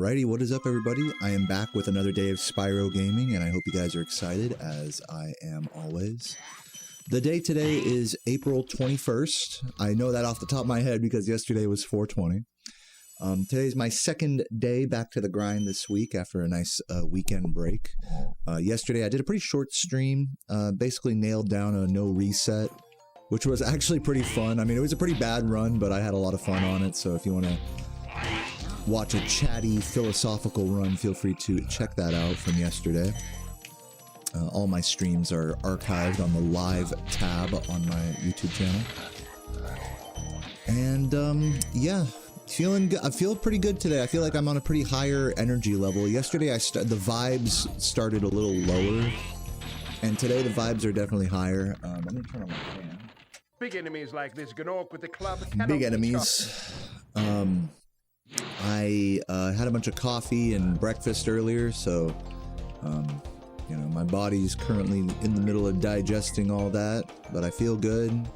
Alrighty, what is up everybody? I am back with another day of Spyro gaming, and I hope you guys are excited, as I am always. The day today is April 21st. I know that off the top of my head because yesterday was 420. Today is my second day back to the grind this week after a nice weekend break. Yesterday I did a pretty short stream, basically nailed down a no reset, which was actually pretty fun. I mean, it was a pretty bad run, but I had a lot of fun on it, so if you want to watch a chatty, philosophical run, feel free to check that out from yesterday. All my streams are archived on the live tab on my YouTube channel. And, yeah, feeling good. I feel pretty good today. I feel like I'm on a pretty higher energy level. Yesterday, the vibes started a little lower, and today the vibes are definitely higher. Let me turn on my fan. Big enemies like this Gnorc with the club. Big enemies. I had a bunch of coffee and breakfast earlier, so, you know, my body's currently in the middle of digesting all that, but I feel good,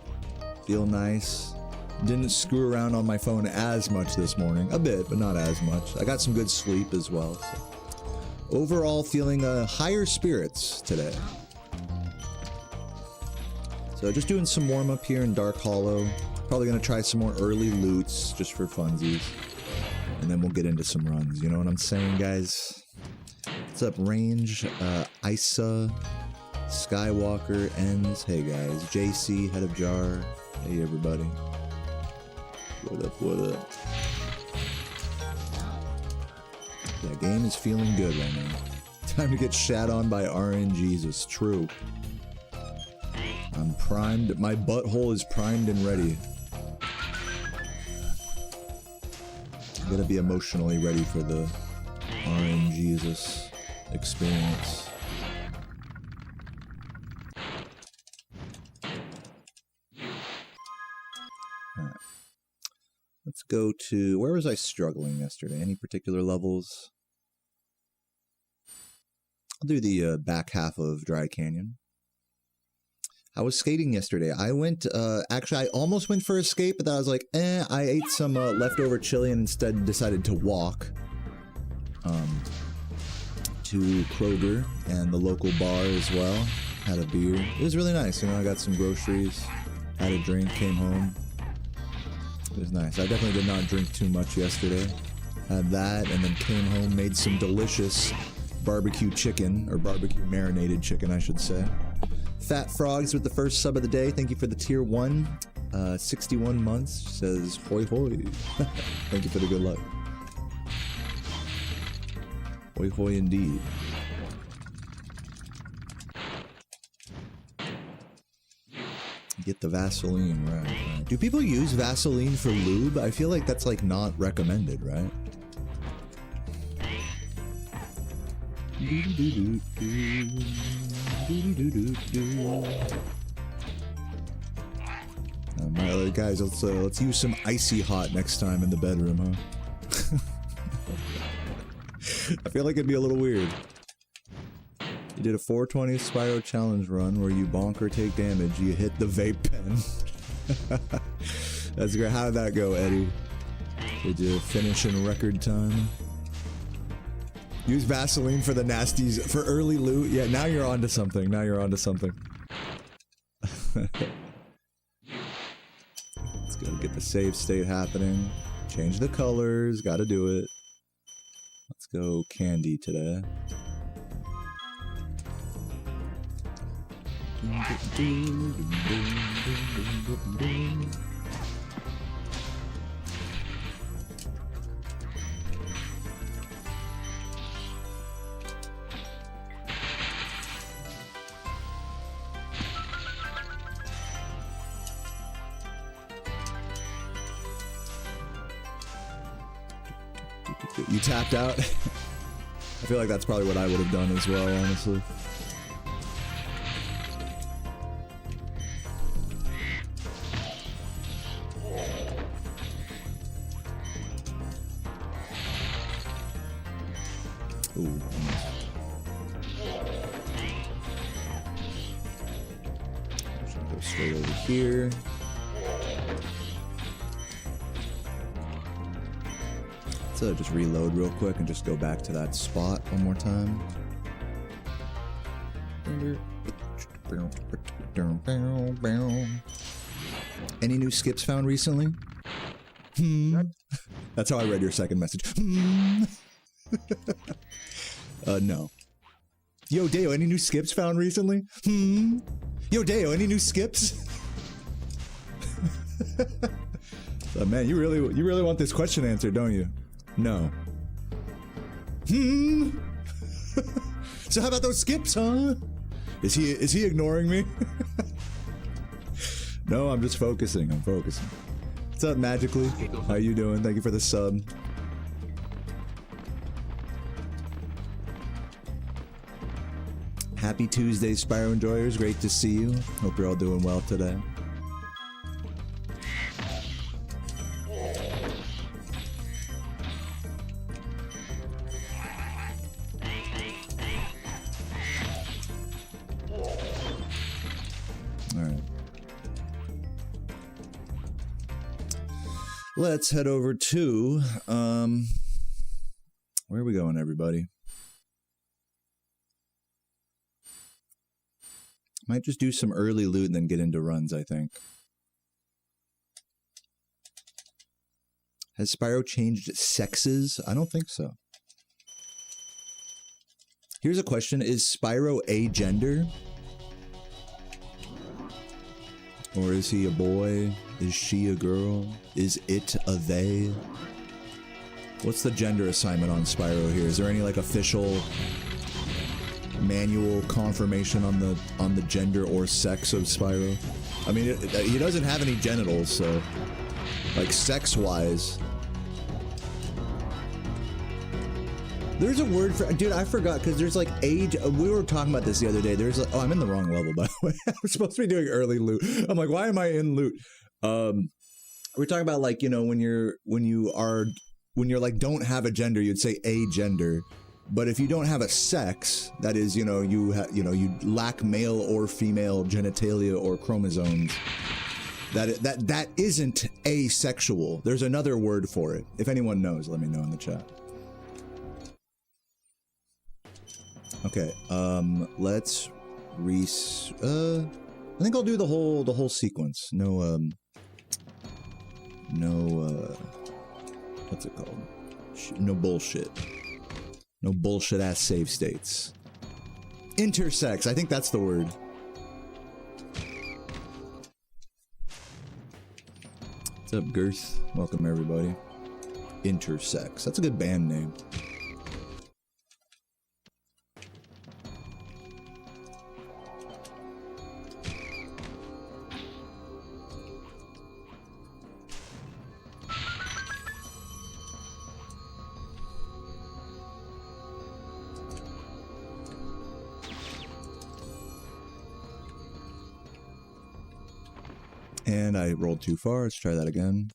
feel nice. Didn't screw around on my phone as much this morning. A bit, but not as much. I got some good sleep as well, so. Overall, feeling higher spirits today. So just doing some warm-up here in Dark Hollow. Probably gonna try some more early loots, just for funsies. And then we'll get into some runs, you know what I'm saying, guys? What's up, Range? Isa, Skywalker, Ends. Hey, guys. JC, Head of Jar. Hey, everybody. What up, what up? That game is feeling good right now. Time to get shat on by RNGs. It's true. I'm primed. My butthole is primed and ready. I'm gonna be emotionally ready for the RNGesus experience. Alright. Let's go to... Where was I struggling yesterday? Any particular levels? I'll do the back half of Dry Canyon. I was skating yesterday. I went, actually, I almost went for escape, but then I was like, I ate some leftover chili and instead decided to walk to Kroger and the local bar as well. Had a beer. It was really nice, you know, I got some groceries, had a drink, came home. It was nice. I definitely did not drink too much yesterday. Had that, and then came home, made some delicious barbecue chicken, or barbecue marinated chicken, I should say. Fat Frogs with the first sub of the day. Thank you for the tier 1. 61 months. Says hoi hoi. Thank you for the good luck. Hoi hoi indeed. Get the Vaseline, right. Do people use Vaseline for lube? I feel like that's like not recommended, right? Guys, let's use some icy hot next time in the bedroom, huh? I feel like it'd be a little weird. You did a 420 Spyro challenge run where you bonk or take damage. You hit the vape pen. That's great. How did that go, Eddie? Did you finish in record time? Use Vaseline for the nasties, for early loot. Yeah, now you're onto something. Now you're onto something. Let's go get the save state happening. Change the colors. Gotta do it. Let's go candy today. You tapped out? I feel like that's probably what I would have done as well, honestly. Ooh. Go straight over here. So just reload real quick and just go back to that spot one more time. Any new skips found recently? That's how I read your second message. No. Yo, Deo, any new skips found recently? Yo, Deo, any new skips? Man, you really want this question answered, don't you? No. So how about those skips, huh? Is he ignoring me? No, I'm just focusing. I'm focusing. What's up, Magically? How you doing? Thank you for the sub. Happy Tuesday, Spyro enjoyers. Great to see you. Hope you're all doing well today. Let's head over to, where are we going, everybody? Might just do some early loot and then get into runs, I think. Has Spyro changed sexes? I don't think so. Here's a question. Is Spyro a gender? Or is he a boy? Is she a girl? Is it a they? What's the gender assignment on Spyro here? Is there any like official manual confirmation on the gender or sex of Spyro? I mean, he doesn't have any genitals, so like sex-wise. There's a word for, dude, I forgot, because there's like age, we were talking about this the other day, there's like, oh, I'm in the wrong level, by the way. I'm supposed to be doing early loot. I'm like, why am I in loot? We're talking about like, you know, when you're like don't have a gender, you'd say a gender. But if you don't have a sex, that is, you know, you lack male or female genitalia or chromosomes, that isn't asexual. There's another word for it. If anyone knows, let me know in the chat. Okay, let's I think I'll do the whole sequence. No, what's it called? No bullshit. No bullshit ass save states. Intersex, I think that's the word. What's up, Girth? Welcome, everybody. Intersex, that's a good band name. And I rolled too far. Let's try that again.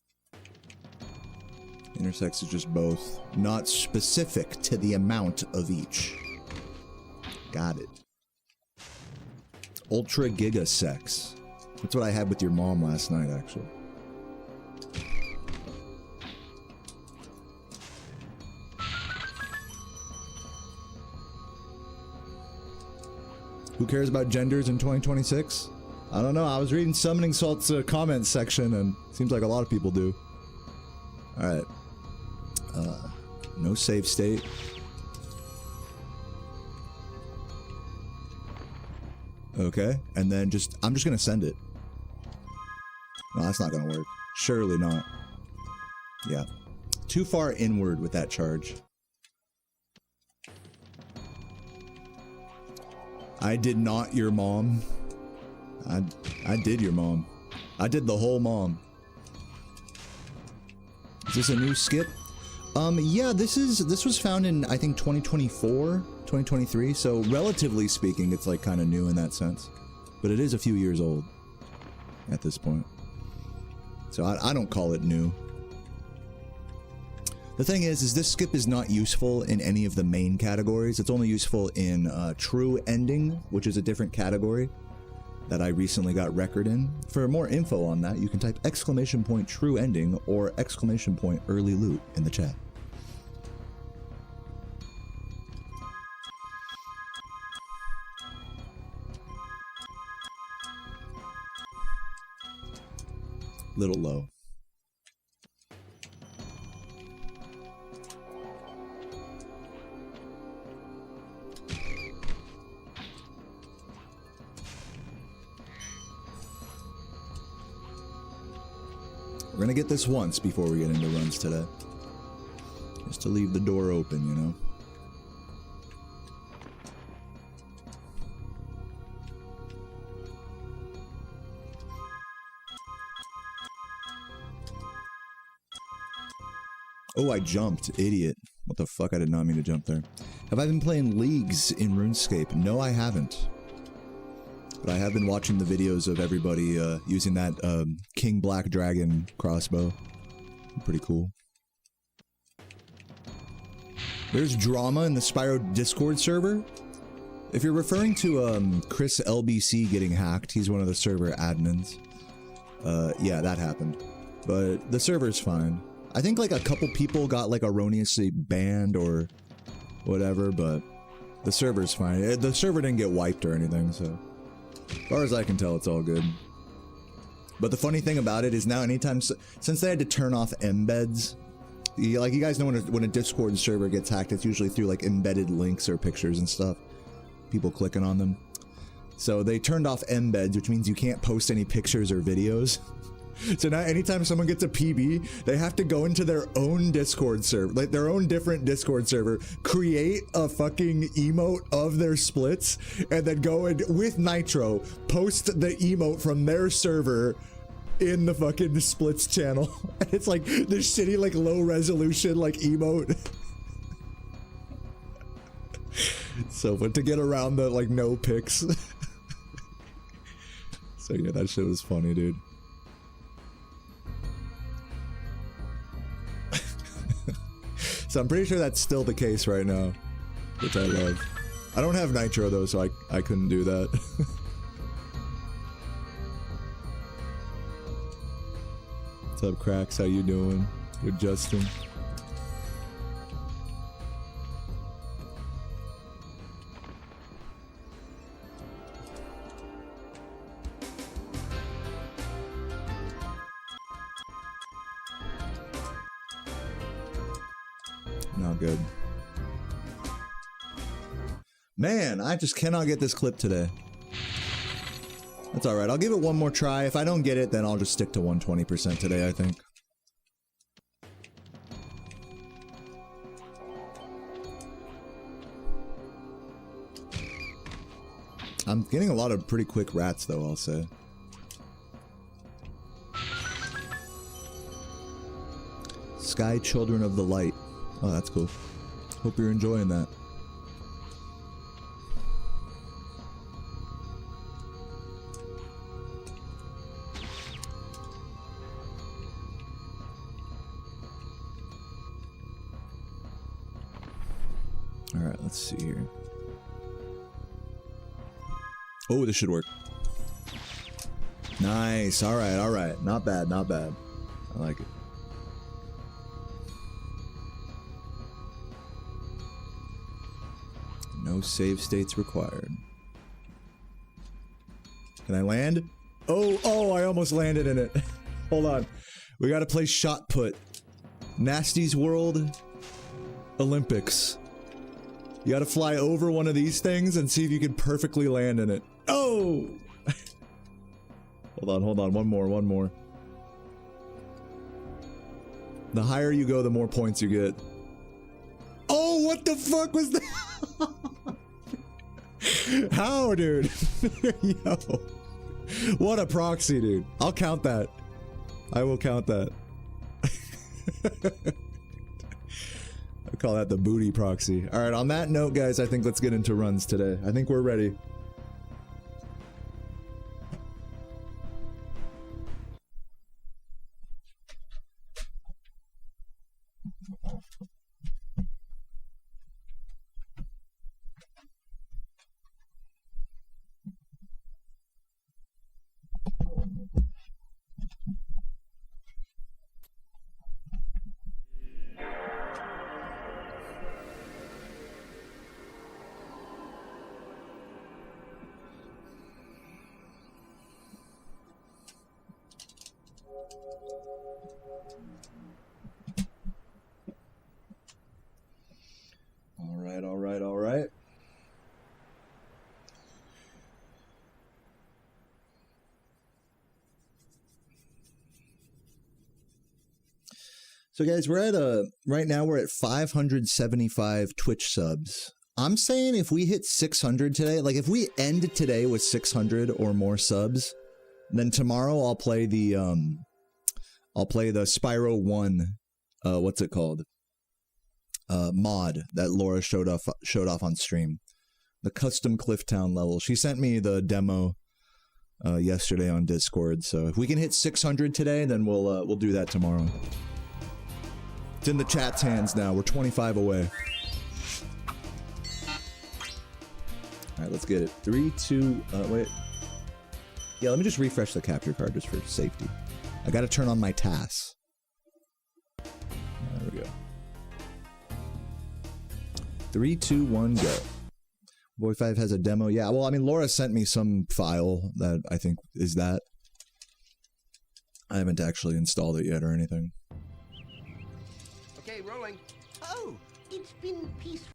Intersex is just both. Not specific to the amount of each. Got it. Ultra Giga Sex. That's what I had with your mom last night, actually. Who cares about genders in 2026? I don't know. I was reading Summoning Salt's comments section, and it seems like a lot of people do. Alright. No save state. Okay, and then I'm just gonna send it. No, that's not gonna work. Surely not. Yeah. Too far inward with that charge. I did not your mom. I did your mom. I did the whole mom. Is this a new skip? Yeah, this was found in, I think, 2024, 2023, so relatively speaking, it's like kind of new in that sense. But it is a few years old at this point. So I don't call it new. The thing is this skip is not useful in any of the main categories. It's only useful in True Ending, which is a different category that I recently got record in. For more info on that, you can type !True Ending or !Early Loot in the chat. Little low. We're gonna get this once before we get into runs today. Just to leave the door open, you know? Oh, I jumped. Idiot. What the fuck? I did not mean to jump there. Have I been playing leagues in RuneScape? No, I haven't. But I have been watching the videos of everybody using that King Black Dragon crossbow. Pretty cool. There's drama in the Spyro Discord server. If you're referring to Chris LBC getting hacked, he's one of the server admins. Yeah, that happened. But the server's fine. I think like a couple people got like erroneously banned or whatever, but the server's fine. The server didn't get wiped or anything, so as far as I can tell, it's all good. But the funny thing about it is now anytime, since they had to turn off embeds, like you guys know when a Discord server gets hacked, it's usually through like embedded links or pictures and stuff, people clicking on them. So they turned off embeds, which means you can't post any pictures or videos. So now anytime someone gets a PB, they have to go into their own Discord server, like their own different Discord server, create a fucking emote of their splits, and then go and, with Nitro, post the emote from their server in the fucking splits channel. It's like this shitty, like low resolution, like emote. So, but to get around the, like, no pics. So yeah, that shit was funny, dude. So I'm pretty sure that's still the case right now, which I love. I don't have Nitro though, so I couldn't do that. What's up, Cracks? How you doing? Good, Justin. Not good. Man, I just cannot get this clip today. That's alright, I'll give it one more try. If I don't get it, then I'll just stick to 120% today, I think. I'm getting a lot of pretty quick rats, though, I'll say. Sky Children of the Light. Oh, that's cool. Hope you're enjoying that. Alright, let's see here. Oh, this should work. Nice. Alright, alright. Not bad, not bad. I like it. No save states required. Can I land? Oh, I almost landed in it. Hold on. We gotta play shot put. Nasty's World Olympics. You gotta fly over one of these things and see if you can perfectly land in it. Oh! Hold on. One more. The higher you go, the more points you get. Oh, what the fuck was that? How, dude? Yo. What a proxy, dude. I'll count that. I will count that. I call that the booty proxy. Alright, on that note, guys, I think let's get into runs today. I think we're ready. So guys, we're at right now we're at 575 Twitch subs. I'm saying if we hit 600 today, like if we end today with 600 or more subs, then tomorrow I'll play the Spyro 1 what's it called? Mod that Laura showed off on stream. The custom Clifftown level. She sent me the demo yesterday on Discord. So if we can hit 600 today, then we'll do that tomorrow. It's in the chat's hands now. We're 25 away. All right, let's get it. 3, 2, wait. Yeah, let me just refresh the capture card just for safety. I got to turn on my TAS. There we go. 3, 2, 1, go. Boy 5 has a demo. Yeah, well, I mean, Laura sent me some file that I think is that. I haven't actually installed it yet or anything. Okay, rolling. Oh, it's been peaceful.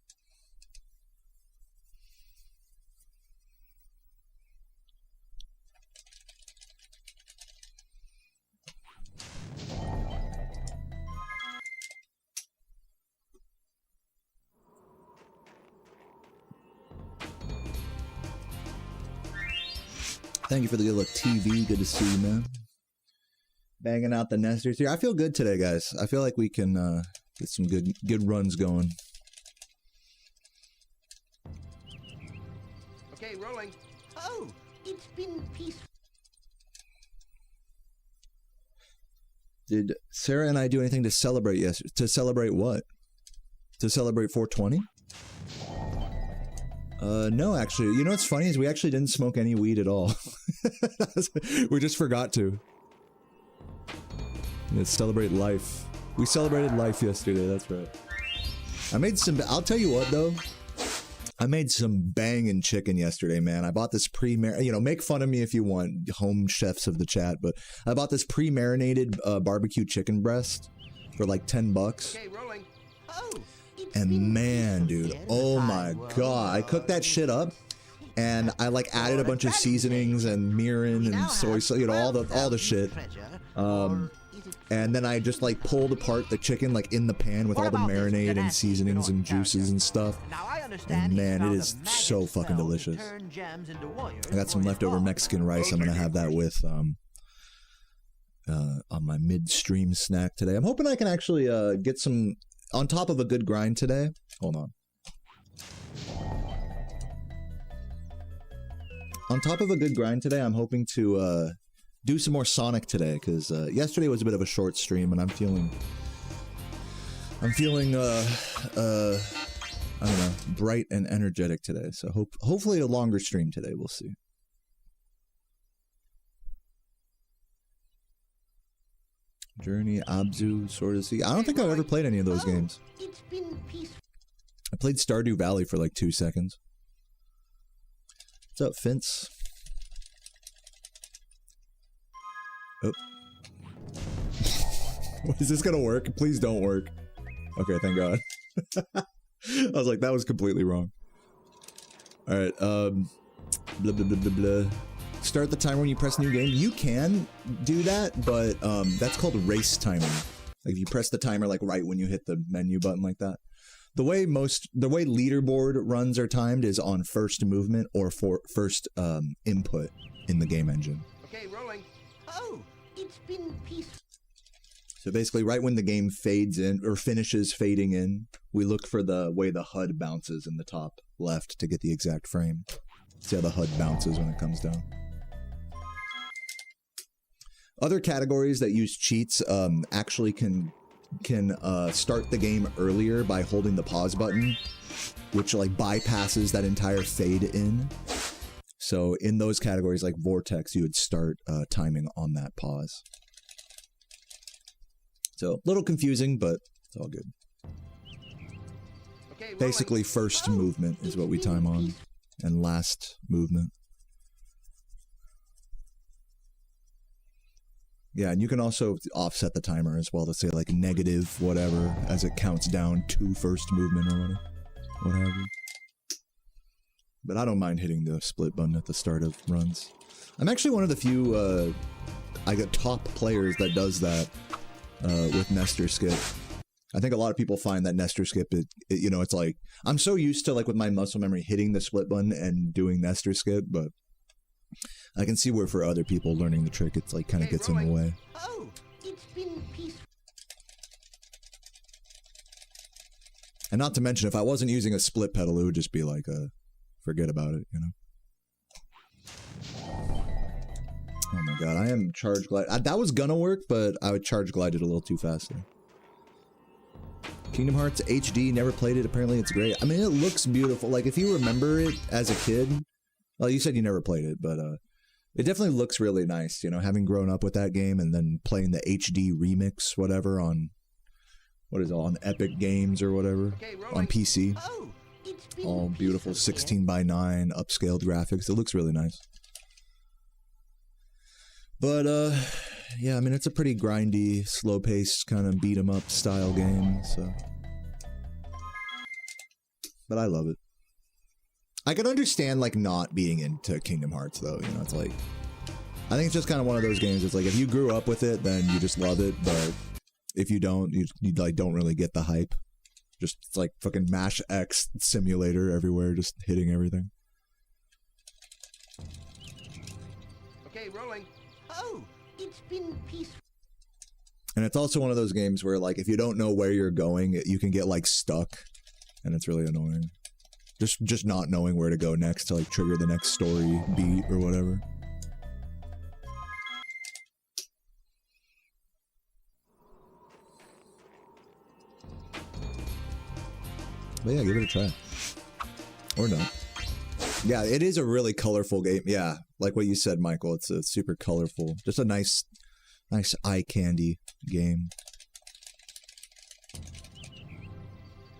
Thank you for the good luck TV. Good to see you, man. Banging out the nesters here. I feel good today, guys. I feel like we can get some good runs going. Okay, rolling. Oh, it's been peaceful. Did Sarah and I do anything to celebrate yesterday? To celebrate what? To celebrate 420? No, actually. You know what's funny is we actually didn't smoke any weed at all. We just forgot to. Let's celebrate life. We celebrated life yesterday, that's right. I made some, I'll tell you what though. I made some banging chicken yesterday, man. I bought this you know, make fun of me if you want, home chefs of the chat, but I bought this pre-marinated barbecue chicken breast for like $10. Okay, rolling. Oh, and man, dude, oh my god. I cooked that shit up and I like added a bunch of seasonings and mirin and soy sauce, you know, all the shit. And then I just like pulled apart the chicken like in the pan with all the marinade and seasonings and juices and stuff. And man, it is so fucking delicious. I got some leftover Mexican rice. I'm gonna have that with on my midstream snack today. I'm hoping I can actually get some on top of a good grind today. Hold on. On top of a good grind today, I'm hoping to do some more Sonic today, because yesterday was a bit of a short stream, and I'm feeling I don't know, bright and energetic today. So hopefully a longer stream today. We'll see. Journey, Abzu, Sword of the Sea. I don't think I've ever played any of those games. It's been peaceful. I played Stardew Valley for like 2 seconds. What's up, Vince? Oh. Is this gonna work? Please don't work. Okay, thank God. I was like, that was completely wrong. Alright, blah, blah, blah, blah, blah. Start the timer when you press new game. You can do that, but that's called race timing. Like if you press the timer like right when you hit the menu button like that. The way leaderboard runs are timed is on first movement or for first input in the game engine. Okay, rolling. Oh, it's been peaceful. So basically right when the game fades in or finishes fading in, we look for the way the HUD bounces in the top left to get the exact frame. See how the HUD bounces when it comes down. Other categories that use cheats actually can start the game earlier by holding the pause button, which like bypasses that entire fade in. So in those categories like Vortex, you would start timing on that pause. So a little confusing, but it's all good. Okay, Basically first movement is what we time on, and last movement. Yeah, and you can also offset the timer as well to say like negative whatever as it counts down to first movement or what have you. But I don't mind hitting the split button at the start of runs. I'm actually one of the few top players that does that. with Nestor Skip. I think a lot of people find that Nestor Skip, you know, it's like, I'm so used to, like, with my muscle memory, hitting the split button and doing Nestor Skip, but I can see where for other people learning the trick, it's like kind of gets in the way. Oh, it's been peaceful. And not to mention, if I wasn't using a split pedal, it would just be like, forget about it, you know? Oh my god, I am charge glide. That was gonna work, but I would charge glide it a little too fast there. Kingdom Hearts HD, never played it. Apparently it's great. I mean, it looks beautiful. Like, if you remember it as a kid, well, you said you never played it, but it definitely looks really nice, you know, having grown up with that game and then playing the HD remix, whatever, on, what is it, on Epic Games or whatever, on PC. Oh, it's been All beautiful peaceful 16:9 upscaled graphics. It looks really nice. But, yeah, I mean, it's a pretty grindy, slow-paced, kind of beat-em-up style game, so. But I love it. I can understand, like, not being into Kingdom Hearts, though, you know, it's like, I think it's just kind of one of those games, it's like, if you grew up with it, then you just love it, but if you don't, you like, don't really get the hype. Just, it's like fucking Mash X simulator everywhere, just hitting everything. Okay, rolling. Oh, it's been peaceful. And it's also one of those games where, like, if you don't know where you're going, you can get, like, stuck, and it's really annoying. Just not knowing where to go next to, like, trigger the next story beat or whatever. But yeah, give it a try. Or not. Yeah, it is a really colorful game. Yeah, like what you said, Michael. It's a super colorful, just a nice eye candy game.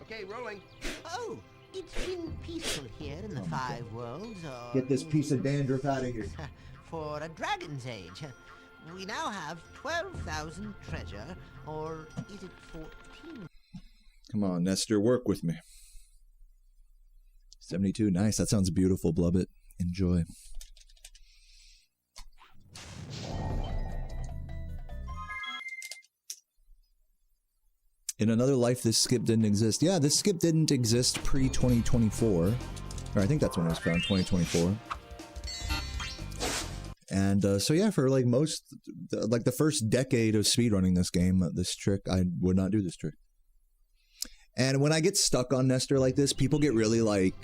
Okay, rolling. Oh, it's been peaceful here in the Five Worlds. Get this piece of dandruff out of here. For a Dragon's Age. We now have 12,000 treasure, or is it 14? Come on, Nestor, work with me. 72, nice. That sounds beautiful, Blubbit. Enjoy. In another life, this skip didn't exist. Yeah, this skip didn't exist pre-2024. Or I think that's when it was found, 2024. And so yeah, for like like the first decade of speedrunning this game, this trick, I would not do this trick. And when I get stuck on Nestor like this, people get really like,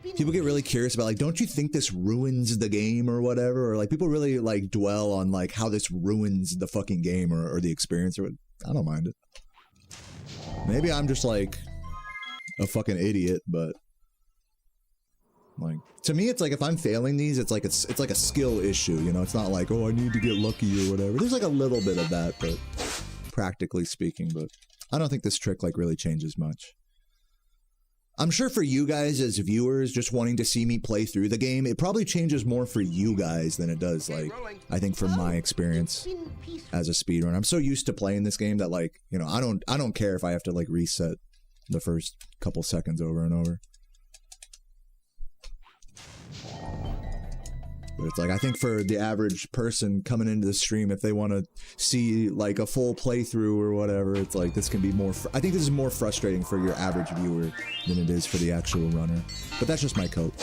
people get really curious about like, don't you think this ruins the game or whatever? Or like people really like dwell on like how this ruins the fucking game or the experience or what. I don't mind it. Maybe I'm just like a fucking idiot, but like to me, it's like if I'm failing these, it's like it's like a skill issue, you know? It's not like, oh, I need to get lucky or whatever. There's like a little bit of that, but practically speaking, but I don't think this trick like really changes much. I'm sure for you guys as viewers just wanting to see me play through the game, it probably changes more for you guys than it does like I think from my experience as a speedrunner. I'm so used to playing this game that like, you know, I don't care if I have to like reset the first couple seconds over and over. But it's like, I think for the average person coming into the stream, if they want to see like a full playthrough or whatever, it's like this can be more, I think this is more frustrating for your average viewer than it is for the actual runner. But that's just my cope.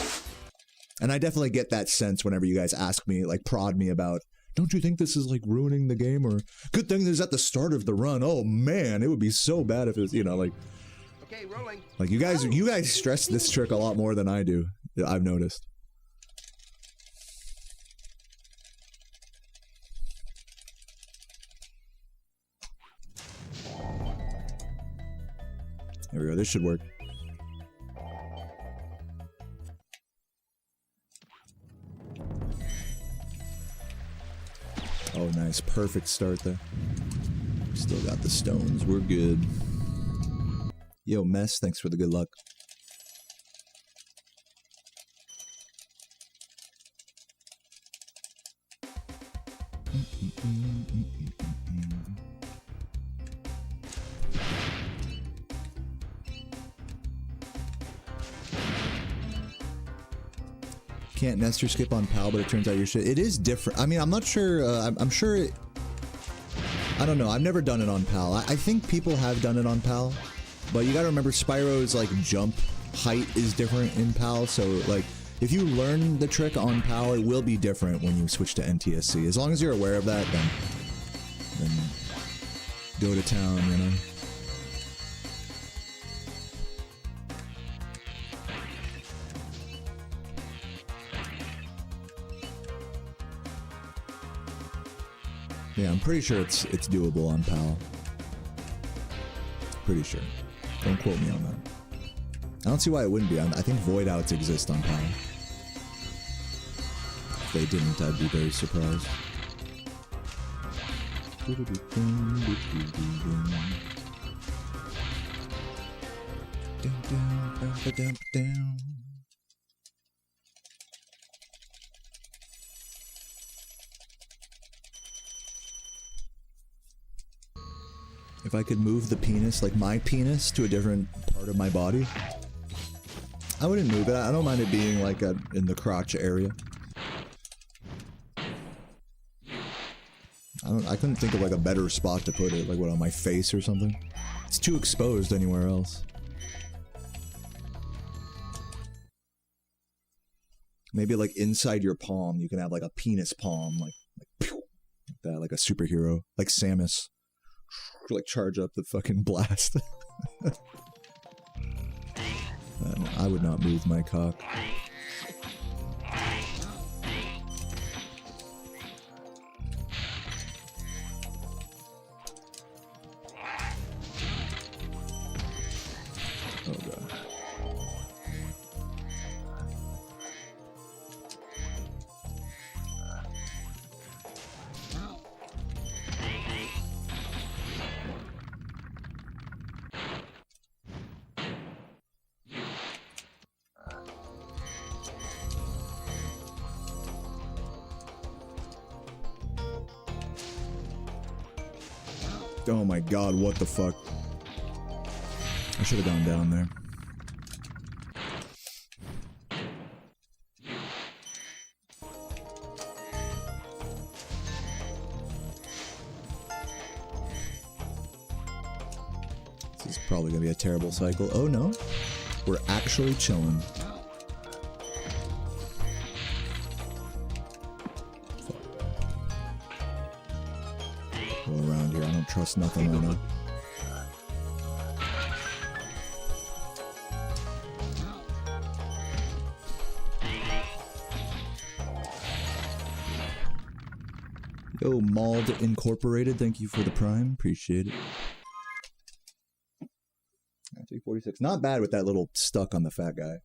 And I definitely get that sense whenever you guys ask me, like prod me about, don't you think this is like ruining the game? Or good thing this is at the start of the run. Oh man, it would be so bad if it was, you know, like, Okay, rolling. like you guys stress this trick a lot more than I do. I've noticed. There we go, this should work. Oh, nice. Perfect start there. Still got the stones. We're good. Yo, Mess, thanks for the good luck. Can't Nestor skip on PAL, but it turns out your shit. It is different. I mean, I'm not sure. I'm sure I don't know. I've never done it on PAL. I think people have done it on PAL, but you gotta remember Spyro's like jump height is different in PAL, so like if you learn the trick on PAL, it will be different when you switch to NTSC. As long as you're aware of that, then go to town, you know? Yeah, I'm pretty sure it's doable on PAL. Pretty sure. Don't quote me on that. I don't see why it wouldn't be. I think void outs exist on PAL. If they didn't, I'd be very surprised. If I could move the penis, like my penis, to a different part of my body, I wouldn't move it. I don't mind it being like in the crotch area. I couldn't think of like a better spot to put it, like what, on my face or something? It's too exposed anywhere else. Maybe like inside your palm, you can have like a penis palm, like that, like a superhero, like Samus. Like charge up the fucking blast. I would not move my cock. Oh god. Oh my god, what the fuck? I should have gone down there. This is probably gonna be a terrible cycle. Oh no, we're actually chilling. Around here, I don't trust nothing right now. Yo, Mauled Incorporated, thank you for the prime, appreciate it. 346, not bad with that little stuck on the fat guy.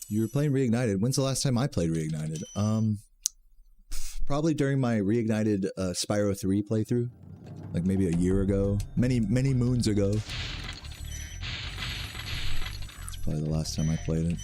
You were playing Reignited. When's the last time I played Reignited? Probably during my Reignited Spyro 3 playthrough. Like maybe a year ago. Many moons ago. It's probably the last time I played it.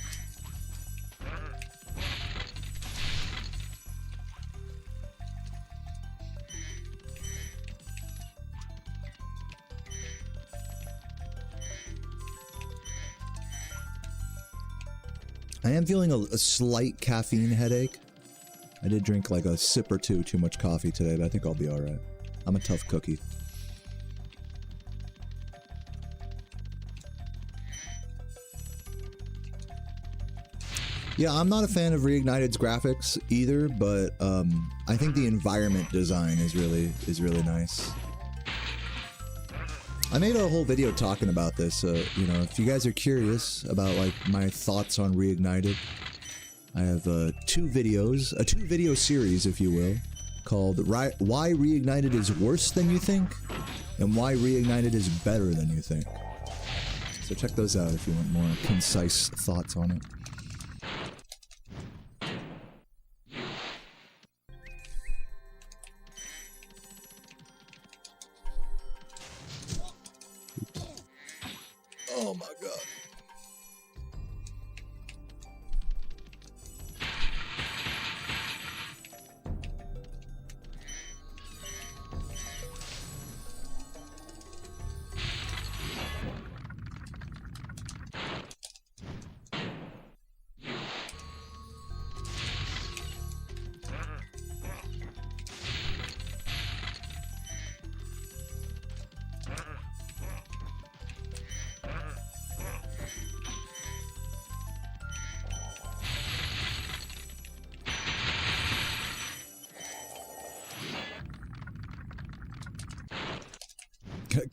I am feeling a slight caffeine headache. I did drink like a sip or two too much coffee today, but I think I'll be alright. I'm a tough cookie. Yeah, I'm not a fan of Reignited's graphics either, but I think the environment design is really nice. I made a whole video talking about this, you know, if you guys are curious about, like, my thoughts on Reignited, I have a two-video series, if you will, called Why Reignited is Worse Than You Think, and Why Reignited is Better Than You Think. So check those out if you want more concise thoughts on it. Oh my god.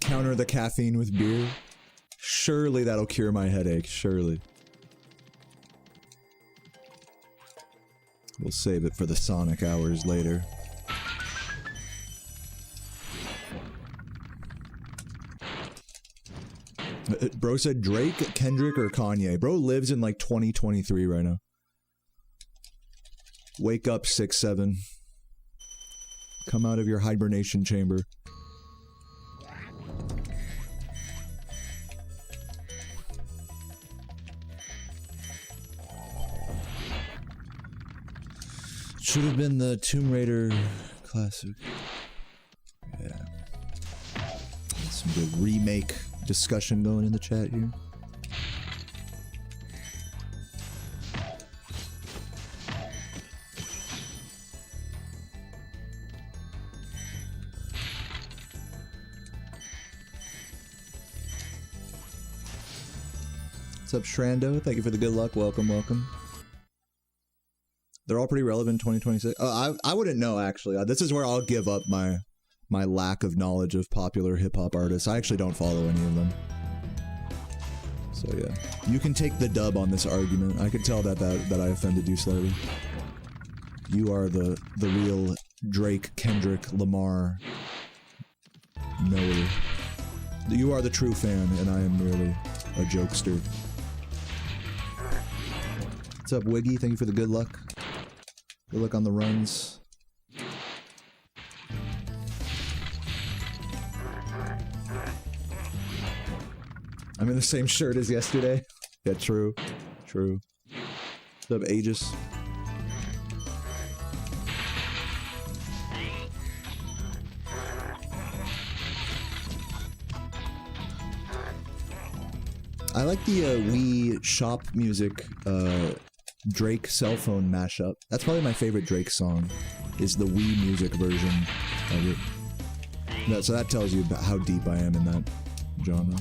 Counter the caffeine with beer. Surely that'll cure my headache, surely. We'll save it for the Sonic hours later. Bro said Drake, Kendrick, or Kanye. Bro lives in like 2023 right now. Wake up, 6'7". Come out of your hibernation chamber. Should have been the Tomb Raider classic. Yeah. Some good remake discussion going in the chat here. What's up, Shrando? Thank you for the good luck. Welcome, welcome. They're all pretty relevant in 2026. I wouldn't know, actually. This is where I'll give up my lack of knowledge of popular hip-hop artists. I actually don't follow any of them. So yeah. You can take the dub on this argument. I could tell that I offended you slightly. You are the real Drake, Kendrick, Lamar knower. You are the true fan, and I am merely a jokester. What's up, Wiggy? Thank you for the good luck. Good luck on the runs. I'm in the same shirt as yesterday. Yeah, true. True. What's up, Aegis? I like the Wii shop music Drake cell phone mashup. That's probably my favorite Drake song, is the Wii music version of it. No, so that tells you about how deep I am in that genre.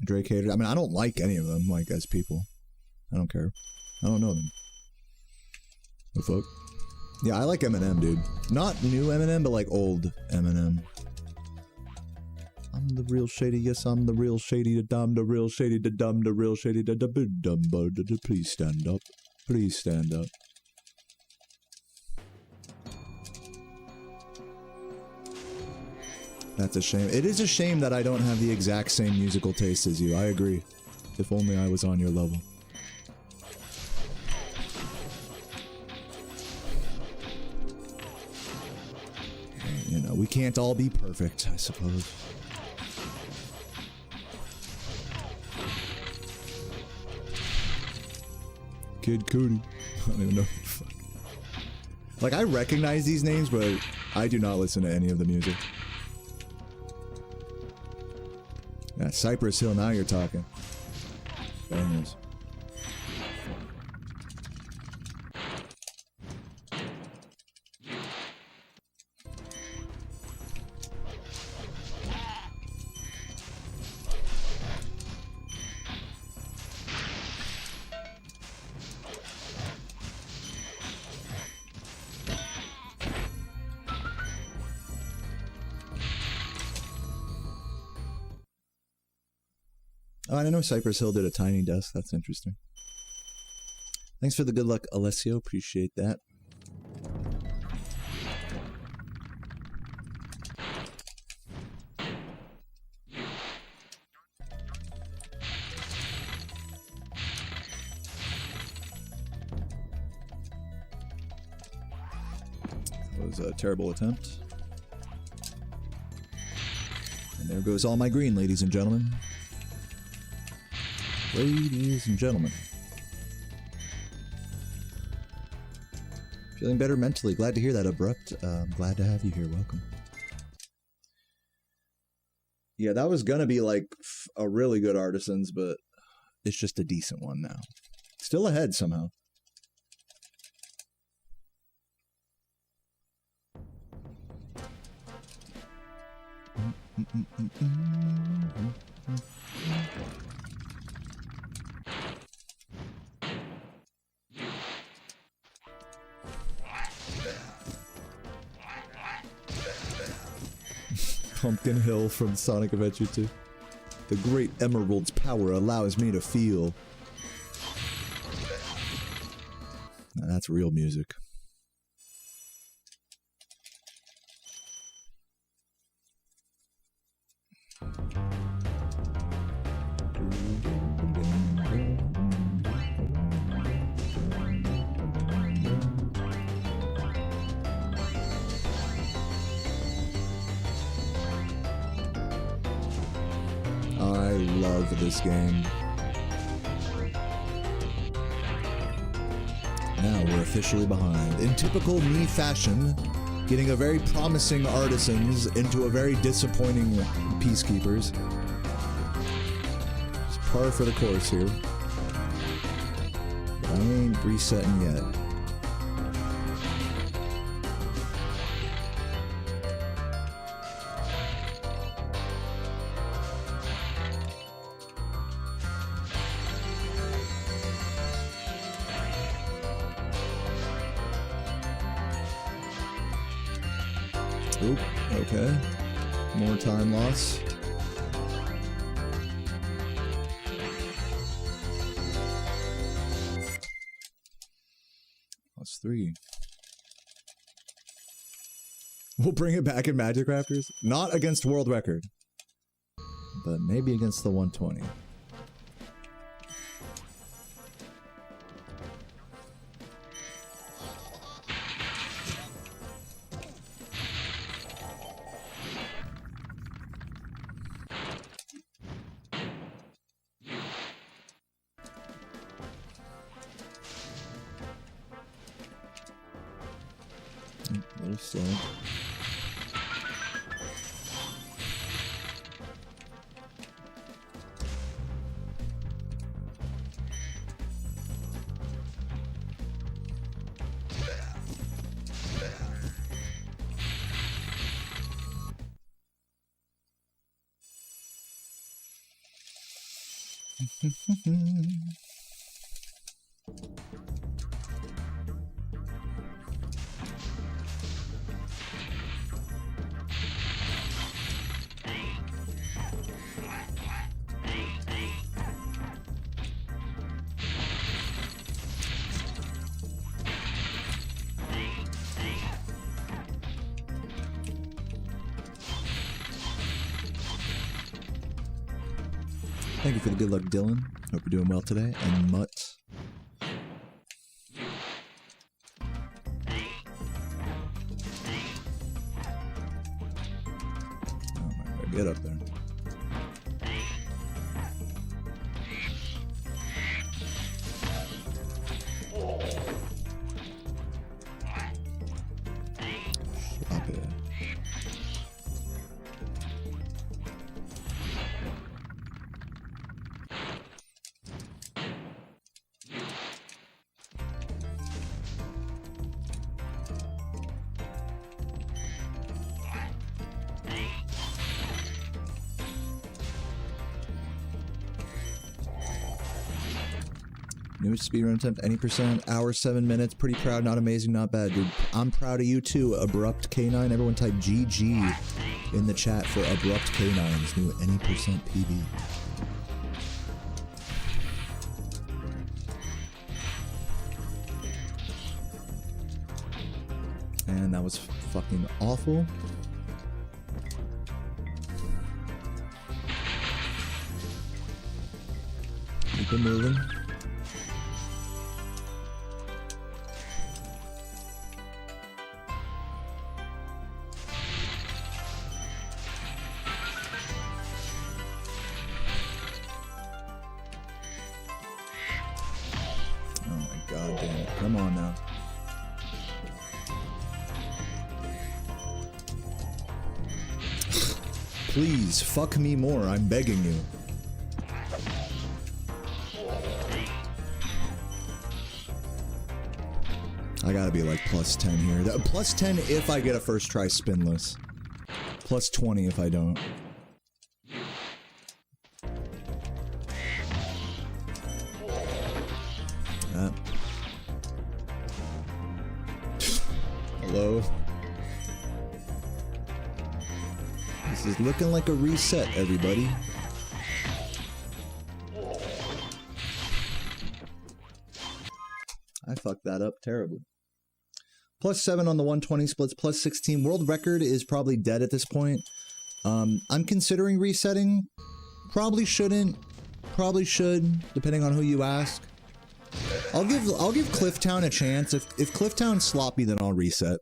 Drake hater. I mean, I don't like any of them, like, as people. I don't care. I don't know them. The fuck? Yeah, I like Eminem, dude. Not new Eminem, but like old Eminem. I'm the real shady, yes, I'm the real shady, the dumb, the real shady, the dumb, the real shady, the dumb, please stand up. Please stand up. That's a shame. It is a shame that I don't have the exact same musical taste as you. I agree. If only I was on your level. You know, we can't all be perfect, I suppose. Kid Cudi. I don't even know what the fuck. Like, I recognize these names, but I do not listen to any of the music. Yeah, Cypress Hill, now you're talking. Bangers. Oh, I didn't know Cypress Hill did a Tiny Desk. That's interesting. Thanks for the good luck, Alessio. Appreciate that. That was a terrible attempt. And there goes all my green, ladies and gentlemen. Ladies and gentlemen. Feeling better mentally. Glad to hear that, Abrupt. I'm glad to have you here. Welcome. Yeah, that was gonna be like a really good Artisans, but it's just a decent one now. Still ahead somehow. Pumpkin Hill from Sonic Adventure 2. The great emerald's power allows me to feel. Now that's real music. I love this game. Now we're officially behind. In typical me fashion, getting a very promising Artisans into a very disappointing Peacekeepers. It's par for the course here. But I ain't resetting yet. Oop, okay. More time loss. Plus 3. We'll bring it back in Magic Raptors. Not against world record, but maybe against the 120. A little slow. Thank you for the good luck, Dylan. Hope you're doing well today. And Mutt. Oh my god, get up there. Stop it. Newest speedrun attempt, any percent, hour 7 minutes. Pretty proud, not amazing, not bad, dude. I'm proud of you too, Abrupt K9. Everyone type GG in the chat for Abrupt K9's new any percent PB. And that was fucking awful. Keep it moving. God damn it. Come on now. Please, fuck me more, I'm begging you. I gotta be like plus 10 here. Plus 10 if I get a first try spinless. Plus 20 if I don't. Hello? This is looking like a reset, everybody. I fucked that up terribly. Plus 7 on the 120 splits, plus 16. World record is probably dead at this point. I'm considering resetting. Probably shouldn't. Probably should, depending on who you ask. I'll give Clifftown a chance. If Clifftown's sloppy, then I'll reset.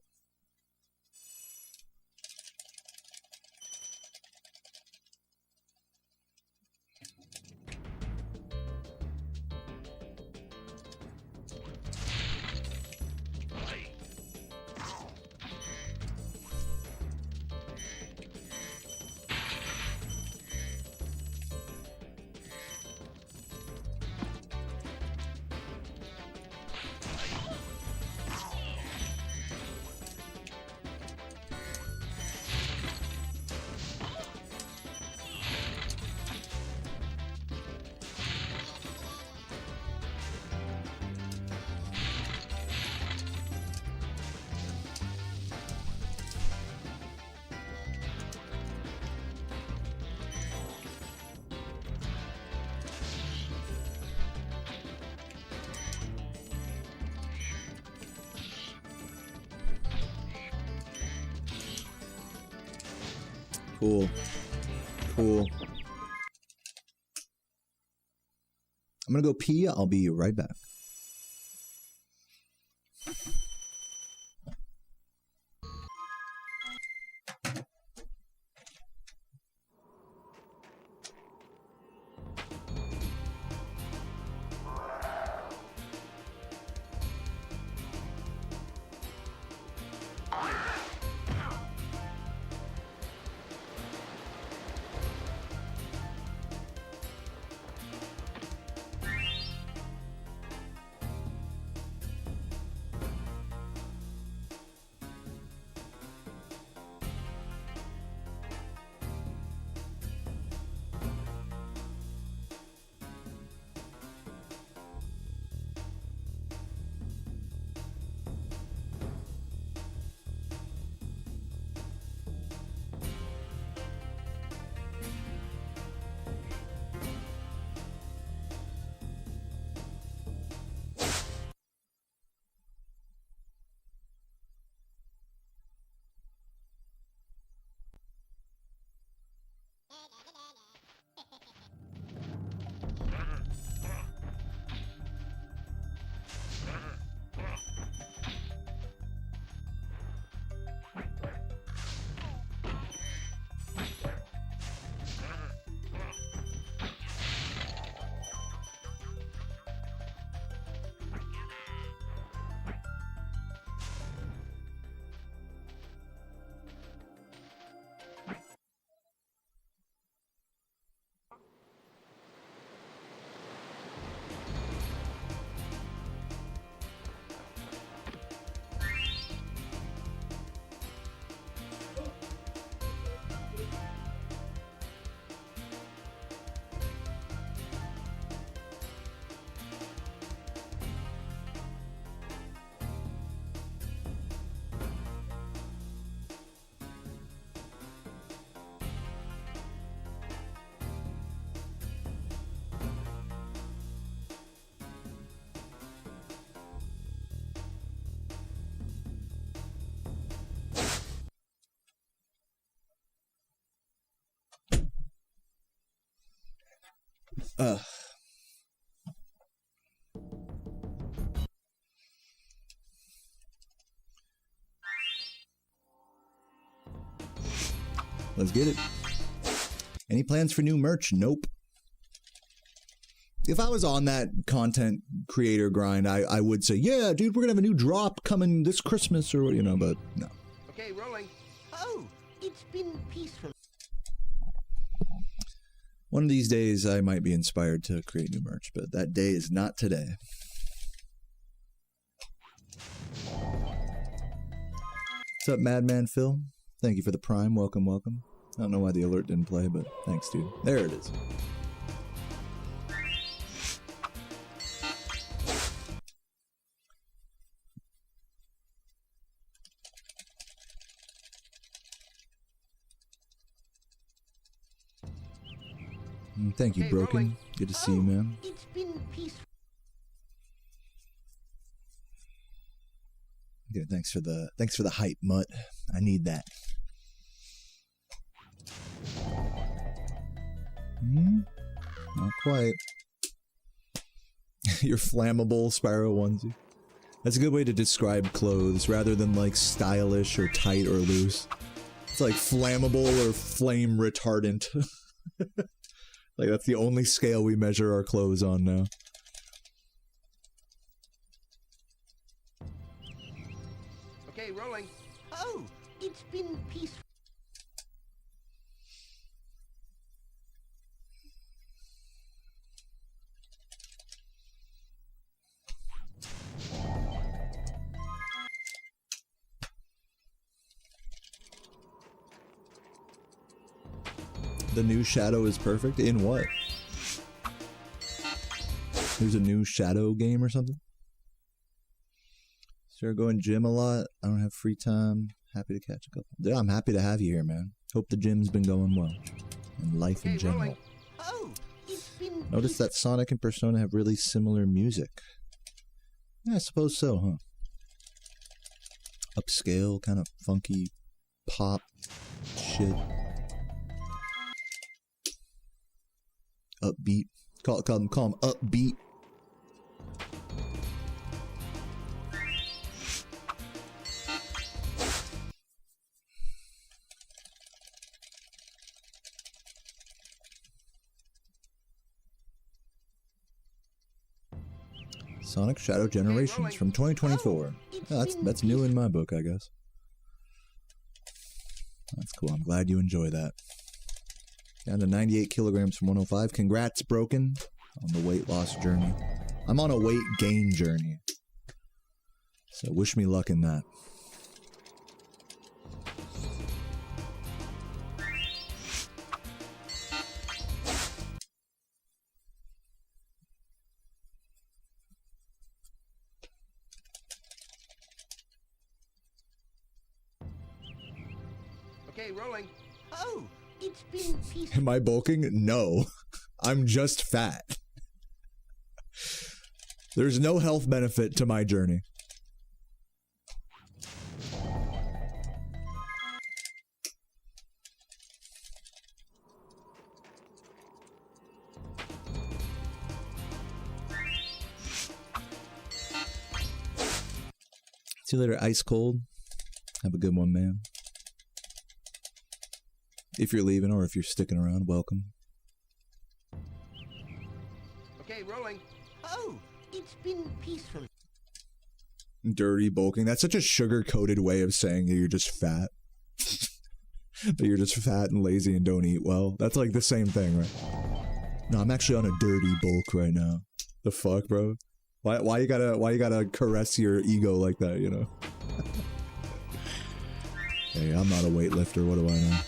Cool. Cool. I'm gonna go pee. I'll be right back. Let's get it. Any plans for new merch? Nope. If I was on that content creator grind, I would say, yeah, dude, we're gonna have a new drop coming this Christmas or what, you know, but no. Okay, rolling. Oh, it's been peaceful. One of these days, I might be inspired to create new merch, but that day is not today. What's up, Madman Phil? Thank you for the Prime. Welcome, welcome. I don't know why the alert didn't play, but thanks, dude. There it is. Thank you, Broken. Rolling. Good to see you, man. It's been peaceful. Good. Thanks for the hype, Mutt. I need that. Not quite. Your flammable Spyro onesie. That's a good way to describe clothes rather than like stylish or tight or loose. It's like flammable or flame retardant. Like that's the only scale we measure our clothes on now. Okay, rolling. Oh, it's been peaceful. The new Shadow is perfect? In what? There's a new Shadow game or something? Start going gym a lot. I don't have free time. Happy to catch a couple. Yeah, I'm happy to have you here, man. Hope the gym's been going well. And life in general. Rolling. Oh, it's been Notice that Sonic and Persona have really similar music. Yeah, I suppose so, huh? Upscale, kind of funky pop shit. Upbeat. Call them upbeat. Sonic Shadow Generations from 2024. Oh, that's new in my book, I guess. That's cool. I'm glad you enjoy that. Down to 98 kilograms from 105. Congrats, Broken, on the weight loss journey. I'm on a weight gain journey. So wish me luck in that. Okay, rolling. Oh, it's been peaceful. Am I bulking? No. I'm just fat. There's no health benefit to my journey. See you later, Ice Cold. Have a good one, man. If you're leaving or if you're sticking around, welcome. Okay, rolling. Oh, it's been peaceful. Dirty bulking. That's such a sugar-coated way of saying that you're just fat. That you're just fat and lazy and don't eat well. That's like the same thing, right? No, I'm actually on a dirty bulk right now. The fuck, bro? Why you gotta caress your ego like that, you know? Hey, I'm not a weightlifter, what do I know?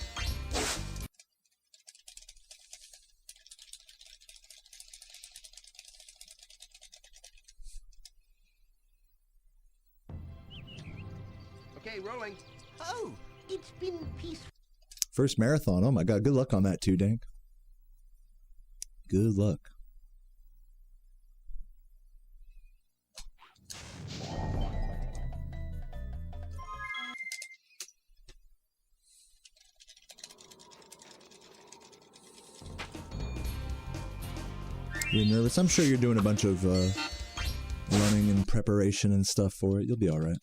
Okay, rolling. Oh, it's been peaceful. First marathon, oh my god, good luck on that too, Dank. Good luck. You're nervous? I'm sure you're doing a bunch of running and preparation and stuff for it. You'll be alright.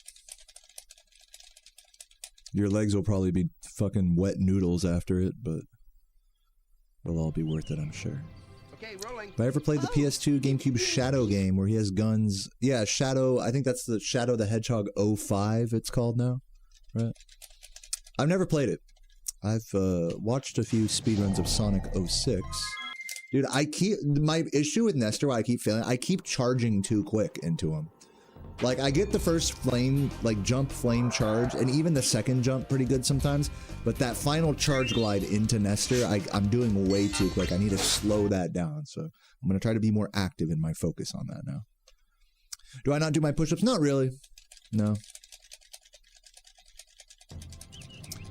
Your legs will probably be fucking wet noodles after it, but it'll all be worth it, I'm sure. Okay, rolling. Have I ever played the PS2 GameCube Shadow game where he has guns? Yeah, Shadow, I think that's the Shadow the Hedgehog 05 it's called now, right? I've never played it. I've watched a few speedruns of Sonic 06. Dude, my issue with Nestor, why I keep failing, I keep charging too quick into him. Like, I get the first flame, like, jump flame charge, and even the second jump pretty good sometimes, but that final charge glide into Nestor, I'm doing way too quick. I need to slow that down, so I'm going to try to be more active in my focus on that now. Do I not do my push-ups? Not really. No.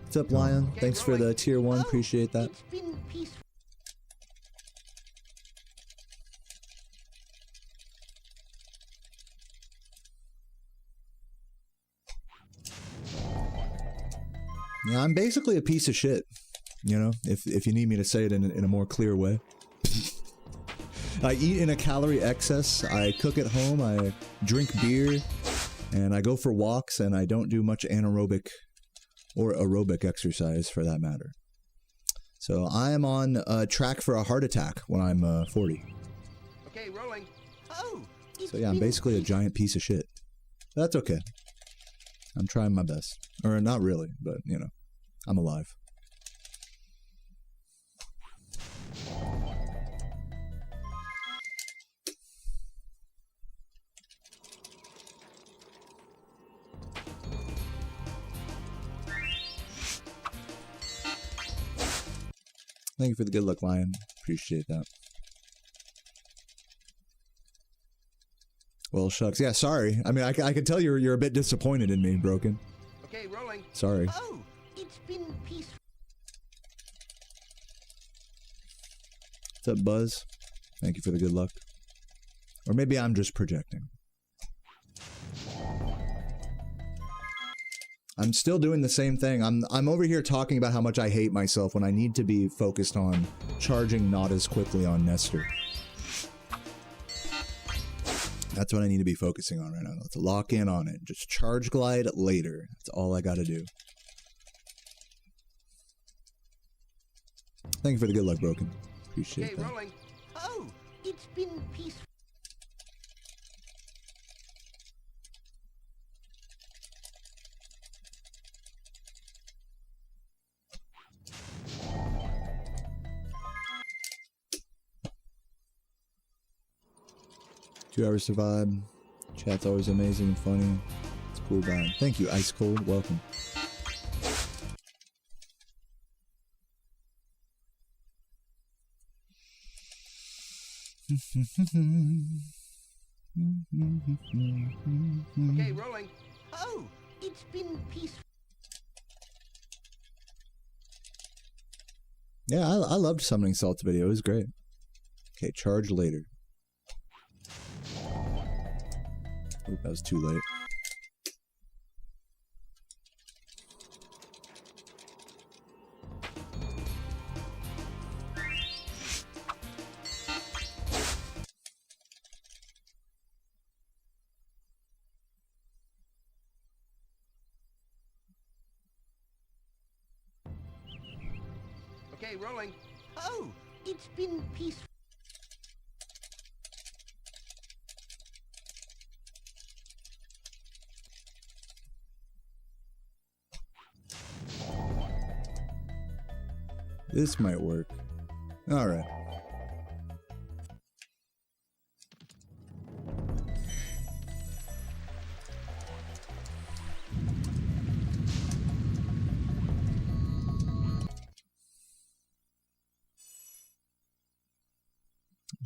What's up, Lion? Thanks for the tier 1, appreciate that. It's been peaceful. Yeah, I'm basically a piece of shit, you know, if you need me to say it in a more clear way. I eat in a calorie excess, I cook at home, I drink beer, and I go for walks, and I don't do much anaerobic or aerobic exercise for that matter. So I am on track for a heart attack when I'm 40. Okay, rolling. Oh, So yeah, I'm basically a giant piece of shit. That's okay. I'm trying my best. Or not really, but, you know, I'm alive. Thank you for the good luck, Lion. Appreciate that. Well, shucks. Yeah, sorry. I mean, I can tell you're a bit disappointed in me, Broken. Okay, rolling. Sorry. Oh, it's been peaceful. What's up, Buzz? Thank you for the good luck. Or maybe I'm just projecting. I'm still doing the same thing. I'm over here talking about how much I hate myself when I need to be focused on charging not as quickly on Nestor. That's what I need to be focusing on right now. Let's lock in on it. Just charge glide later. That's all I gotta do. Thank you for the good luck, Broken. Appreciate Okay, that. rolling. Oh, it's been peaceful. Two hours to vibe. Chat's always amazing and funny. It's a cool vibe. Thank you, Ice Cold. Welcome. Okay, rolling. Oh, it's been peaceful. Yeah, I loved Summoning Salt's video. It was great. Okay, charge later. Oh, that was too late. Okay, rolling. Oh, it's been peaceful. This might work. Alright.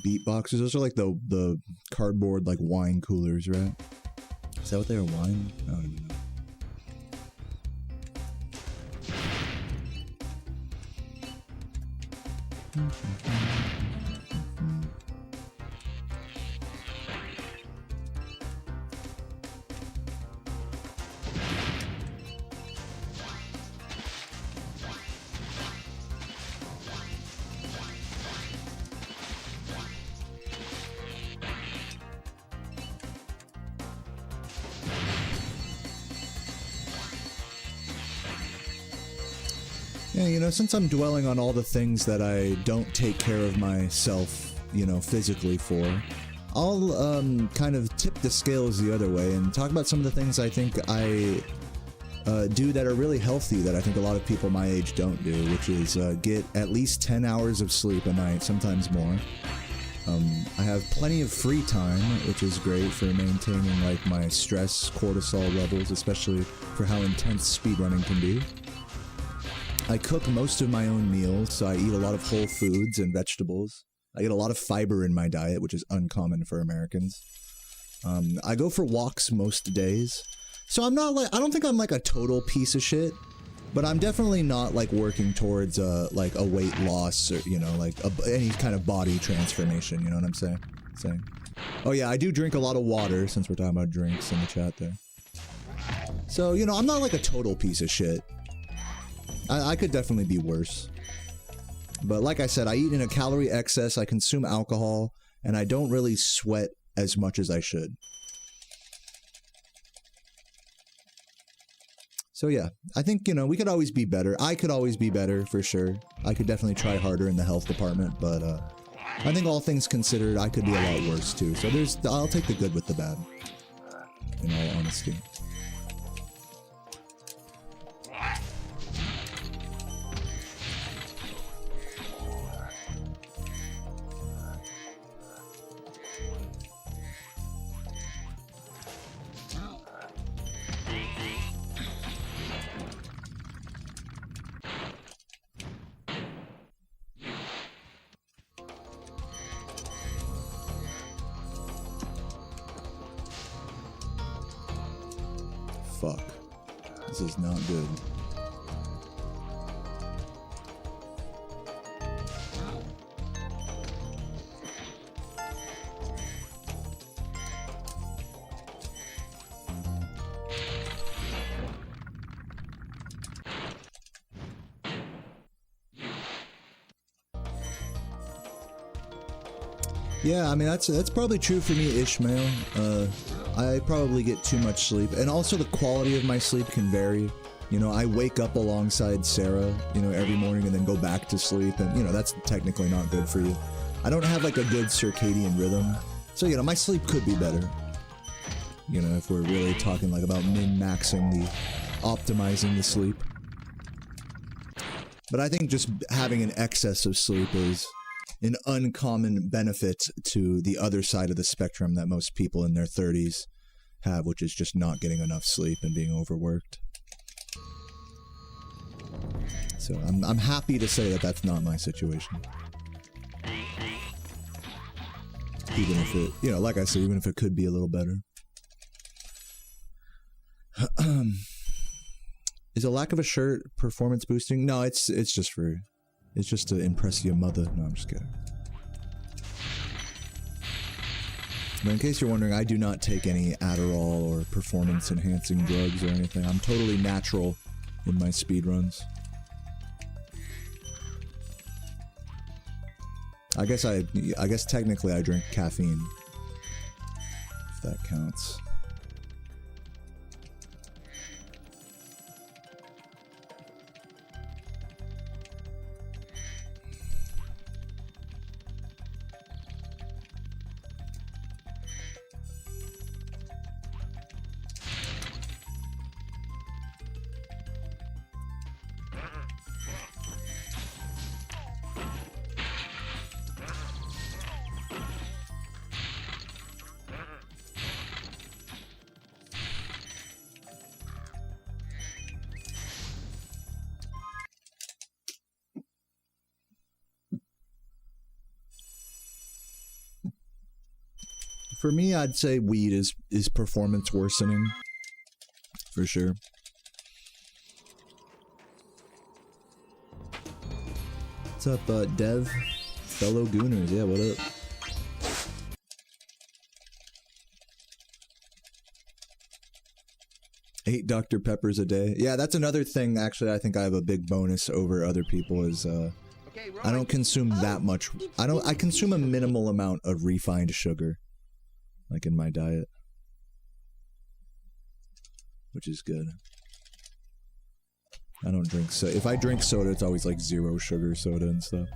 Beat boxes. Those are like the cardboard like wine coolers, right? Is that what they are? Wine? I don't even know. Yeah, you know, since I'm dwelling on all the things that I don't take care of myself, you know, physically for, I'll kind of tip the scales the other way and talk about some of the things I think I do that are really healthy that I think a lot of people my age don't do, which is get at least 10 hours of sleep a night, sometimes more. I have plenty of free time, which is great for maintaining like my stress cortisol levels, especially for how intense speedrunning can be. I cook most of my own meals, so I eat a lot of whole foods and vegetables. I get a lot of fiber in my diet, which is uncommon for Americans. I go for walks most days. So I'm not like, I don't think I'm like a total piece of shit, but I'm definitely not like working towards like a weight loss or, you know, like any kind of body transformation, you know what I'm saying? Oh yeah, I do drink a lot of water, since we're talking about drinks in the chat there. So, you know, I'm not like a total piece of shit. I could definitely be worse. But like I said, I eat in a calorie excess, I consume alcohol, and I don't really sweat as much as I should. So yeah, I think, you know, we could always be better. I could always be better, for sure. I could definitely try harder in the health department, but I think all things considered, I could be a lot worse too. So I'll take the good with the bad, in all honesty. Fuck. This is not good. Yeah, I mean, that's probably true for me, Ishmael. I probably get too much sleep, and also the quality of my sleep can vary. You know, I wake up alongside Sarah, you know, every morning and then go back to sleep, and, you know, that's technically not good for you. I don't have, like, a good circadian rhythm, so, you know, my sleep could be better. You know, if we're really talking, like, about min-maxing optimizing the sleep. But I think just having an excess of sleep is an uncommon benefit to the other side of the spectrum that most people in their 30s have, which is just not getting enough sleep and being overworked. So I'm happy to say that that's not my situation. Even if it, you know, like I said, even if it could be a little better. Is a lack of a shirt performance boosting? No, it's just to impress your mother. No, I'm just kidding. But in case you're wondering, I do not take any Adderall or performance-enhancing drugs or anything. I'm totally natural in my speedruns. I guess technically I drink caffeine, if that counts. For me, I'd say weed is performance worsening, for sure. What's up, Dev? Fellow Gooners, yeah, what up? Eight Dr. Peppers a day. Yeah, that's another thing, actually, I think I have a big bonus over other people is, I don't consume that much. I consume a minimal amount of refined sugar, like in my diet, which is good. I don't drink soda. If I drink soda, it's always like 0 sugar soda and stuff.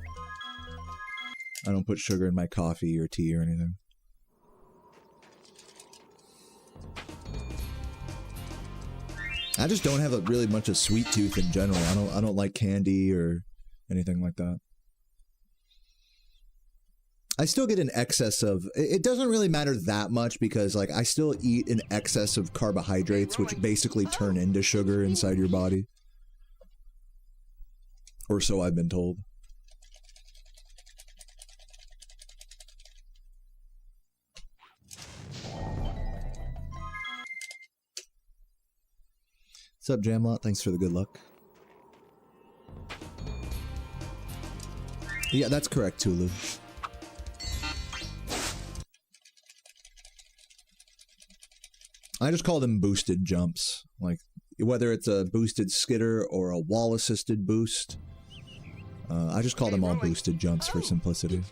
I don't put sugar in my coffee or tea or anything. I just don't have a really much of sweet tooth in general. I don't like candy or anything like that. I still get an excess of, it doesn't really matter that much because like I still eat an excess of carbohydrates, which basically turn into sugar inside your body. Or so I've been told. What's up, Jamlot? Thanks for the good luck. Yeah, that's correct, Tulu. I just call them boosted jumps. Like, whether it's a boosted skitter or a wall-assisted boost. I just call them all boosted jumps for simplicity.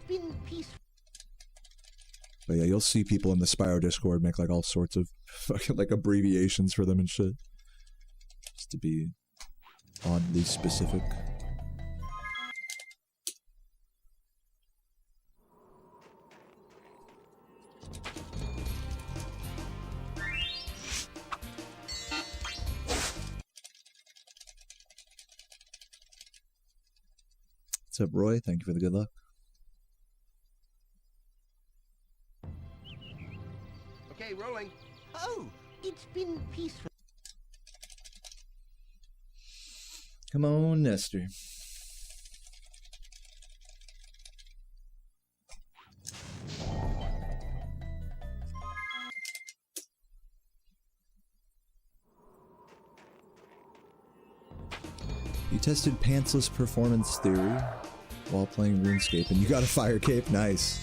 But yeah, you'll see people in the Spyro Discord make like all sorts of fucking like abbreviations for them and shit. Just to be oddly specific. What's up, Roy? Thank you for the good luck. Okay, rolling. Oh, it's been peaceful. Come on, Nestor. You tested pantsless performance theory while playing RuneScape, and you got a fire cape. Nice.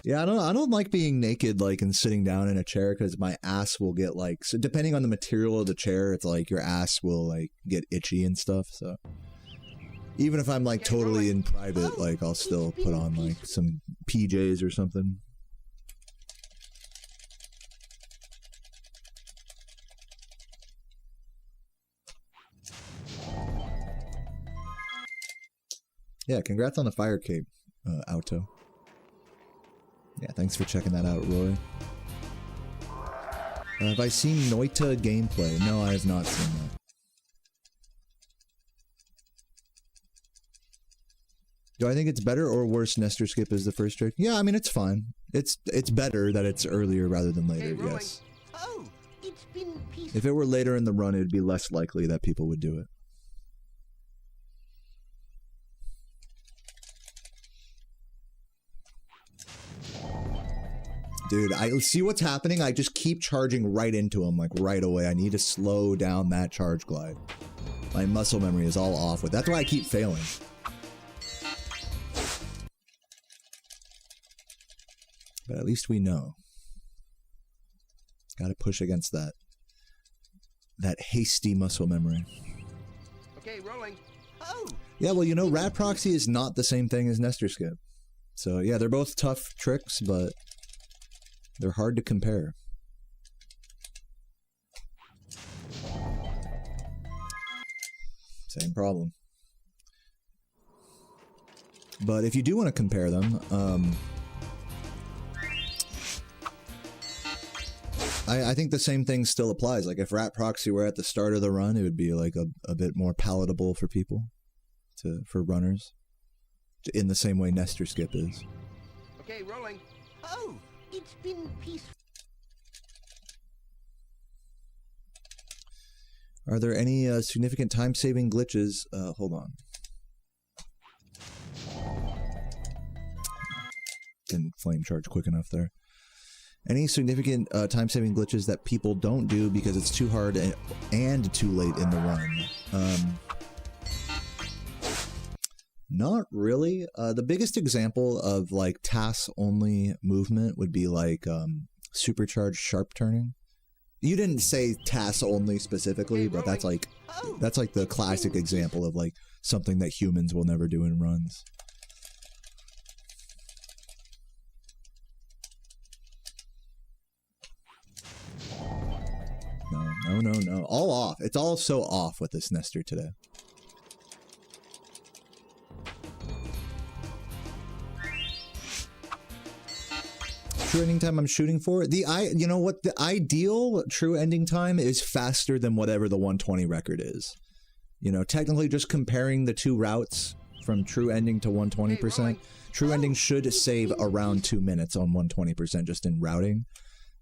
Yeah, I don't like being naked, like, and sitting down in a chair, because my ass will get, like, so depending on the material of the chair, it's like your ass will, like, get itchy and stuff, so. Even if I'm, like, totally in private, like, I'll still put on, like, some PJs or something. Yeah, congrats on the fire cape, Auto. Yeah, thanks for checking that out, Roy. Have I seen Noita gameplay? No, I have not seen that. Do I think it's better or worse Nestor Skip as the first trick? Yeah, I mean, it's fine. It's better that it's earlier rather than later, yes. Oh, it's been peaceful. If it were later in the run, it would be less likely that people would do it. Dude, I see what's happening. I just keep charging right into him, like right away. I need to slow down that charge glide. My muscle memory is all off with. That's why I keep failing. But at least we know. Got to push against that hasty muscle memory. Okay, rolling. Oh. Yeah, well, you know, Rat Proxy is not the same thing as Nestor Skip. So yeah, they're both tough tricks, but they're hard to compare. Same problem. But if you do want to compare them, I think the same thing still applies. Like if Rat Proxy were at the start of the run, it would be like a bit more palatable for people, for runners, in the same way Nestor Skip is. Okay, rolling. Oh, it's been peaceful. Are there any significant time-saving glitches? Hold on. Didn't flame charge quick enough there. Any significant time-saving glitches that people don't do because it's too hard and too late in the run? Not really. The biggest example of like TAS-only movement would be like supercharged sharp turning. You didn't say TAS-only specifically, but that's like the classic example of like something that humans will never do in runs. No. All off. It's all so off with this Nestor today. true ending time I'm shooting for? You know what? The ideal true ending time is faster than whatever the 120 record is. You know, technically just comparing the two routes from true ending to 120%, true ending should save around 2 minutes on 120% just in routing.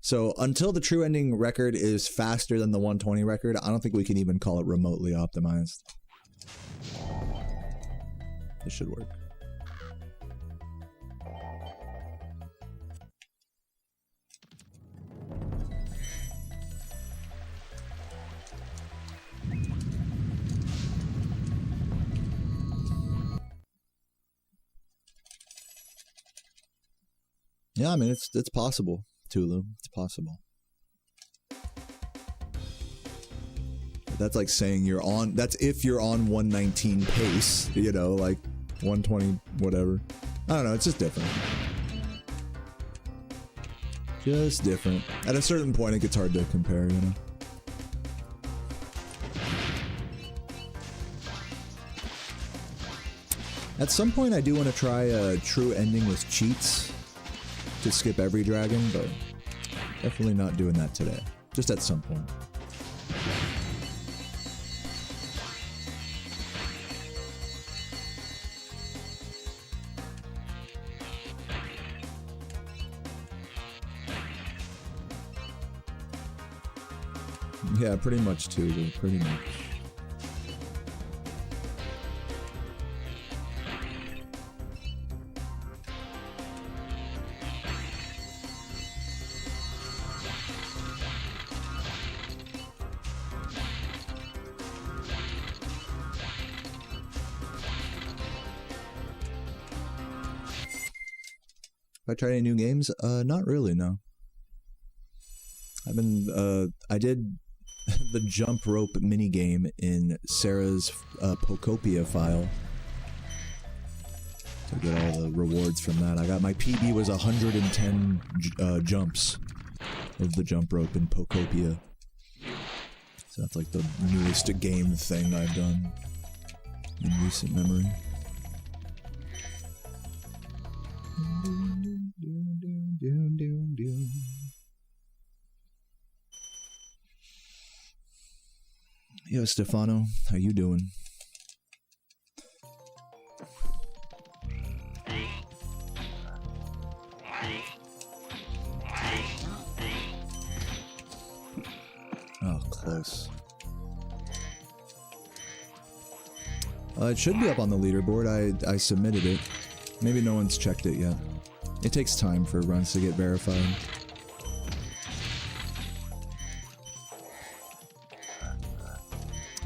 So until the true ending record is faster than the 120 record, I don't think we can even call it remotely optimized. This should work. Yeah, I mean, it's possible, Tulu. It's possible. That's like saying you're on... That's if you're on 119 pace, you know, like 120 whatever. I don't know, it's just different. Just different. At a certain point, it gets hard to compare, you know? At some point, I do want to try a true ending with cheats to skip every dragon, but definitely not doing that today. Just at some point. Yeah, pretty much too, pretty much. Have I tried any new games? Not really, no. I've been, I did the jump rope minigame in Sarah's Pocopia file to get all the rewards from that. I got my PB was 110 jumps of the jump rope in Pocopia. So that's like the newest game thing I've done in recent memory. Yo, Stefano, how you doing? Oh, close. It should be up on the leaderboard. I submitted it. Maybe no one's checked it yet. It takes time for runs to get verified.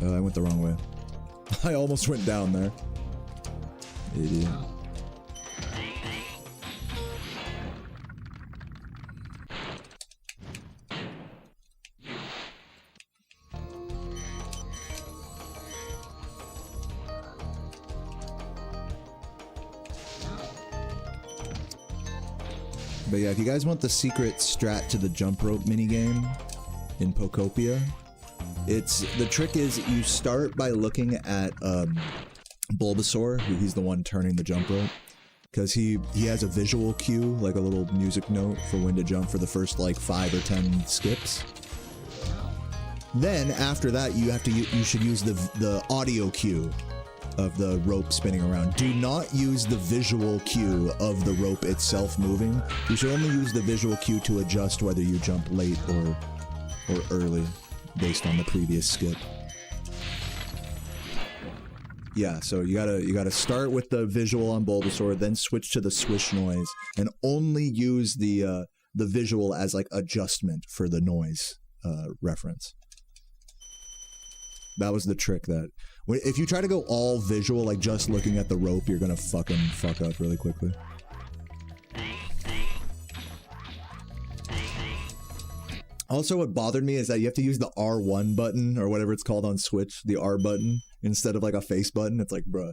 I went the wrong way. I almost went down there. Idiot. But yeah, if you guys want the secret strat to the jump rope minigame in Pocopia, the trick is you start by looking at Bulbasaur, who he's the one turning the jump rope, because he has a visual cue, like a little music note for when to jump for the first like 5 or 10 skips. Then after that, you should use the audio cue of the rope spinning around. Do not use the visual cue of the rope itself moving. You should only use the visual cue to adjust whether you jump late or early, based on the previous skip. Yeah, so you gotta start with the visual on Bulbasaur, then switch to the swish noise, and only use the visual as like adjustment for the noise reference. That was the trick. That if you try to go all visual, like just looking at the rope, you're gonna fuck up really quickly. Also, what bothered me is that you have to use the R1 button, or whatever it's called on Switch, the R button, instead of like a face button. It's like, bruh.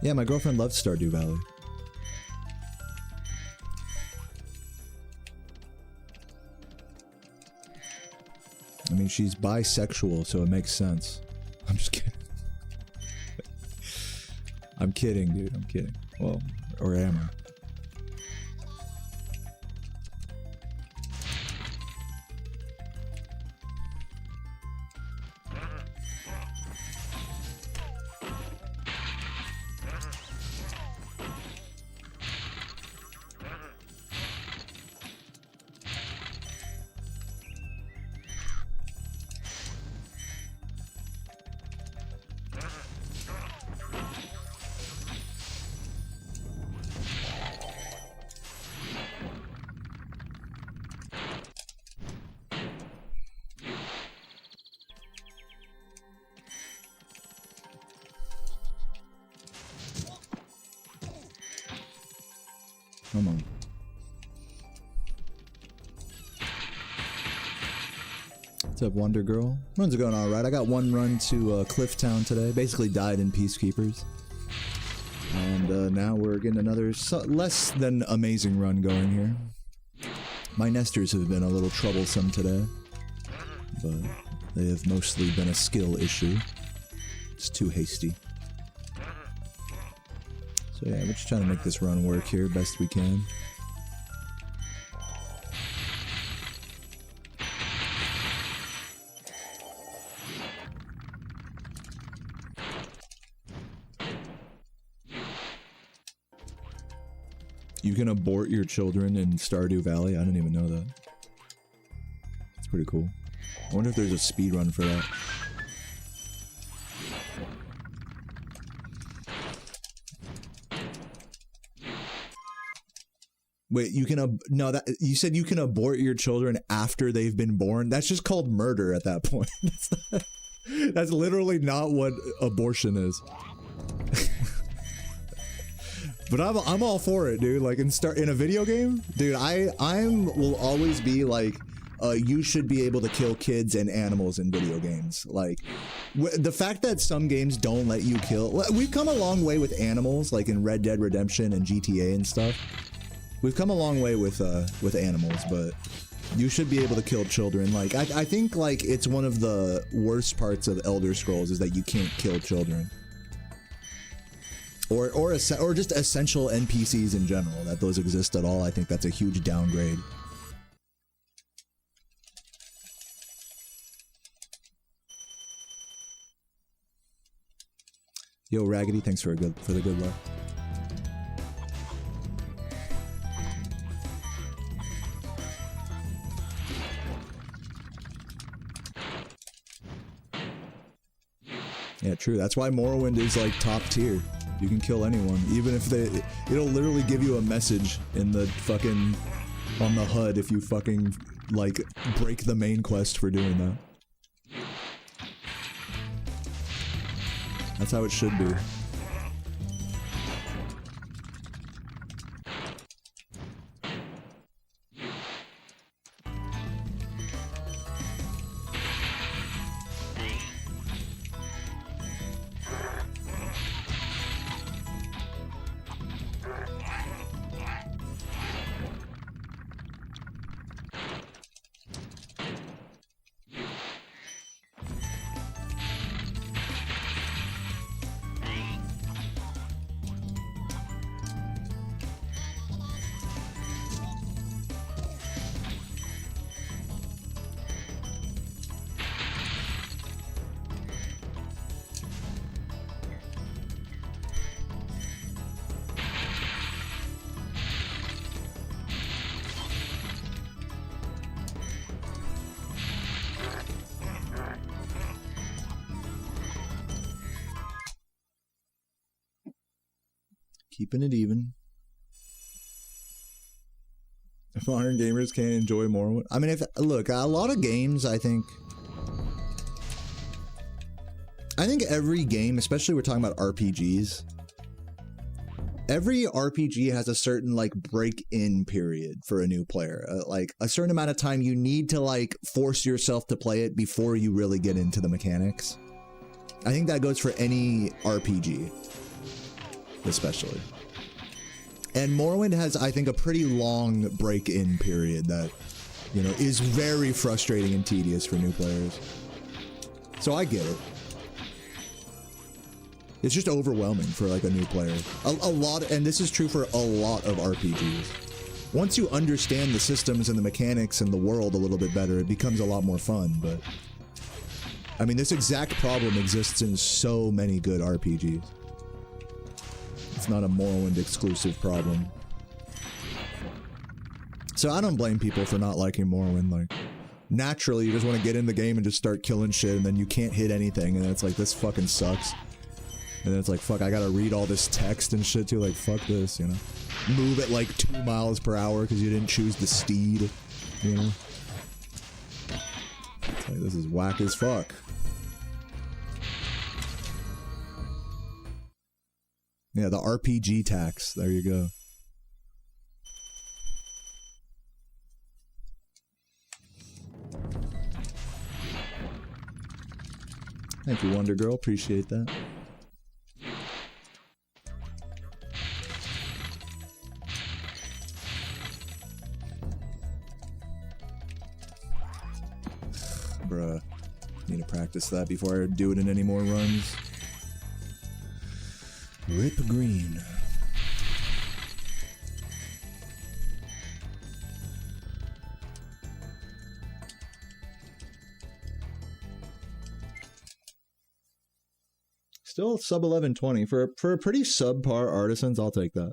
Yeah, my girlfriend loves Stardew Valley. I mean, she's bisexual, so it makes sense. I'm just kidding. I'm kidding, dude. I'm kidding. Well, or am I? Come on. What's up, Wonder Girl? Runs are going all right. I got one run to Clifftown today. Basically died in Peacekeepers. And now we're getting another less than amazing run going here. My nesters have been a little troublesome today. But they have mostly been a skill issue. It's too hasty. So yeah, we're just trying to make this run work here best we can. You can abort your children in Stardew Valley? I didn't even know that. That's pretty cool. I wonder if there's a speedrun for that. Wait, you can no, that you said you can abort your children after they've been born? That's just called murder at that point. That's literally not what abortion is. But I'm all for it, dude. Like in a video game, dude, will always be like, you should be able to kill kids and animals in video games. Like, the fact that some games don't let you kill, we've come a long way with animals, like in Red Dead Redemption and GTA and stuff. We've come a long way with animals, but you should be able to kill children. Like, I think like it's one of the worst parts of Elder Scrolls is that you can't kill children. Or just essential NPCs in general, that those exist at all. I think that's a huge downgrade. Yo, Raggedy, thanks for the good luck. Yeah, true. That's why Morrowind is like top tier. You can kill anyone, even if it'll literally give you a message in the fucking, on the HUD if you fucking, like, break the main quest for doing that. That's how it should be. Keeping it even. If modern gamers can't enjoy more, I mean, look, a lot of games, I think every game, especially we're talking about RPGs, every RPG has a certain like break-in period for a new player. Like a certain amount of time you need to like force yourself to play it before you really get into the mechanics. I think that goes for any RPG. especially. And Morrowind has, I think, a pretty long break-in period that, you know, is very frustrating and tedious for new players. So I get it. It's just overwhelming for like a new player. A lot, and this is true for a lot of RPGs. Once you understand the systems and the mechanics and the world a little bit better, it becomes a lot more fun, but I mean, this exact problem exists in so many good RPGs. It's not a Morrowind exclusive problem. So I don't blame people for not liking Morrowind. Like, naturally, you just want to get in the game and just start killing shit, and then you can't hit anything, and then it's like, this fucking sucks. And then it's like, fuck, I gotta read all this text and shit too, like, fuck this, you know? Move at like 2 miles per hour because you didn't choose the steed, you know? It's like, this is whack as fuck. Yeah, the RPG tax, there you go. Thank you, Wonder Girl, appreciate that. Bruh, need to practice that before I do it in any more runs. Rip green. Still sub 1120 for a pretty subpar artisans. I'll take that.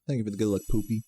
Thank you for the good luck, Poopy.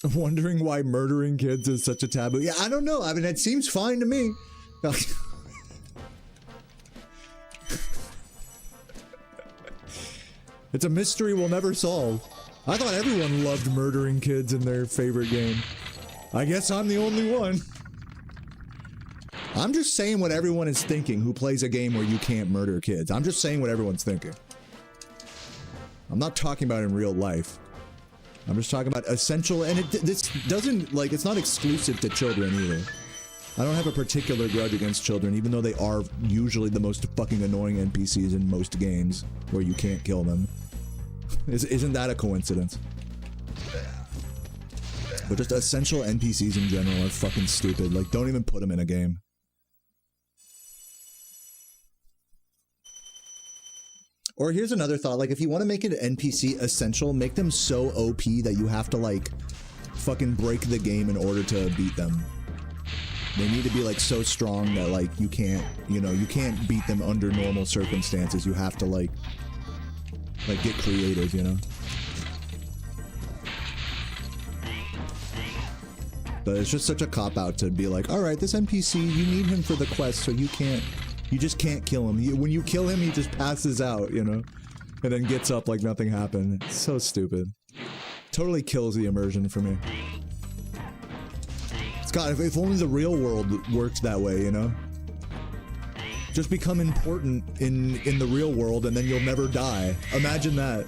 I'm wondering why murdering kids is such a taboo. Yeah, I don't know. I mean, it seems fine to me. It's a mystery we'll never solve. I thought everyone loved murdering kids in their favorite game. I guess I'm the only one. I'm just saying what everyone is thinking who plays a game where you can't murder kids. I'm just saying what everyone's thinking. I'm not talking about in real life. I'm just talking about essential, and this doesn't, like, it's not exclusive to children either. I don't have a particular grudge against children, even though they are usually the most fucking annoying NPCs in most games where you can't kill them. Isn't that a coincidence? But just essential NPCs in general are fucking stupid. Like, don't even put them in a game. Or here's another thought, like, if you want to make an NPC essential, make them so OP that you have to, like, fucking break the game in order to beat them. They need to be, like, so strong that, like, you can't, you know, you can't beat them under normal circumstances. You have to, like get creative, you know? But it's just such a cop-out to be like, alright, this NPC, you need him for the quest, so you can't You just can't kill him. When you kill him, he just passes out, you know? And then gets up like nothing happened. It's so stupid. Totally kills the immersion for me. God, if only the real world works that way, you know? Just become important in the real world and then you'll never die. Imagine that.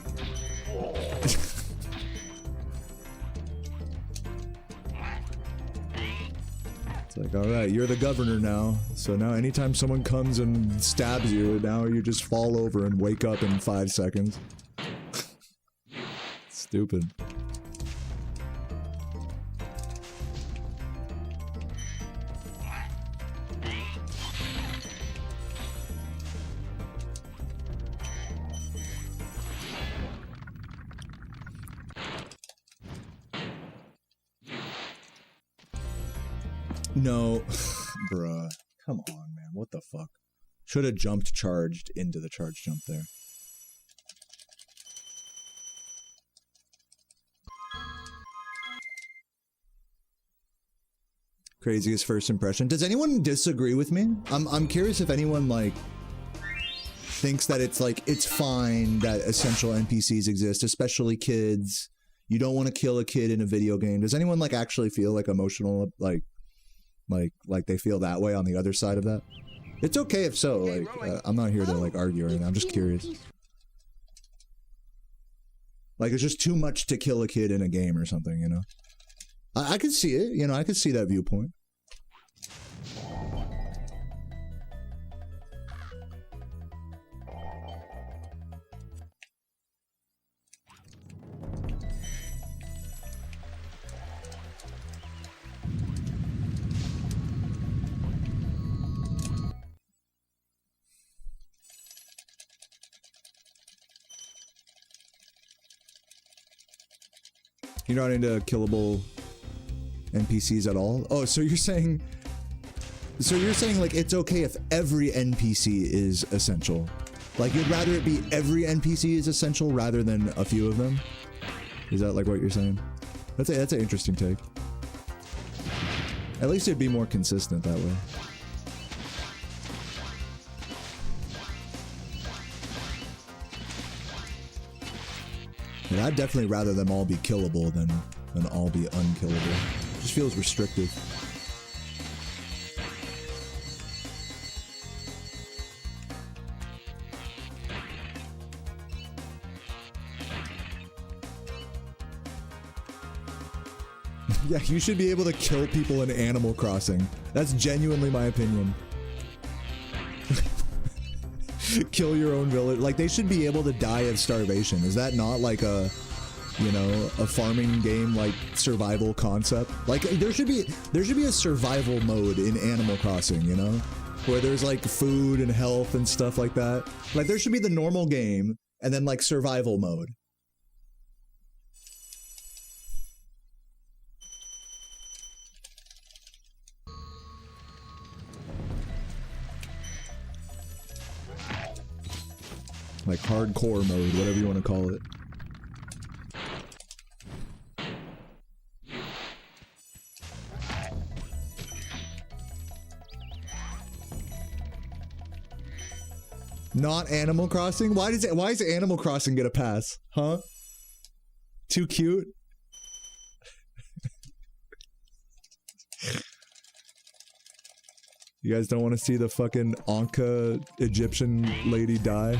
It's like, alright, you're the governor now. So now anytime someone comes and stabs you, now you just fall over and wake up in 5 seconds. Stupid. No, bruh. Come on, man. What the fuck? Should have jumped charged into the charge jump there. Craziest first impression. Does anyone disagree with me? I'm curious if anyone like thinks that it's fine that essential NPCs exist, especially kids. You don't want to kill a kid in a video game. Does anyone like actually feel like emotional like they feel that way on the other side of that? It's okay if so. Like I'm not here to like argue or anything. I'm just curious. Like it's just too much to kill a kid in a game or something, you know? I could see it, you know, I could see that viewpoint. You're not into killable NPCs at all? Oh, so you're saying like it's okay if every NPC is essential? Like you'd rather it be every NPC is essential rather than a few of them? Is that like what you're saying? That's an interesting take. At least it'd be more consistent that way. And I'd definitely rather them all be killable than all be unkillable. It just feels restrictive. Yeah, you should be able to kill people in Animal Crossing. That's genuinely my opinion. Kill your own village. Like, they should be able to die of starvation. Is that not like a, you know, a farming game, like, survival concept? Like, there should be a survival mode in Animal Crossing, you know? Where there's, like, food and health and stuff like that. Like, there should be the normal game, and then, like, survival mode. Like hardcore mode, whatever you want to call it. Not Animal Crossing? Why does Animal Crossing get a pass? Huh? Too cute? You guys don't want to see the fucking Anka Egyptian lady die?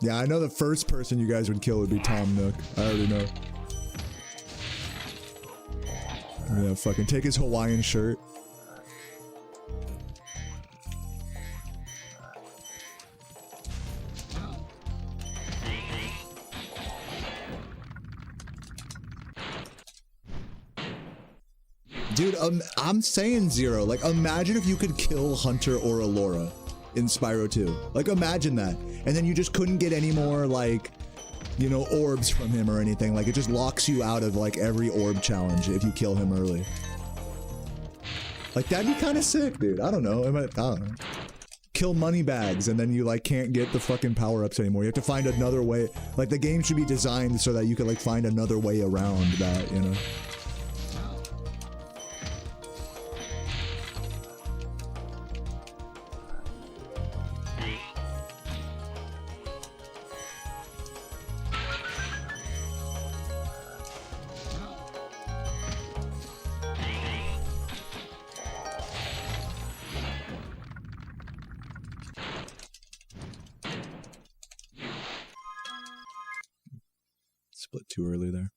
Yeah, I know the first person you guys would kill would be Tom Nook. I already know. Yeah, fucking take his Hawaiian shirt. Dude, I'm saying Zero. Like, imagine if you could kill Hunter or Allura in Spyro 2. Like, imagine that. And then you just couldn't get any more, like, you know, orbs from him or anything. Like, it just locks you out of, like, every orb challenge if you kill him early. Like, that'd be kind of sick, dude. I don't know. I don't know. kill money bags, and then you like can't get the fucking power-ups anymore. You have to find another way. Like the game should be designed so that you can like find another way around that, you know? Split too early there.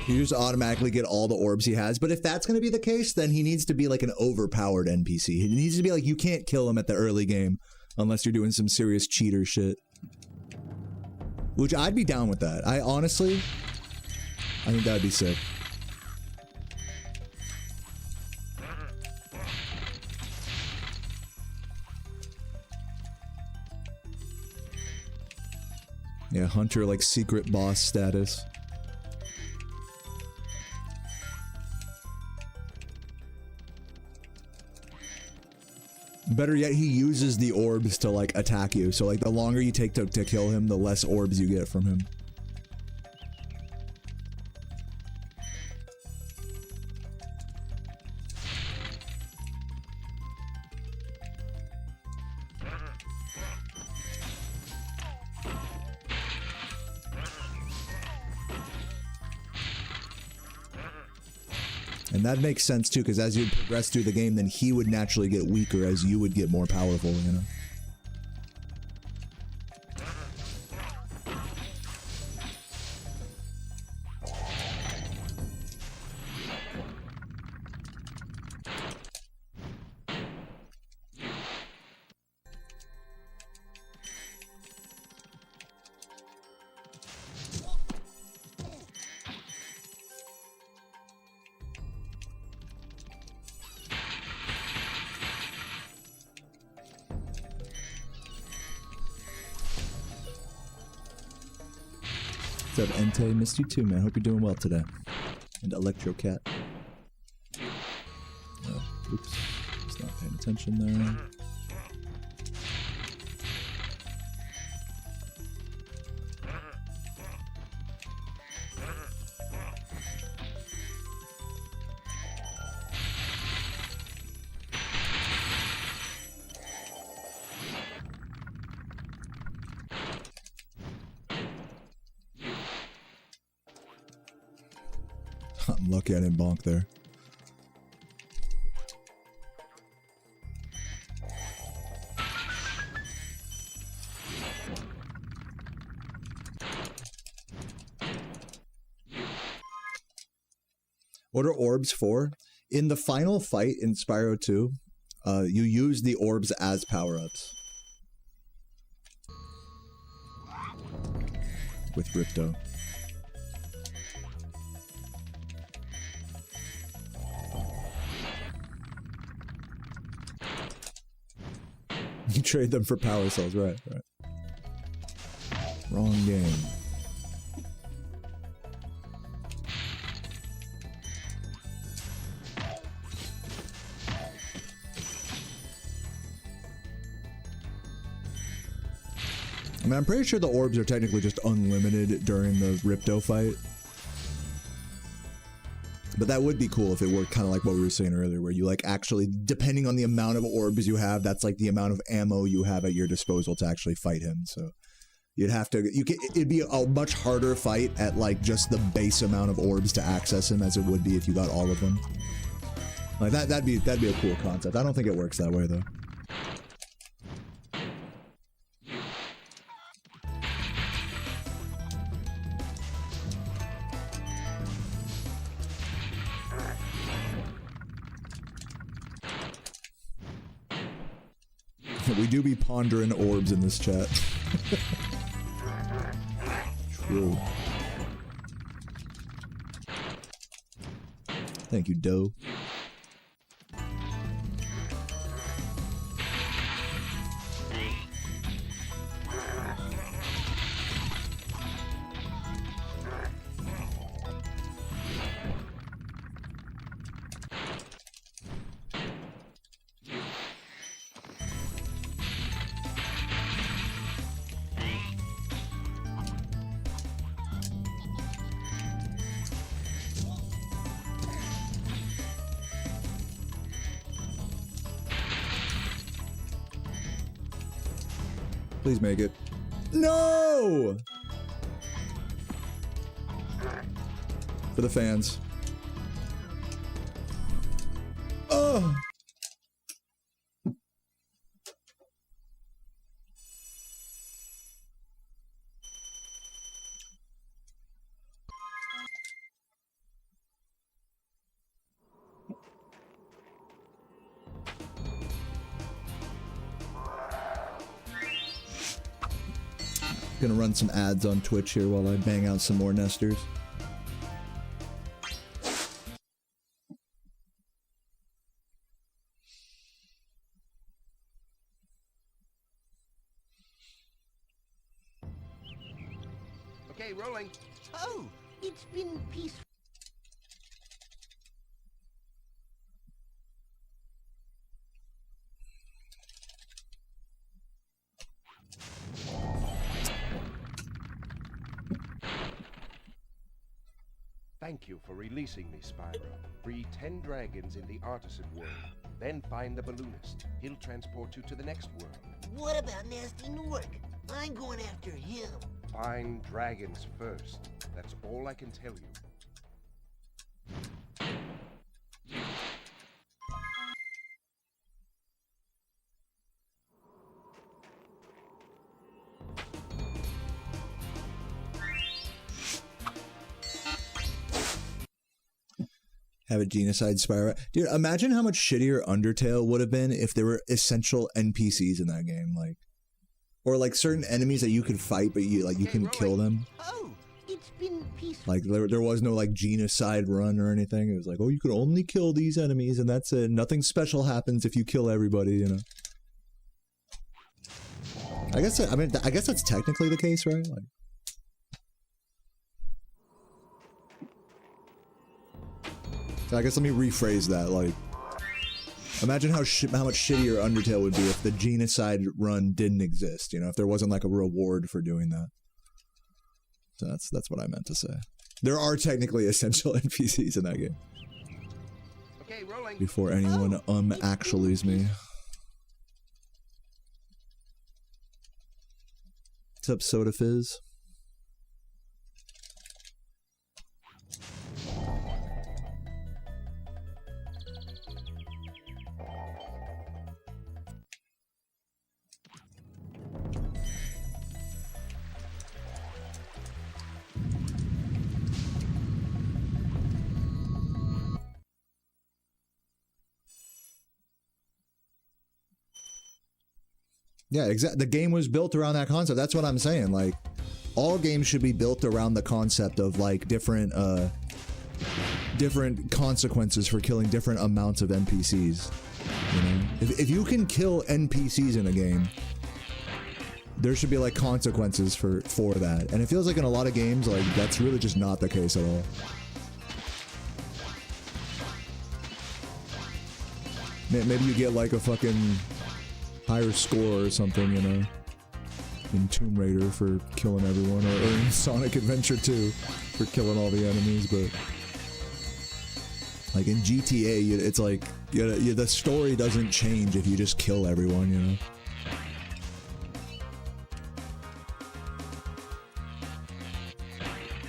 You just automatically get all the orbs he has, but if that's going to be the case, then he needs to be like an overpowered NPC. He needs to be like, you can't kill him at the early game unless you're doing some serious cheater shit. Which I'd be down with that. I think that'd be sick. Yeah, Hunter like secret boss status. Better yet, he uses the orbs to like attack you. So like the longer you take to kill him, the less orbs you get from him. And that makes sense too, because as you progress through the game, then he would naturally get weaker as you would get more powerful, you know? What's up, Entei? Missed you too, man. Hope you're doing well today. And Electro Cat. Oops. Just not paying attention there. I'm lucky I didn't bonk there. What are orbs for? In the final fight in Spyro 2, you use the orbs as power-ups. With Ripto. You trade them for power cells, right, right. Wrong game. I mean, I'm pretty sure the orbs are technically just unlimited during the Ripto fight. But that would be cool if it worked kind of like what we were saying earlier, where you like actually, depending on the amount of orbs you have, that's like the amount of ammo you have at your disposal to actually fight him. So you'd have to, it'd be a much harder fight at like just the base amount of orbs to access him as it would be if you got all of them. Like that'd be a cool concept. I don't think it works that way though. We do be pondering orbs in this chat. True. Thank you, Doe. Please make it. No! For the fans. Oh! Gonna run some ads on Twitch here while I bang out some more nesters. Okay, rolling. Oh, it's been peaceful. Thank you for releasing me, Spyro. Free 10 dragons in the artisan world. Then find the balloonist. He'll transport you to the next world. What about Nasty Newark? I'm going after him. Find dragons first. That's all I can tell you. Have a genocide Spyro. Dude, imagine how much shittier Undertale would have been if there were essential NPCs in that game, like, or like certain enemies that you could fight, but you couldn't kill them. Oh, it's been peaceful. Like there was no like genocide run or anything. It was like, oh, you can only kill these enemies, and that's it. Nothing special happens if you kill everybody, you know. I guess that's technically the case, right? Like. I guess let me rephrase that, like, imagine how much shittier Undertale would be if the genocide run didn't exist, you know, if there wasn't, like, a reward for doing that. So that's what I meant to say. There are technically essential NPCs in that game. Okay, rolling. Before anyone actuallys me. What's up, Soda Fizz? Yeah, exactly. The game was built around that concept. That's what I'm saying. Like, all games should be built around the concept of like different consequences for killing different amounts of NPCs. You know, if you can kill NPCs in a game, there should be like consequences for that. And it feels like in a lot of games, like that's really just not the case at all. Maybe you get like a fucking higher score or something, you know, in Tomb Raider for killing everyone, or in Sonic Adventure 2 for killing all the enemies, but like in GTA, it's like the story doesn't change if you just kill everyone, you know.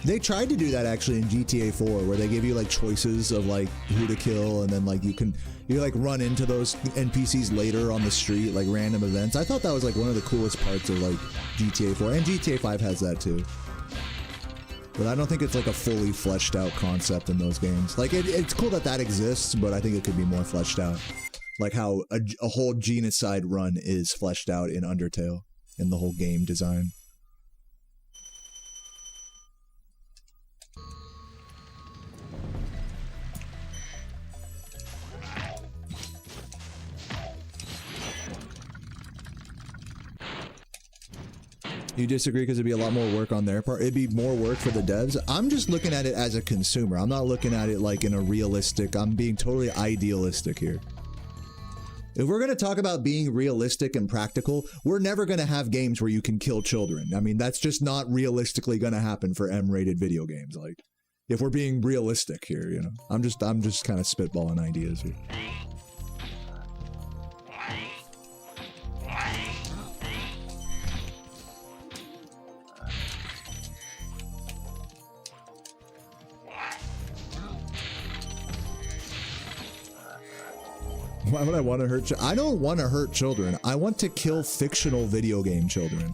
They tried to do that actually in GTA 4, where they give you like choices of like who to kill, and then like you like run into those NPCs later on the street, like random events. I thought that was like one of the coolest parts of like GTA 4, and GTA 5 has that too. But I don't think it's like a fully fleshed out concept in those games. Like it's cool that exists, but I think it could be more fleshed out. Like how a whole genocide run is fleshed out in Undertale, in the whole game design. You disagree because it'd be a lot more work on their part? It'd be more work for the devs? I'm just looking at it as a consumer. I'm not looking at it like in a realistic, I'm being totally idealistic here. If we're going to talk about being realistic and practical, we're never going to have games where you can kill children. I mean, that's just not realistically going to happen for M-rated video games. Like, if we're being realistic here, you know, I'm just kind of spitballing ideas here. Why would I want to hurt I don't want to hurt children. I want to kill fictional video game children.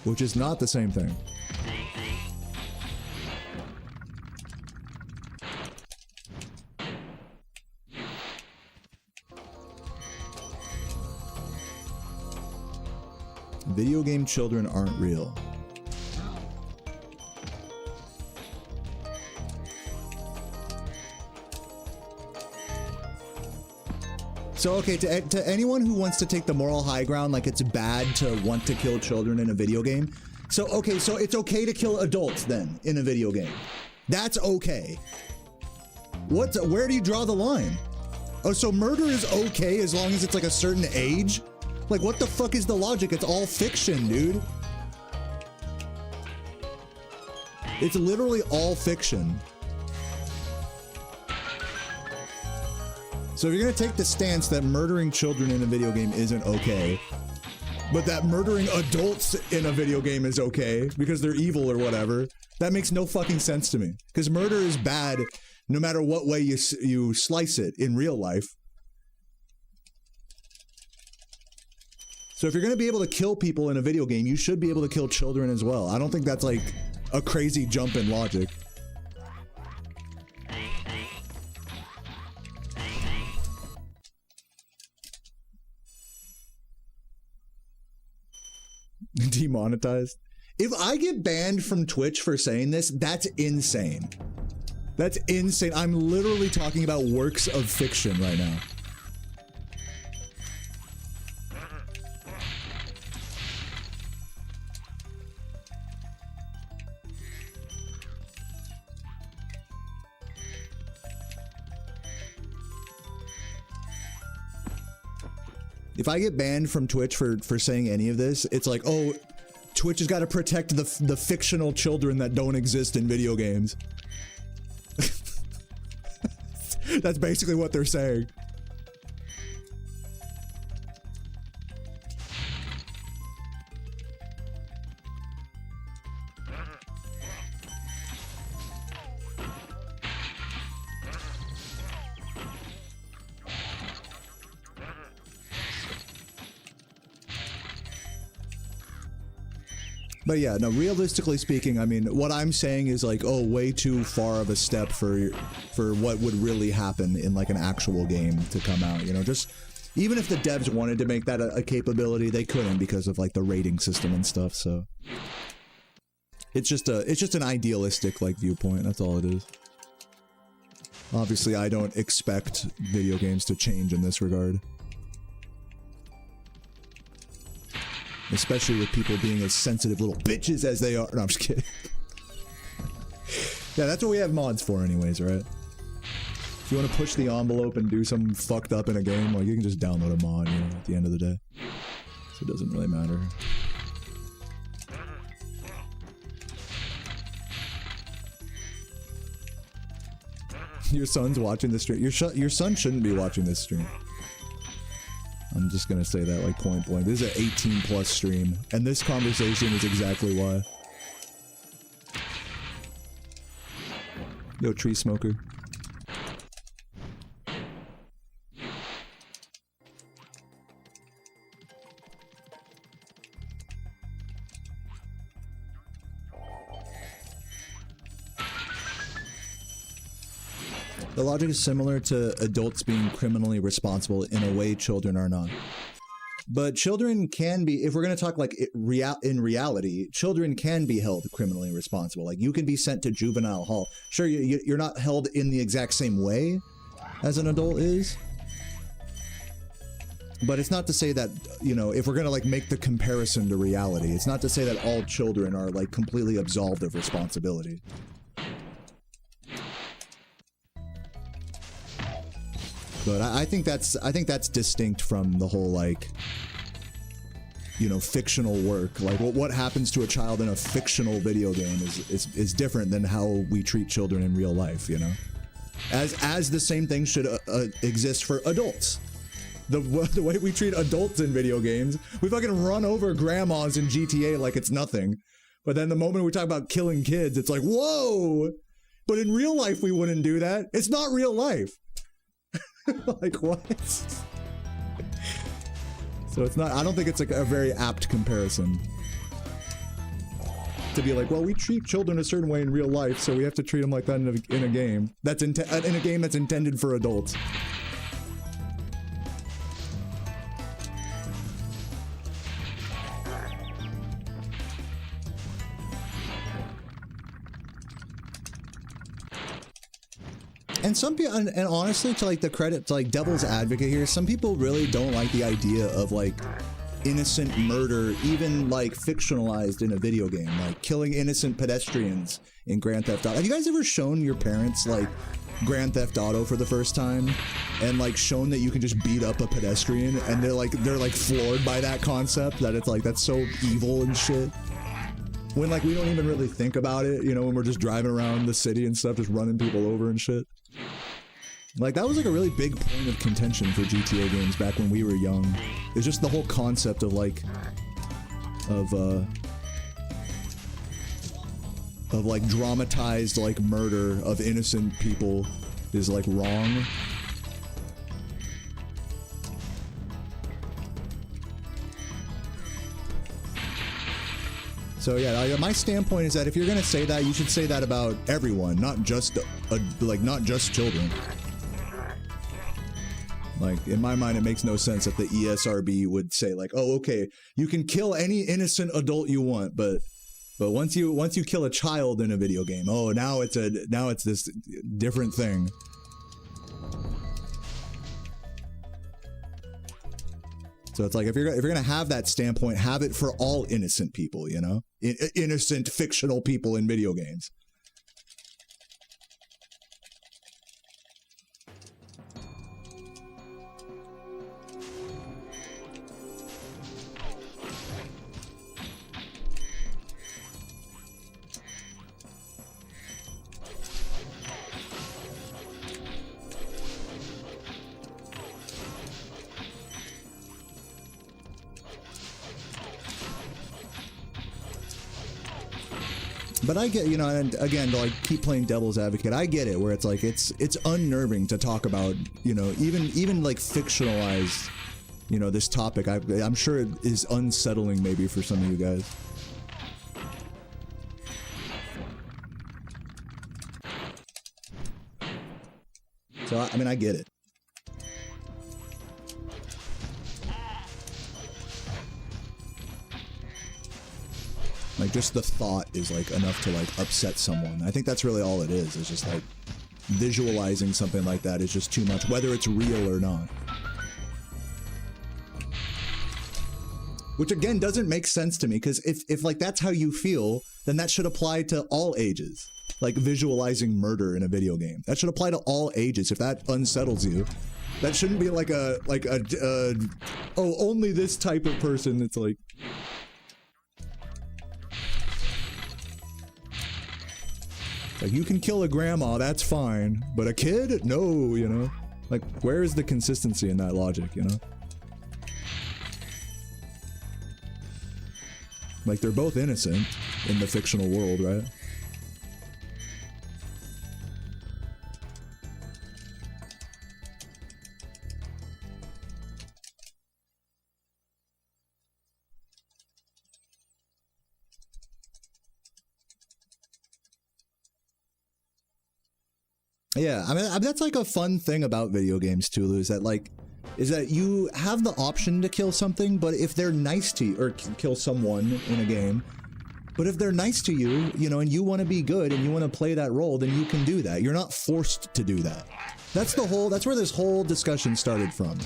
Which is not the same thing. Video game children aren't real. So, okay, to anyone who wants to take the moral high ground, like it's bad to want to kill children in a video game. So, okay, so it's okay to kill adults then in a video game. That's okay. Where do you draw the line? Oh, so murder is okay as long as it's like a certain age? Like, what the fuck is the logic? It's all fiction, dude. It's literally all fiction. So if you're gonna take the stance that murdering children in a video game isn't okay, but that murdering adults in a video game is okay because they're evil or whatever, that makes no fucking sense to me. Because murder is bad no matter what way you slice it in real life. So if you're gonna be able to kill people in a video game, you should be able to kill children as well. I don't think that's like a crazy jump in logic. Demonetized. If I get banned from Twitch for saying this, that's insane. That's insane. I'm literally talking about works of fiction right now. If I get banned from Twitch for saying any of this, it's like, oh, Twitch has got to protect the fictional children that don't exist in video games. That's basically what they're saying. But yeah, no, realistically speaking, I mean, what I'm saying is like, oh, way too far of a step for what would really happen in like an actual game to come out, you know, just even if the devs wanted to make that a capability, they couldn't because of like the rating system and stuff. So it's just an idealistic like viewpoint. That's all it is. Obviously, I don't expect video games to change in this regard. Especially with people being as sensitive little bitches as they are. No, I'm just kidding. Yeah, that's what we have mods for anyways, right? If you want to push the envelope and do something fucked up in a game, like, you can just download a mod, you know, at the end of the day. So it doesn't really matter. Your son's watching this stream. Your son shouldn't be watching this stream. I'm just gonna say that like point blank. This is an 18+ stream, and this conversation is exactly why. Yo, tree smoker. The logic is similar to adults being criminally responsible in a way children are not. But children can be, if we're going to talk like in reality, children can be held criminally responsible. Like, you can be sent to juvenile hall. Sure, you're not held in the exact same way as an adult is. But it's not to say that, you know, if we're going to like make the comparison to reality, it's not to say that all children are like completely absolved of responsibility. But I think that's distinct from the whole, like, you know, fictional work. Like, what happens to a child in a fictional video game is different than how we treat children in real life, you know? As the same thing should exist for adults. The way we treat adults in video games, we fucking run over grandmas in GTA like it's nothing. But then the moment we talk about killing kids, it's like, whoa! But in real life, we wouldn't do that. It's not real life. Like, what? So it's not, I don't think it's like a very apt comparison. To be like, well, we treat children a certain way in real life, so we have to treat them like that in a game. That's in a game that's intended for adults. And some people, and honestly, to like the credit to like devil's advocate here, some people really don't like the idea of like innocent murder, even like fictionalized in a video game, like killing innocent pedestrians in Grand Theft Auto. Have you guys ever shown your parents like Grand Theft Auto for the first time and like shown that you can just beat up a pedestrian and they're like floored by that concept, that it's like that's so evil and shit? When like we don't even really think about it, you know, when we're just driving around the city and stuff, just running people over and shit. Like that was like a really big point of contention for GTA games back when we were young. It's just the whole concept of like like dramatized like murder of innocent people is like wrong. So yeah, my standpoint is that if you're gonna say that, you should say that about everyone, not just not just children. Like, in my mind, it makes no sense that the ESRB would say, like, oh, okay, you can kill any innocent adult you want, but once you kill a child in a video game, oh, now it's this different thing. So it's like, if you're gonna have that standpoint, have it for all innocent people, you know? Innocent fictional people in video games. But I get, you know, and again, to like keep playing devil's advocate, I get it, where it's like it's unnerving to talk about, you know, even like fictionalized, you know, this topic. I'm sure it is unsettling maybe for some of you guys. So I mean, I get it. Like, just the thought is, like, enough to, like, upset someone. I think that's really all it is. It's just, like, visualizing something like that is just too much, whether it's real or not. Which, again, doesn't make sense to me, because if, like, that's how you feel, then that should apply to all ages. Like, visualizing murder in a video game. That should apply to all ages. If that unsettles you, that shouldn't be, like, oh, only this type of person. It's, like... Like, you can kill a grandma, that's fine, but a kid? No, you know? Like, where is the consistency in that logic, you know? Like, they're both innocent in the fictional world, right? Yeah, I mean, that's like a fun thing about video games too, Lou, is that you have the option to kill something, but if they're nice to you, or kill someone in a game, but if they're nice to you, you know, and you want to be good and you want to play that role, then you can do that. You're not forced to do that. That's where this whole discussion started from.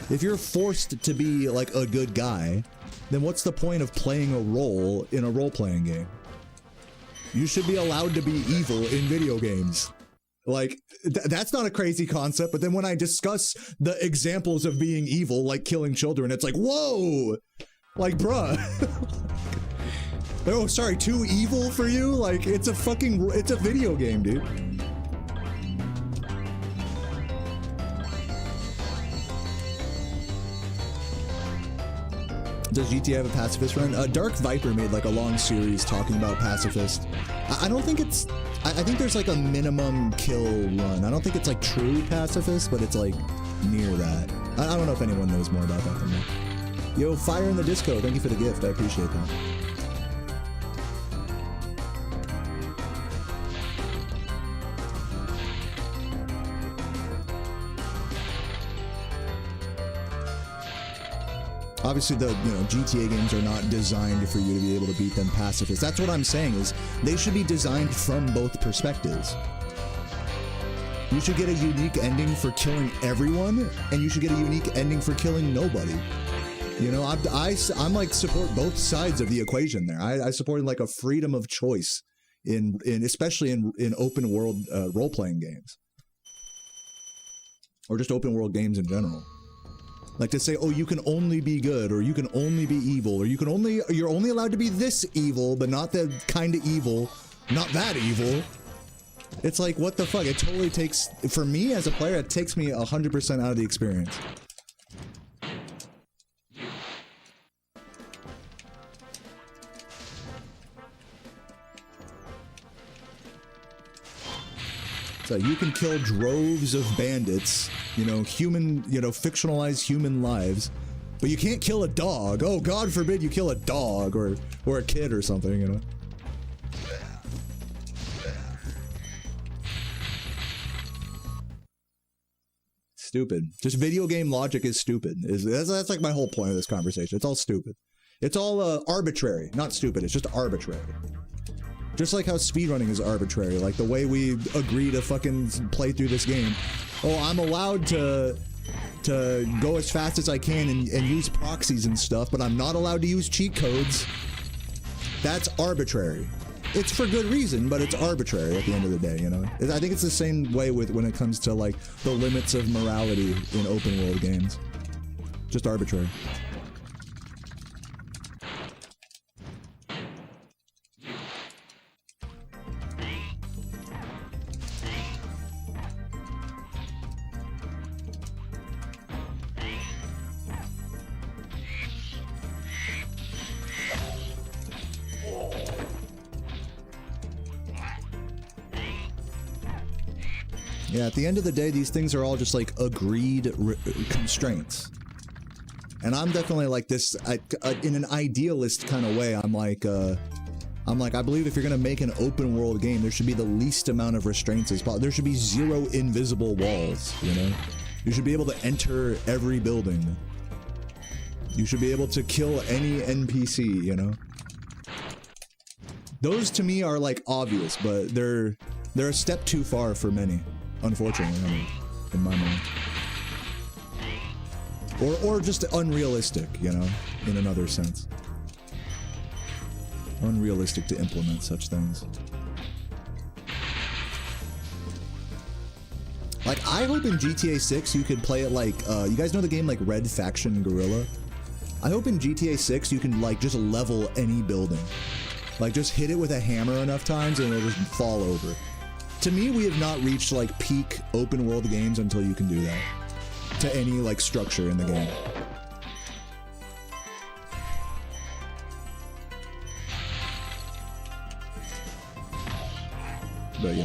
If you're forced to be like a good guy, then what's the point of playing a role in a role-playing game? You should be allowed to be evil in video games. Like, that's not a crazy concept, but then when I discuss the examples of being evil, like killing children, it's like, whoa! Like, bruh. Oh, sorry, too evil for you? Like, it's a video game, dude. Does GTA have a pacifist run? Dark Viper made like a long series talking about pacifist. I don't think it's I think there's like a minimum kill run. I don't think it's like true pacifist, but it's like near that. I don't know if anyone knows more about that than me. Yo, Fire in the Disco, thank you for the gift. I appreciate that. Obviously, the GTA games are not designed for you to be able to beat them pacifist. That's what I'm saying, is they should be designed from both perspectives. You should get a unique ending for killing everyone, and you should get a unique ending for killing nobody. You know, I'm like support both sides of the equation there. I support like a freedom of choice in especially in open world role playing games, or just open world games in general. Like to say, oh, you can only be good, or you can only be evil, or you're only allowed to be this evil, but not that kind of evil, not that evil. It's like, what the fuck? It totally takes, for me as a player, it takes me 100% out of the experience. So you can kill droves of bandits, fictionalized human lives, but you can't kill a dog. Oh, God forbid you kill a dog or a kid or something, Stupid. Just video game logic is stupid. That's like my whole point of this conversation. It's all stupid. It's all arbitrary. Not stupid. It's just arbitrary. Just like how speedrunning is arbitrary. Like the way we agree to fucking play through this game. Oh, I'm allowed to go as fast as I can and use proxies and stuff, but I'm not allowed to use cheat codes. That's arbitrary. It's for good reason, but it's arbitrary at the end of the day, I think it's the same way when it comes to like the limits of morality in open world games. Just arbitrary. Yeah, at the end of the day, these things are all just like agreed constraints. And I'm definitely like this, in an idealist kind of way, I'm like, I believe if you're going to make an open world game, there should be the least amount of restraints as possible. There should be 0 invisible walls, You should be able to enter every building. You should be able to kill any NPC, Those to me are like obvious, but they're a step too far for many. Unfortunately, in my mind. Or just unrealistic, in another sense. Unrealistic to implement such things. Like, I hope in GTA 6 you could play it like, you guys know the game like Red Faction Guerrilla? I hope in GTA 6 you can like just level any building. Like just hit it with a hammer enough times and it'll just fall over. To me, we have not reached like peak open world games until you can do that to any like structure in the game. But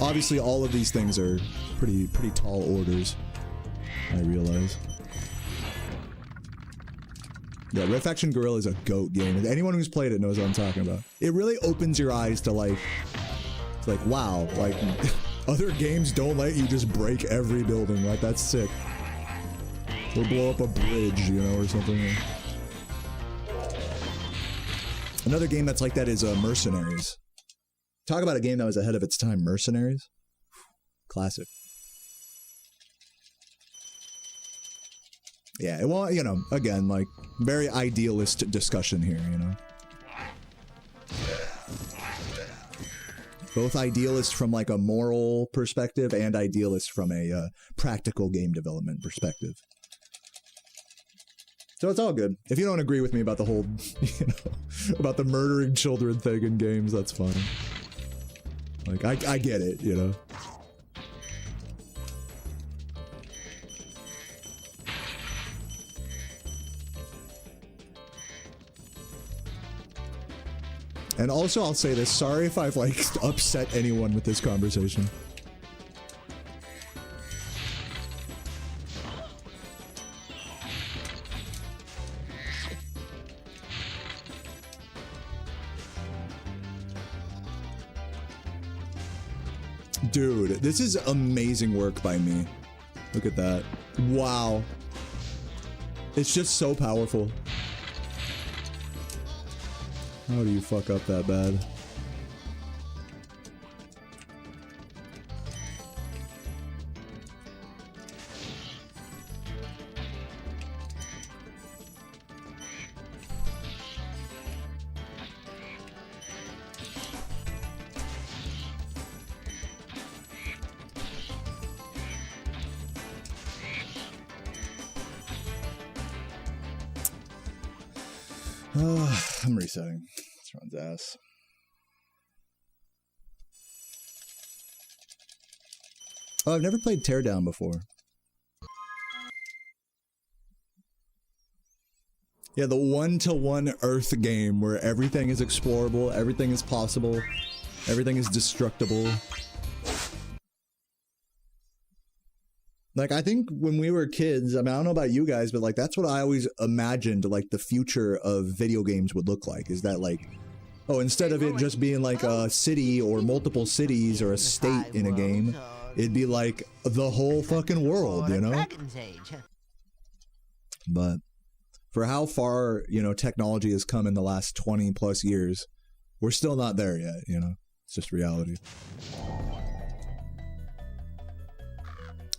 obviously all of these things are pretty tall orders, I realize. Yeah, Red Faction Guerrilla is a GOAT game. Anyone who's played it knows what I'm talking about. It really opens your eyes to like, it's like, wow, like, other games don't let you just break every building, like, that's sick. Or blow up a bridge, or something. Another game that's like that is Mercenaries. Talk about a game that was ahead of its time, Mercenaries. Classic. Yeah, well, again, like, very idealist discussion here, Both idealist from like a moral perspective and idealist from a practical game development perspective. So it's all good. If you don't agree with me about the whole, about the murdering children thing in games, that's fine. Like, I get it, And also, I'll say this, sorry if I've, like, upset anyone with this conversation. Dude, this is amazing work by me. Look at that. Wow. It's just so powerful. How do you fuck up that bad? I'm resetting. This runs ass. Oh, I've never played Teardown before. Yeah, the one-to-one Earth game where everything is explorable, everything is possible, everything is destructible. Like, I think when we were kids, I mean, I don't know about you guys, but, like, that's what I always imagined, like, the future of video games would look like, is that, like, oh, instead of it just being, like, a city or multiple cities or a state in a game, it'd be, like, the whole fucking world, you know? But for how far, you know, technology has come in the last 20-plus years, we're still not there yet, you know? It's just reality.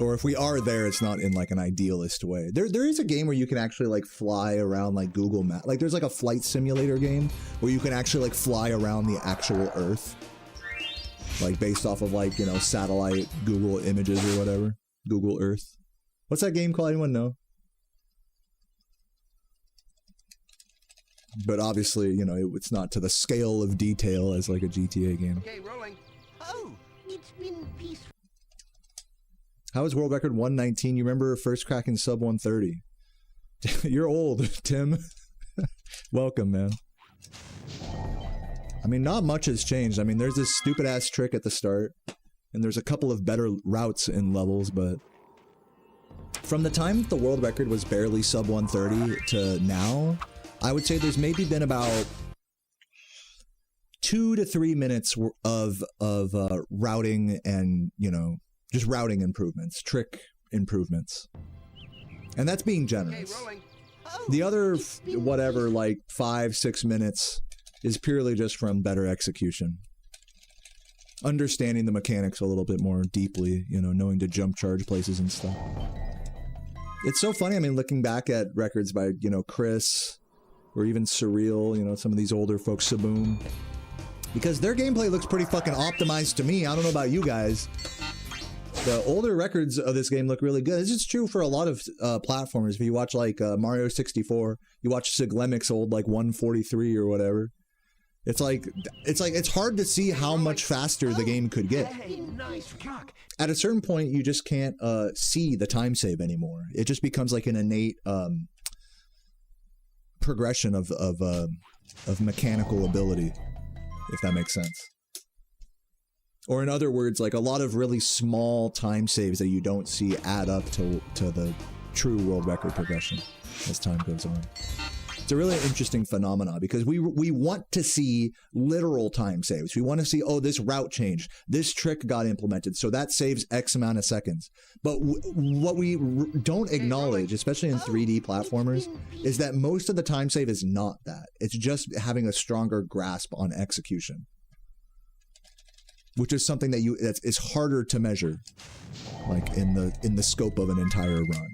Or if we are there, it's not in, like, an idealist way. There is a game where you can actually, like, fly around, like, Google Maps. Like, there's, like, a flight simulator game where you can actually, like, fly around the actual Earth. Like, based off of, like, you know, satellite Google images or whatever. Google Earth. What's that game called? Anyone know? But obviously, you know, it's not to the scale of detail as, like, a GTA game. Okay, rolling. Oh, it's been peaceful. How is world record 119? You remember first cracking sub 130? You're old, Tim. Welcome, man. I mean, not much has changed. I mean, there's this stupid ass trick at the start, and there's a couple of better routes in levels, but from the time the world record was barely sub 130 to now, I would say there's maybe been about 2 to 3 minutes of routing and, you know, just routing improvements, trick improvements. And that's being generous. The other, whatever, like 5-6 minutes is purely just from better execution. Understanding the mechanics a little bit more deeply, you know, knowing to jump charge places and stuff. It's so funny, I mean, looking back at records by, you know, Chris, or even Surreal, you know, some of these older folks, Saboom. Because their gameplay looks pretty fucking optimized to me. I don't know about you guys. The older records of this game look really good. This is true for a lot of platformers. If you watch like Mario 64, you watch Siglemic's old like 143 or whatever. It's hard to see how much faster the game could get. At a certain point, you just can't see the time save anymore. It just becomes like an innate progression of mechanical ability, if that makes sense. Or in other words, like a lot of really small time saves that you don't see add up to the true world record progression as time goes on. It's a really interesting phenomenon because we want to see literal time saves. We want to see, oh, this route changed. This trick got implemented, so that saves X amount of seconds. But what we don't acknowledge, especially in 3D platformers, is that most of the time save is not that. It's just having a stronger grasp on execution, which is something that is harder to measure, like in the scope of an entire run.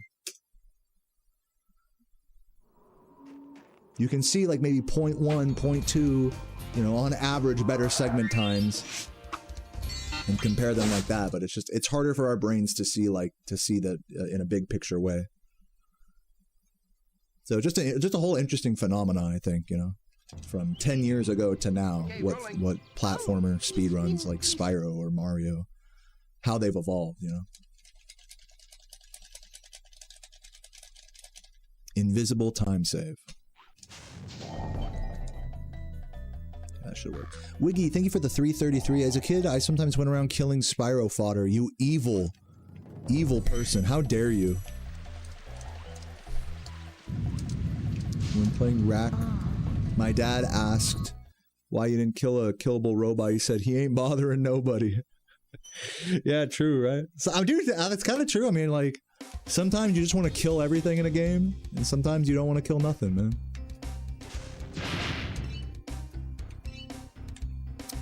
You can see like maybe 0.1, 0.2, you know, on average better segment times, and compare them like that. But it's harder for our brains to see that in a big picture way. So just a whole interesting phenomenon, I think, you know. From 10 years ago to now, what platformer speedruns like Spyro or Mario, how they've evolved, you know. Invisible time save. That should work. Wiggy, thank you for the 333. As a kid, I sometimes went around killing Spyro fodder. You evil, evil person. How dare you? When playing Rack, my dad asked why you didn't kill a killable robot. He said, he ain't bothering nobody. Yeah, true, right? So, dude, it's kind of true. I mean, like, sometimes you just want to kill everything in a game, and sometimes you don't want to kill nothing, man.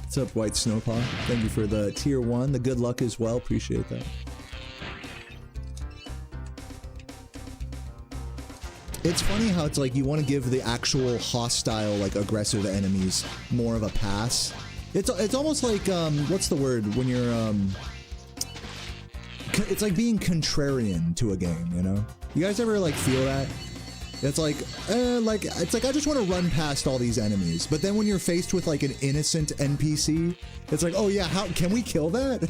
What's up, White Snowpaw? Thank you for the tier 1, the good luck as well. Appreciate that. It's funny how it's like you want to give the actual hostile, like aggressive enemies more of a pass. It's almost like what's the word when you're it's like being contrarian to a game, you know? You guys ever like feel that? It's like it's like I just want to run past all these enemies, but then when you're faced with like an innocent NPC, it's like, oh yeah, how can we kill that?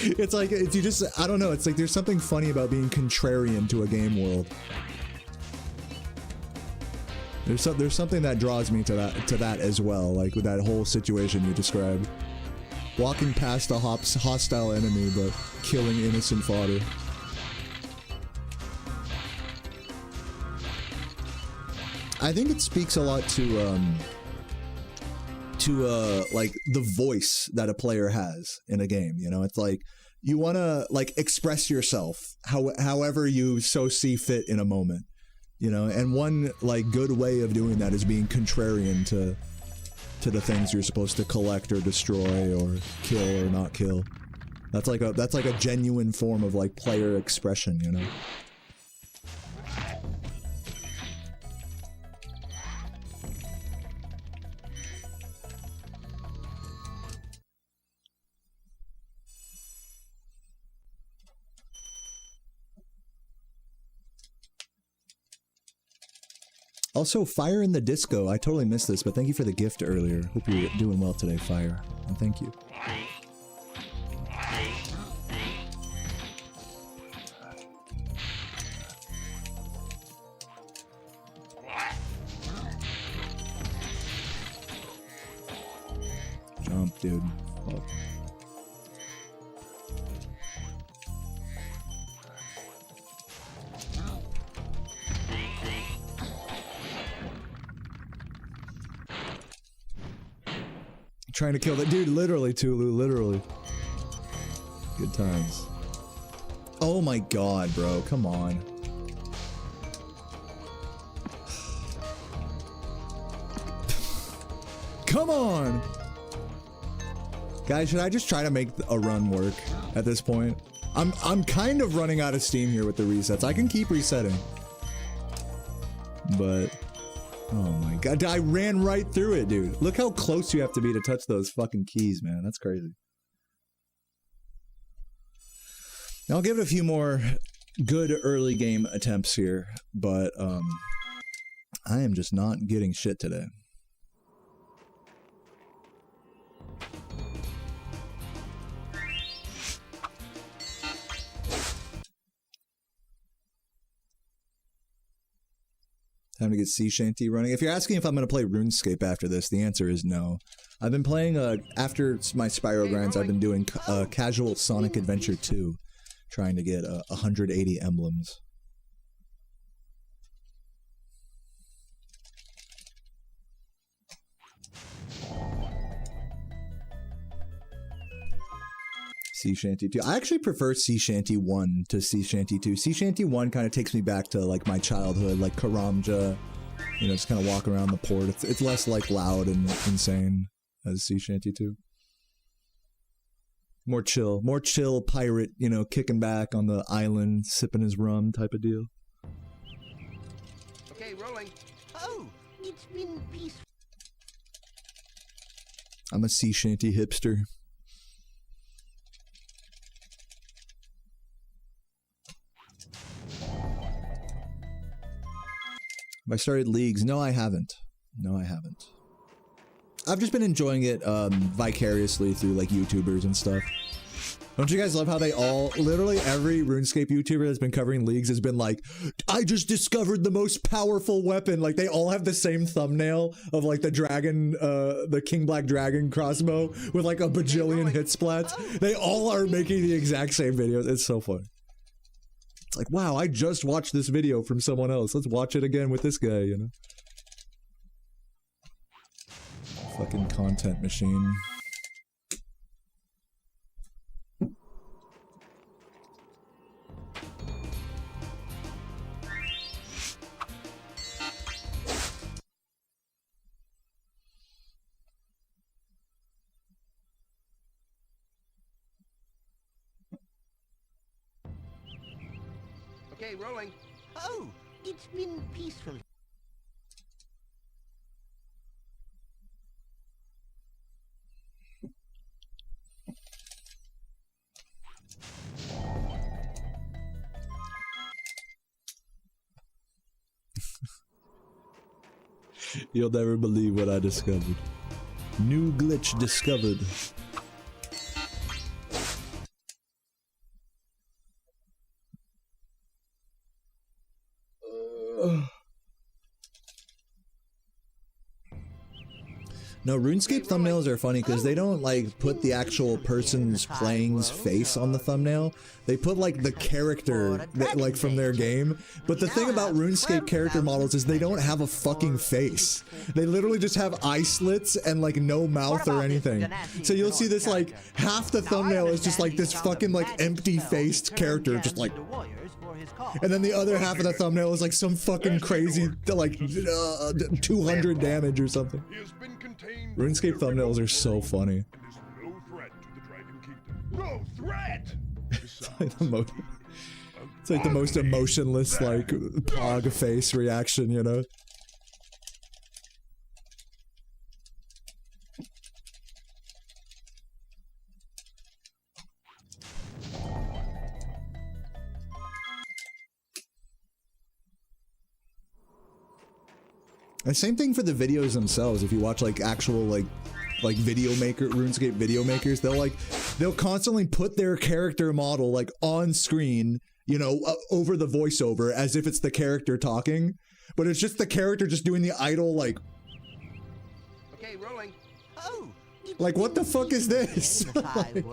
It's like you just, I don't know, it's like there's something funny about being contrarian to a game world. There's something that draws me to that as well, like with that whole situation you described. Walking past a hostile enemy but killing innocent fodder. I think it speaks a lot to like the voice that a player has in a game, you know? It's like you want to like express yourself however you so see fit in a moment, you know? And one like good way of doing that is being contrarian to the things you're supposed to collect or destroy or kill or not kill. That's like a genuine form of like player expression, you know? Also, Fire in the Disco. I totally missed this, but thank you for the gift earlier. Hope you're doing well today, Fire. And thank you. Jump, dude. Oh. Trying to kill that dude, literally, Tulu, literally. Good times. Oh my god, bro, come on. Come on! Guys, should I just try to make a run work at this point? I'm kind of running out of steam here with the resets. I can keep resetting. But oh my god, I ran right through it, dude. Look how close you have to be to touch those fucking keys, man. That's crazy. I'll give it a few more good early game attempts here, but I am just not getting shit today. Time to get Sea Shanty running. If you're asking if I'm going to play RuneScape after this, the answer is no. I've been playing, after my Spyro grinds, I've been doing casual Sonic Adventure 2, trying to get 180 emblems. Sea Shanty 2. I actually prefer Sea Shanty 1 to Sea Shanty 2. Sea Shanty 1 kind of takes me back to like my childhood, like Karamja, you know, just kind of walk around the port. It's less like loud and insane as Sea Shanty 2. More chill pirate, you know, kicking back on the island, sipping his rum type of deal. Okay, rolling. Oh, it's been peaceful. I'm a Sea Shanty hipster. Have I started leagues? No, I haven't. No, I haven't. I've just been enjoying it vicariously through like YouTubers and stuff. Don't you guys love how they all, literally every RuneScape YouTuber that's been covering leagues has been like, I just discovered the most powerful weapon. Like they all have the same thumbnail of like the dragon, the King Black Dragon crossbow with like a bajillion hit splats. They all are making the exact same videos. It's so fun. It's like, wow, I just watched this video from someone else. Let's watch it again with this guy, you know? Fucking content machine. Okay, rolling. Oh, it's been peaceful. You'll never believe what I discovered. New glitch discovered. No, RuneScape thumbnails are funny because they don't like put the actual person's playing's face on the thumbnail. They put like the character that, like from their game. But the thing about RuneScape character models is they don't have a fucking face. They literally just have eye slits and like no mouth or anything. So you'll see this like half the thumbnail is just like this fucking like empty faced character just like, and then the other half of the thumbnail is like some fucking crazy like 200 damage or something. RuneScape thumbnails are so funny. No threat to the Dragon Kingdom. No threat! It's like the most emotionless like pog face reaction, you know? And same thing for the videos themselves. If you watch like actual like RuneScape video makers, they'll constantly put their character model like on screen, you know, over the voiceover as if it's the character talking, but it's just the character just doing the idle like. Okay, rolling. Oh, like what the fuck is this? Like,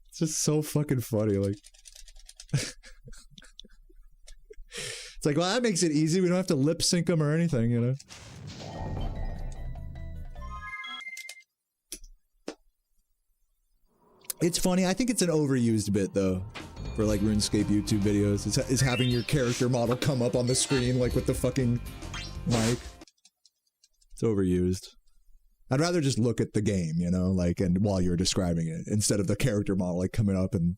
it's just so fucking funny, like. It's like, well, that makes it easy. We don't have to lip sync them or anything, you know? It's funny. I think it's an overused bit, though, for, like, RuneScape YouTube videos. Is having your character model come up on the screen, like, with the fucking mic. It's overused. I'd rather just look at the game, you know, like, and while you're describing it, instead of the character model, like, coming up and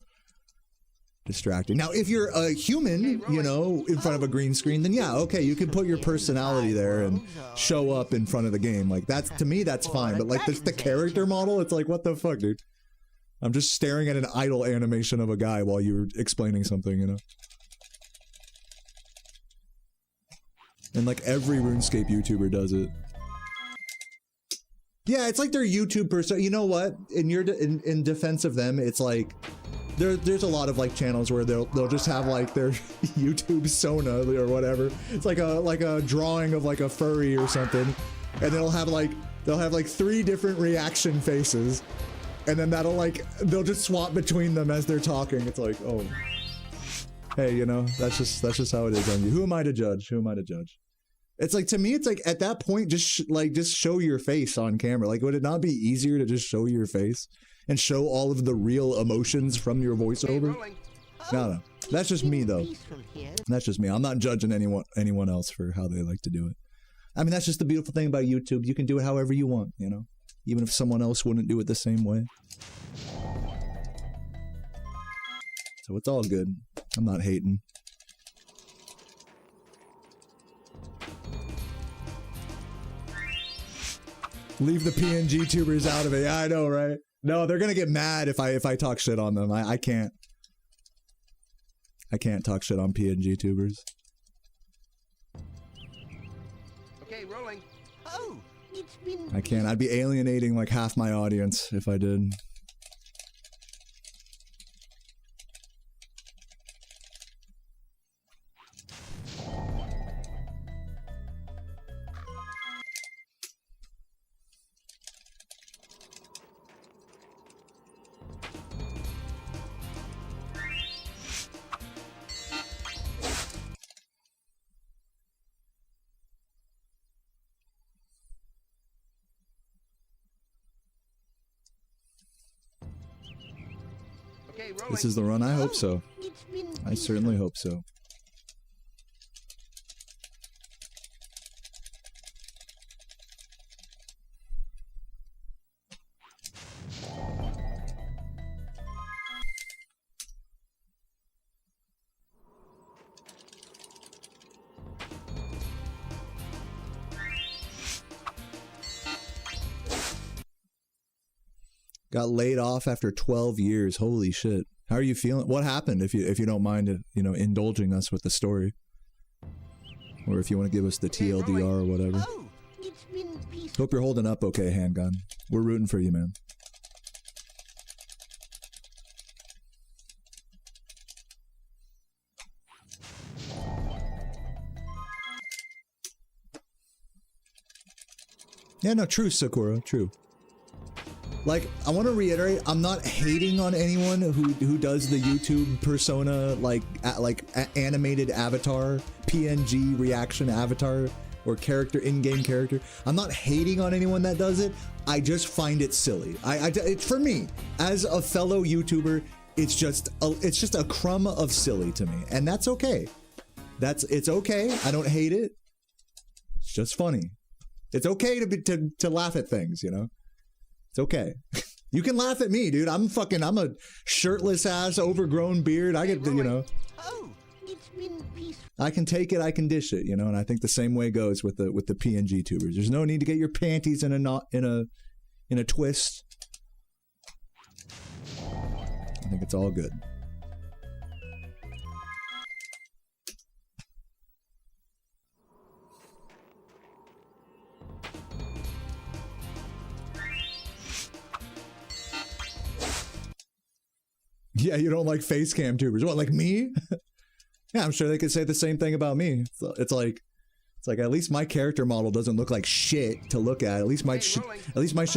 distracting. Now, if you're a human, you know, in front of a green screen, then yeah, okay, you can put your personality there and show up in front of the game. Like, that's, to me, that's fine. But, like, the character model, it's like, what the fuck, dude? I'm just staring at an idle animation of a guy while you're explaining something, you know? And, like, every RuneScape YouTuber does it. Yeah, it's like their YouTube persona. You know what? In defense of them, it's like, there's a lot of like channels where they'll just have like their YouTube persona or whatever. It's like a drawing of like a furry or something, and they'll have like 3 different reaction faces, and then they'll just swap between them as they're talking. It's like, oh, hey, you know, that's just how it is on you. Who am I to judge? Who am I to judge? It's like, to me, it's like at that point, just show your face on camera. Like, would it not be easier to just show your face and show all of the real emotions from your voiceover? No. That's just me, though. That's just me. I'm not judging anyone else for how they like to do it. I mean, that's just the beautiful thing about YouTube. You can do it however you want, you know? Even if someone else wouldn't do it the same way. So it's all good. I'm not hating. Leave the PNG tubers out of it. Yeah, I know, right? No, they're gonna get mad if I talk shit on them. I can't. I can't talk shit on PNG tubers. Okay, rolling. Oh, it's been. I can't. I'd be alienating like half my audience if I did. Okay, This rolling. is the run. I hope so. It's been I certainly hope so. Got laid off after 12 years. Holy shit. How are you feeling? What happened, if you don't mind, you know, indulging us with the story? Or if you want to give us the TLDR or whatever. Oh, it's been peaceful. Hope you're holding up okay, Handgun. We're rooting for you, man. Yeah, no, true, Sakura, true. Like, I want to reiterate, I'm not hating on anyone who does the YouTube persona, like animated avatar, PNG reaction avatar, or character, in-game character. I'm not hating on anyone that does it. I just find it silly. It's for me, as a fellow YouTuber, it's just a crumb of silly to me, and that's okay. It's okay. I don't hate it. It's just funny. It's okay to laugh at things, you know. It's okay. You can laugh at me, dude. I'm a shirtless ass, overgrown beard. I get, you know. Oh, it's been peaceful. I can take it, I can dish it, you know. And I think the same way goes with the PNG tubers. There's no need to get your panties in a knot, in a twist. I think it's all good. Yeah, you don't like face cam tubers. What, like me? Yeah, I'm sure they could say the same thing about me. It's like at least my character model doesn't look like shit to look at. At least my shit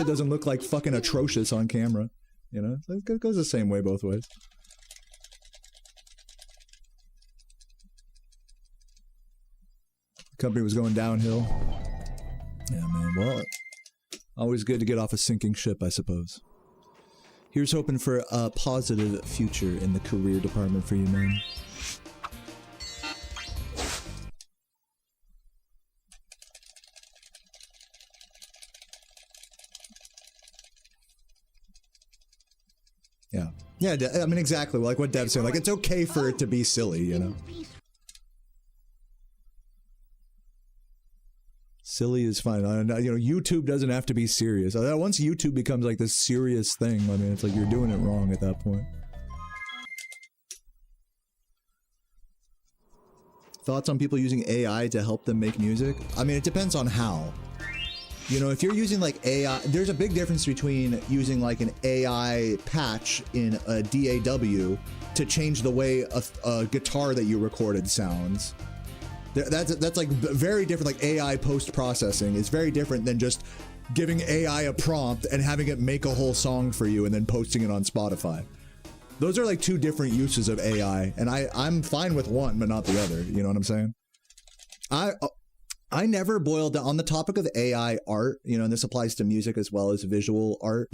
doesn't look like fucking atrocious on camera. You know, it goes the same way both ways. The company was going downhill. Yeah, man. Well, always good to get off a sinking ship, I suppose. Here's hoping for a positive future in the career department for you, man. Yeah. Yeah, I mean, exactly. Like what Dev's saying. Like, it's okay for it to be silly, you know? Silly is fine. You know, YouTube doesn't have to be serious. Once YouTube becomes like this serious thing, I mean, it's like you're doing it wrong at that point. Thoughts on people using AI to help them make music? I mean, it depends on how. You know, if you're using like AI, there's a big difference between using like an AI patch in a DAW to change the way a guitar that you recorded sounds. That's like very different. Like AI post-processing is very different than just giving AI a prompt and having it make a whole song for you and then posting it on Spotify. Those are like two different uses of AI, and I'm fine with one but not the other. You know what I'm saying? I never boiled down on the topic of AI art, you know, and this applies to music as well as visual art.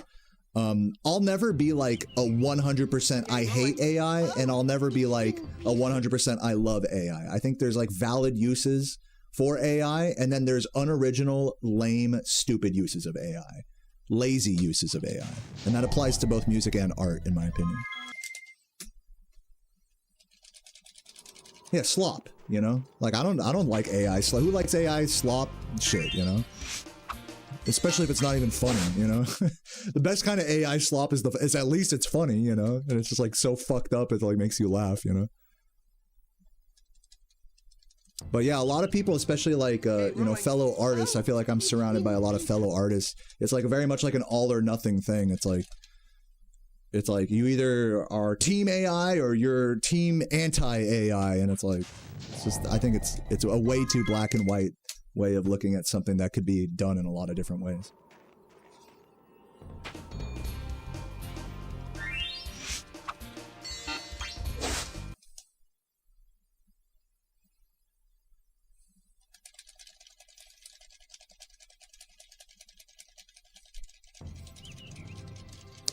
I'll never be like a 100% I hate AI, and I'll never be like a 100% I love AI. I think there's like valid uses for AI, and then there's unoriginal, lame, stupid uses of AI. Lazy uses of AI. And that applies to both music and art, in my opinion. Yeah, slop, you know? Like, I don't like AI slop. Who likes AI slop shit, you know? Especially if it's not even funny, you know? The best kind of AI slop is at least it's funny, you know? And it's just like so fucked up it like makes you laugh, you know? But yeah, a lot of people, especially like, you know, fellow artists, I feel like I'm surrounded by a lot of fellow artists. It's like very much like an all or nothing thing. It's like you either are team AI or you're team anti-AI, and it's like, it's just, I think it's a way too black and white way of looking at something that could be done in a lot of different ways.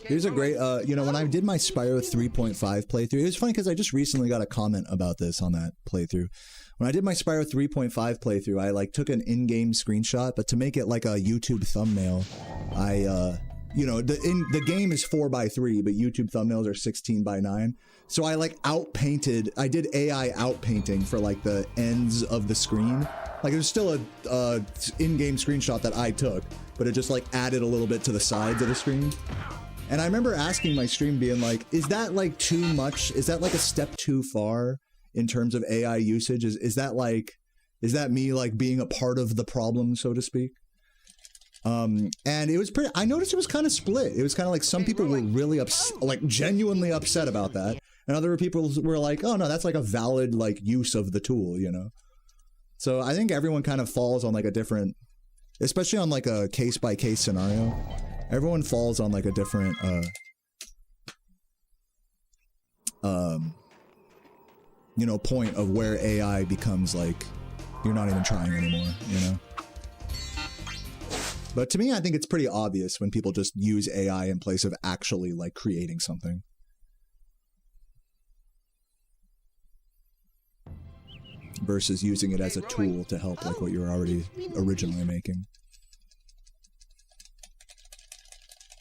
Here's a great, you know, when I did my Spyro 3.5 playthrough, it was funny because I just recently got a comment about this on that playthrough. When I did my Spyro 3.5 playthrough, I like took an in-game screenshot, but to make it like a YouTube thumbnail, I, you know, the game is 4:3, but YouTube thumbnails are 16:9. So I like outpainted, I did AI outpainting for like the ends of the screen. Like it was still a in-game screenshot that I took, but it just like added a little bit to the sides of the screen. And I remember asking my stream being like, is that like too much? Is that like a step too far in terms of AI usage? Is that me like being a part of the problem, so to speak? And it was pretty, I noticed it was kind of split. It was kind of like some people were really like genuinely upset about that. And other people were like, oh no, that's like a valid like use of the tool, you know? So I think everyone kind of falls on like a different, especially on like a case by case scenario. Everyone falls on like a different, you know, point of where AI becomes like, you're not even trying anymore, you know? But to me, I think it's pretty obvious when people just use AI in place of actually like creating something. Versus using it as a tool to help like what you were already originally making.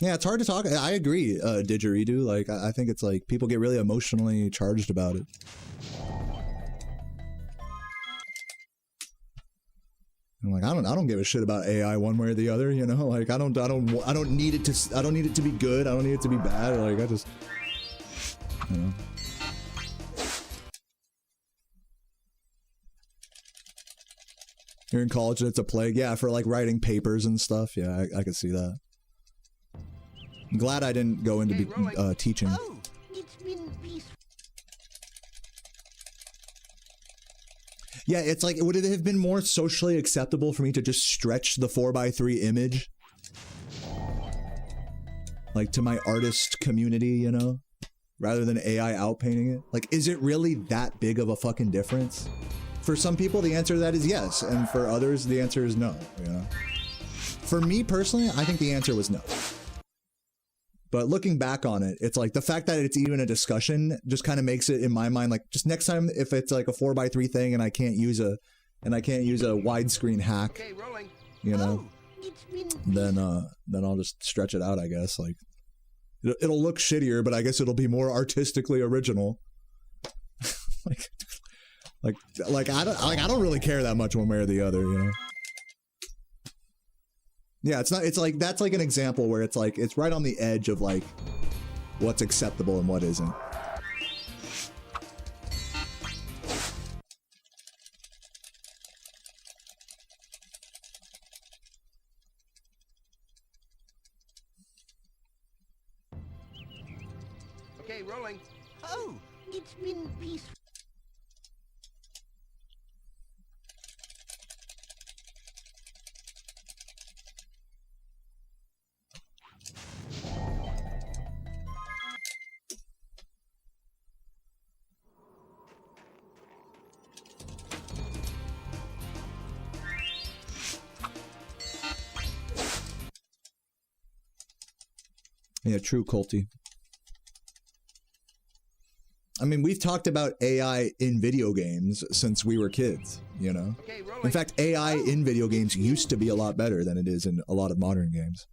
Yeah, it's hard to talk. I agree, Didgeridoo. Like, I think it's like people get really emotionally charged about it. I'm like, I don't give a shit about AI one way or the other, you know? Like, I don't need it to be good. I don't need it to be bad. Like, I just, you know. You're in college and it's a plague. Yeah, for like writing papers and stuff. Yeah, I could see that. I'm glad I didn't go into teaching. Oh, it's been peaceful. Yeah, it's like, would it have been more socially acceptable for me to just stretch the 4:3 image? Like to my artist community, you know? Rather than AI outpainting it? Like, is it really that big of a fucking difference? For some people, the answer to that is yes, and for others, the answer is no, you know? For me personally, I think the answer was no. But looking back on it, it's like the fact that it's even a discussion just kind of makes it in my mind like just next time if it's like a 4:3 thing and I can't use a widescreen hack, you know, then I'll just stretch it out, I guess. Like it'll look shittier, but I guess it'll be more artistically original. like I don't really care that much one way or the other, you know. Yeah, it's like that's like an example where it's like it's right on the edge of like what's acceptable and what isn't. Okay, rolling. Oh, it's been peaceful. Yeah, true, Colty. I mean, we've talked about AI in video games since we were kids, you know? In fact, AI in video games used to be a lot better than it is in a lot of modern games.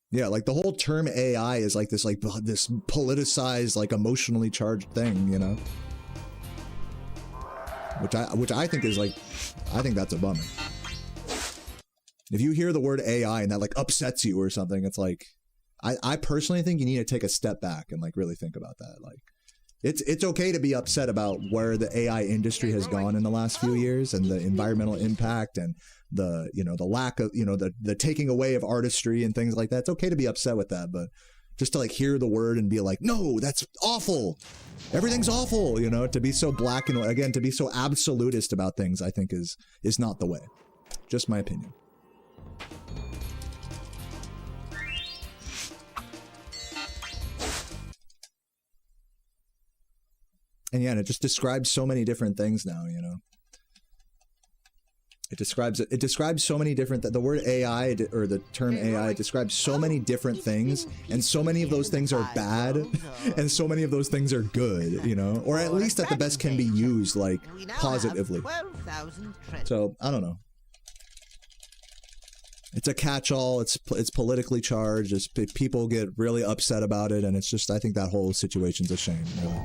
Yeah, like the whole term AI is like this politicized, like emotionally charged thing, you know? Which I think is like, I think that's a bummer. If you hear the word AI and that like upsets you or something, it's like, I personally think you need to take a step back and like really think about that. Like, it's okay to be upset about where the AI industry has gone in the last few years and the environmental impact and the, you know, the lack of, you know, the taking away of artistry and things like that. It's okay to be upset with that, but just to like hear the word and be like, no, that's awful. Everything's awful, you know, to be so black and again, to be so absolutist about things, I think is not the way. Just my opinion. And yeah, and it just describes so many different things now, you know. It describes so many different, the word AI, or the term AI, describes so many different things, and so many of those things are bad, and so many of those things are good, you know, or at least at the best can be used, like, positively. So, I don't know. It's a catch-all, it's politically charged, people get really upset about it, and it's just, I think that whole situation's a shame, really.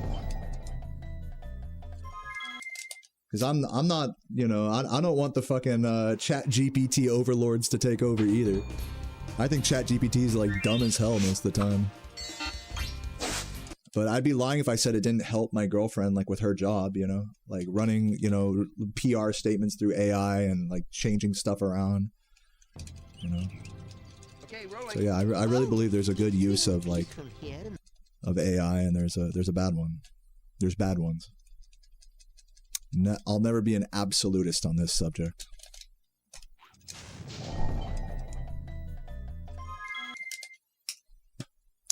Because I'm not, you know, I don't want the fucking chat GPT overlords to take over either. I think chat GPT is like dumb as hell most of the time. But I'd be lying if I said it didn't help my girlfriend, like with her job, you know, like running, you know, PR statements through AI and like changing stuff around, you know. So yeah, I really believe there's a good use of like of AI, and there's a bad one. There's bad ones. I'll never be an absolutist on this subject.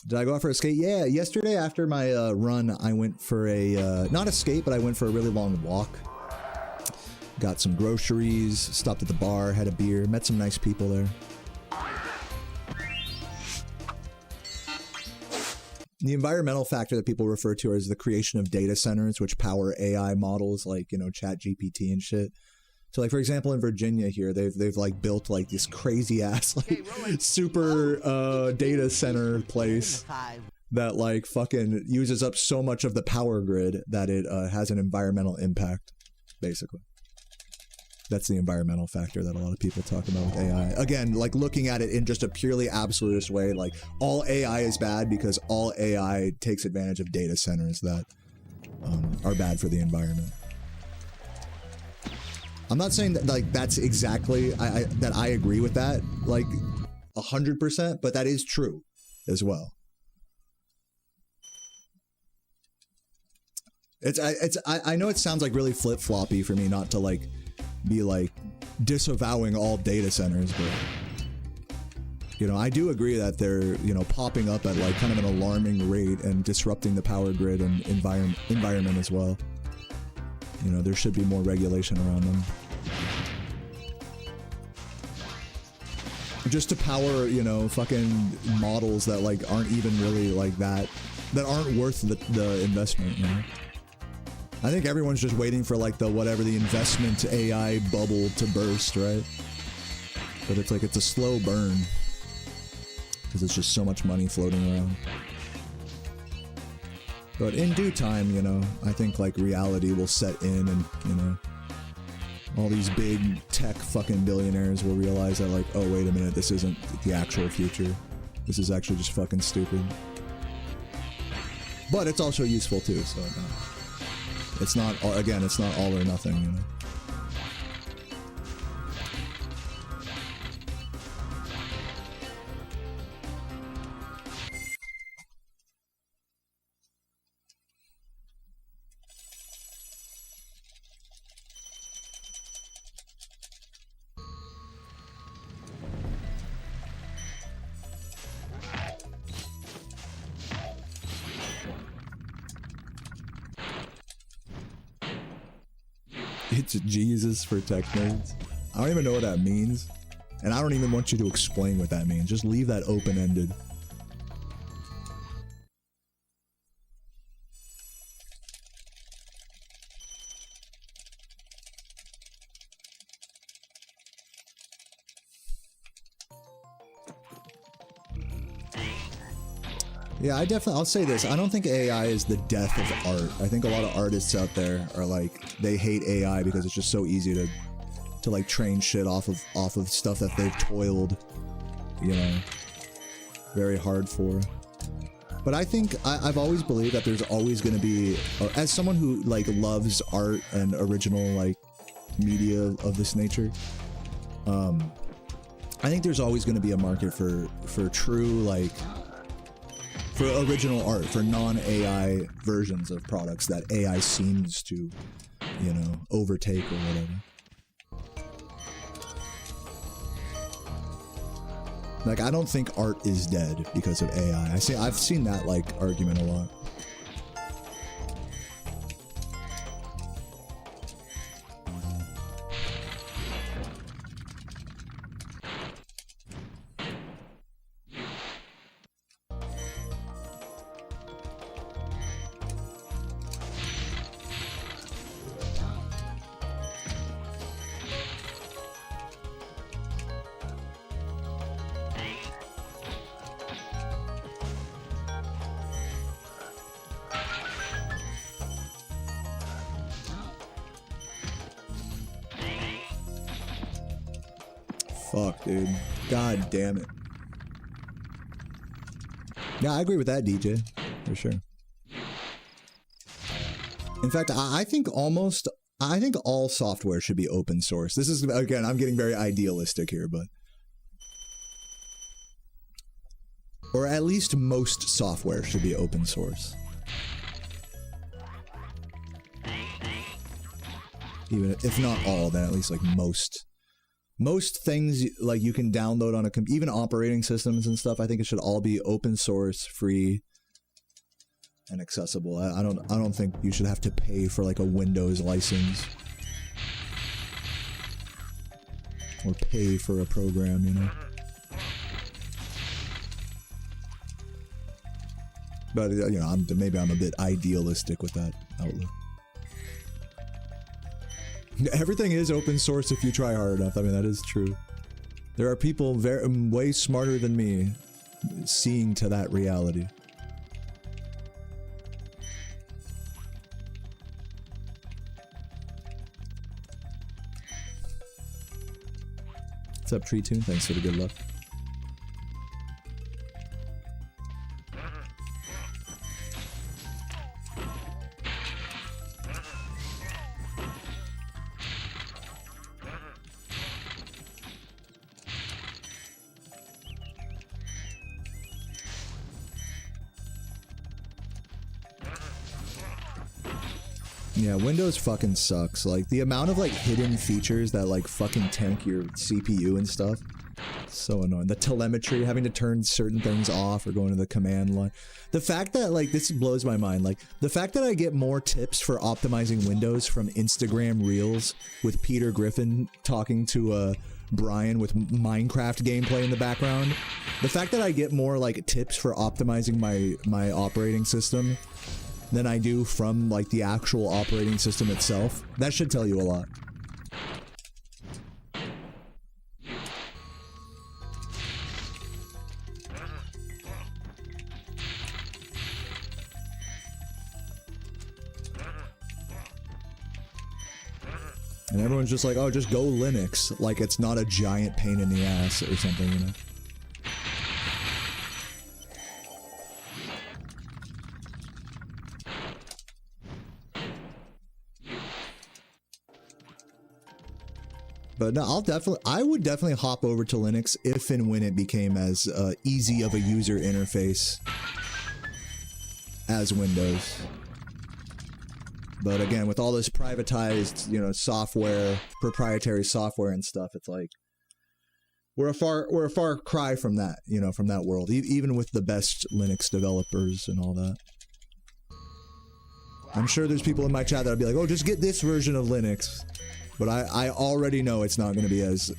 Did I go out for a skate? Yeah, yesterday after my run, I went for a, not a skate, but I went for a really long walk. Got some groceries, stopped at the bar, had a beer, met some nice people there. The environmental factor that people refer to as the creation of data centers, which power AI models like, you know, chat GPT and shit. So like, for example, in Virginia here, they've like built like this crazy ass, like super data center place that like fucking uses up so much of the power grid that it has an environmental impact, basically. That's the environmental factor that a lot of people talk about with AI. Again, like looking at it in just a purely absolutist way, like all AI is bad because all AI takes advantage of data centers that are bad for the environment. I'm not saying that like that's exactly that I agree with that like 100%, but that is true as well. I know it sounds like really flip-floppy for me not to like be like disavowing all data centers, but you know, I do agree that they're, you know, popping up at like kind of an alarming rate and disrupting the power grid and environment as well. You know, there should be more regulation around them. Just to power, you know, fucking models that like aren't even really like that aren't worth the investment, you know. I think everyone's just waiting for like the whatever the investment AI bubble to burst, right? But it's like it's a slow burn because it's just so much money floating around. But in due time, you know, I think like reality will set in, and you know, all these big tech fucking billionaires will realize that like, oh wait a minute, this isn't the actual future. This is actually just fucking stupid. But it's also useful too, so no. It's not, again, it's not all or nothing, you know. It's Jesus for tech nerds. I don't even know what that means. And I don't even want you to explain what that means. Just leave that open-ended. Yeah, I'll say this. I don't think AI is the death of art. I think a lot of artists out there are like, they hate AI because it's just so easy to like train shit off of stuff that they've toiled, you know, very hard for. But I think I've always believed that there's always going to be, as someone who like loves art and original like media of this nature, I think there's always going to be a market for true like, for original art, for non-AI versions of products that AI seems to, you know, overtake or whatever. Like, I don't think art is dead because of AI. I've seen that, like, argument a lot. Fuck, dude. God damn it. Yeah, I agree with that, DJ. For sure. In fact, I think all software should be open source. This is, again, I'm getting very idealistic here, but... Or at least most software should be open source. Even if not all, then at least like most things like you can download on a even operating systems and stuff. I think it should all be open source, free, and accessible. I don't think you should have to pay for like a Windows license or pay for a program, you know. But you know, maybe I'm a bit idealistic with that outlook. Everything is open source if you try hard enough. I mean, that is true. There are people way smarter than me seeing to that reality. What's up, Tree Tune? Thanks for the good luck. Yeah, Windows fucking sucks. Like, the amount of, like, hidden features that, like, fucking tank your CPU and stuff. So annoying. The telemetry, having to turn certain things off or go into the command line. The fact that, like, this blows my mind. Like, the fact that I get more tips for optimizing Windows from Instagram Reels with Peter Griffin talking to, Brian with Minecraft gameplay in the background. The fact that I get more, like, tips for optimizing my operating system than I do from, like, the actual operating system itself. That should tell you a lot. And everyone's just like, oh, just go Linux. Like it's not a giant pain in the ass or something, you know? But no, I would definitely hop over to Linux if and when it became as easy of a user interface as Windows. But again, with all this privatized, you know, software, proprietary software and stuff, it's like we're a far cry from that, you know, from that world. Even with the best Linux developers and all that. I'm sure there's people in my chat that'll be like, "Oh, just get this version of Linux." But I already know it's not going to be as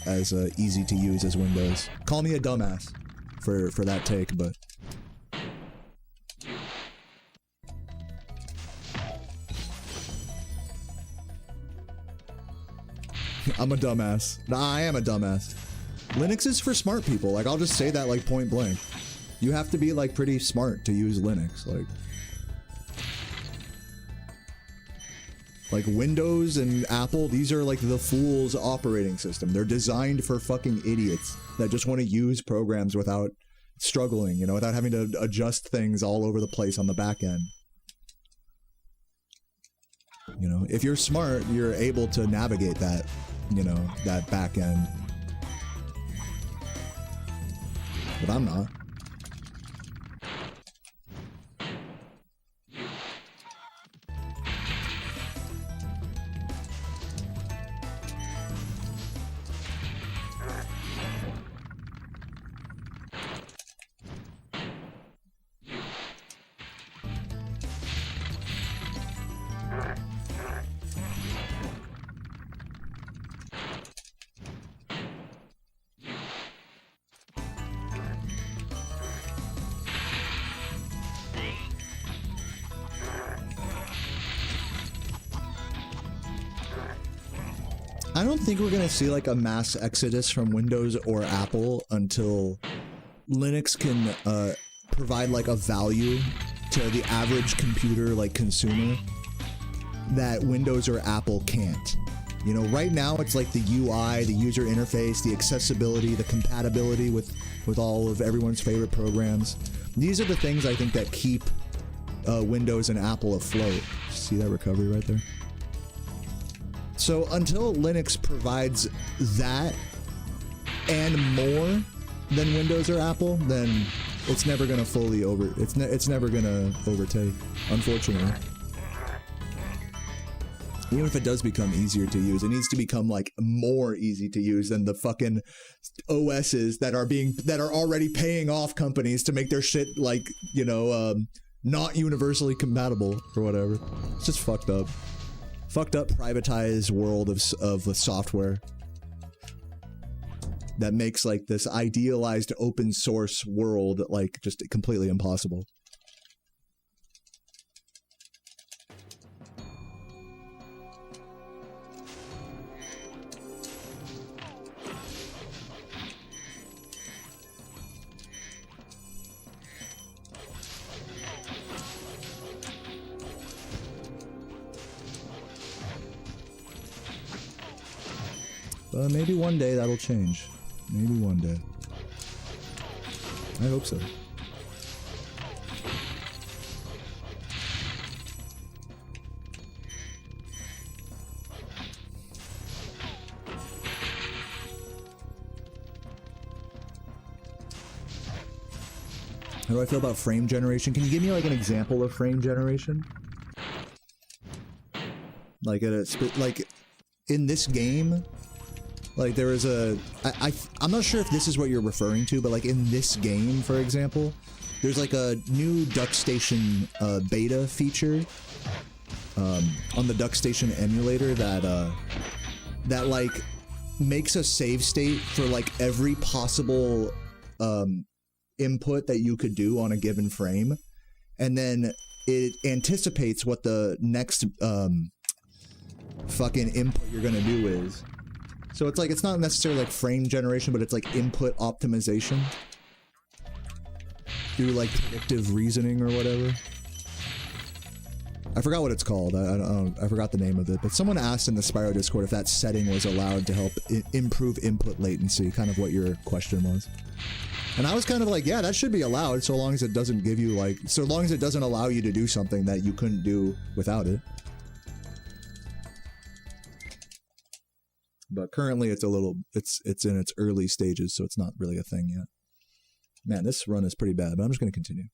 easy to use as Windows. Call me a dumbass for that take, but I'm a dumbass. Nah, I am a dumbass. Linux is for smart people. Like, I'll just say that, like, point blank. You have to be, like, pretty smart to use Linux. Like Windows and Apple, these are like the fool's operating system. They're designed for fucking idiots that just want to use programs without struggling, you know, without having to adjust things all over the place on the back end. You know, if you're smart, you're able to navigate that, you know, that back end. But I'm not. I don't think we're gonna see like a mass exodus from Windows or Apple until Linux can provide like a value to the average computer like consumer that Windows or Apple can't. You know, right now it's like the UI, the user interface, the accessibility, the compatibility with all of everyone's favorite programs. These are the things I think that keep Windows and Apple afloat. See that recovery right there? So until Linux provides that and more than Windows or Apple, then it's never gonna fully it's never gonna overtake, unfortunately. Even if it does become easier to use, it needs to become like more easy to use than the fucking OSs that are already paying off companies to make their shit like, you know, not universally compatible or whatever. It's just fucked up. Fucked up privatized world of software that makes like this idealized open source world like just completely impossible. Maybe one day that'll change. Maybe one day. I hope so. How do I feel about frame generation? Can you give me like an example of frame generation? Like in this game, like there is I'm not sure if this is what you're referring to, but like in this game, for example, there's like a new DuckStation beta feature on the DuckStation emulator that like makes a save state for like every possible input that you could do on a given frame, and then it anticipates what the next fucking input you're gonna do is. So it's like, it's not necessarily like frame generation, but it's like input optimization through like predictive reasoning or whatever. I forgot what it's called. I forgot the name of it, but someone asked in the Spyro Discord if that setting was allowed to help improve input latency, kind of what your question was. And I was kind of like, yeah, that should be allowed, so long as it doesn't give you like, so long as it doesn't allow you to do something that you couldn't do without it. But currently it's it's in its early stages, so it's not really a thing yet. Man, this run is pretty bad, but I'm just going to continue.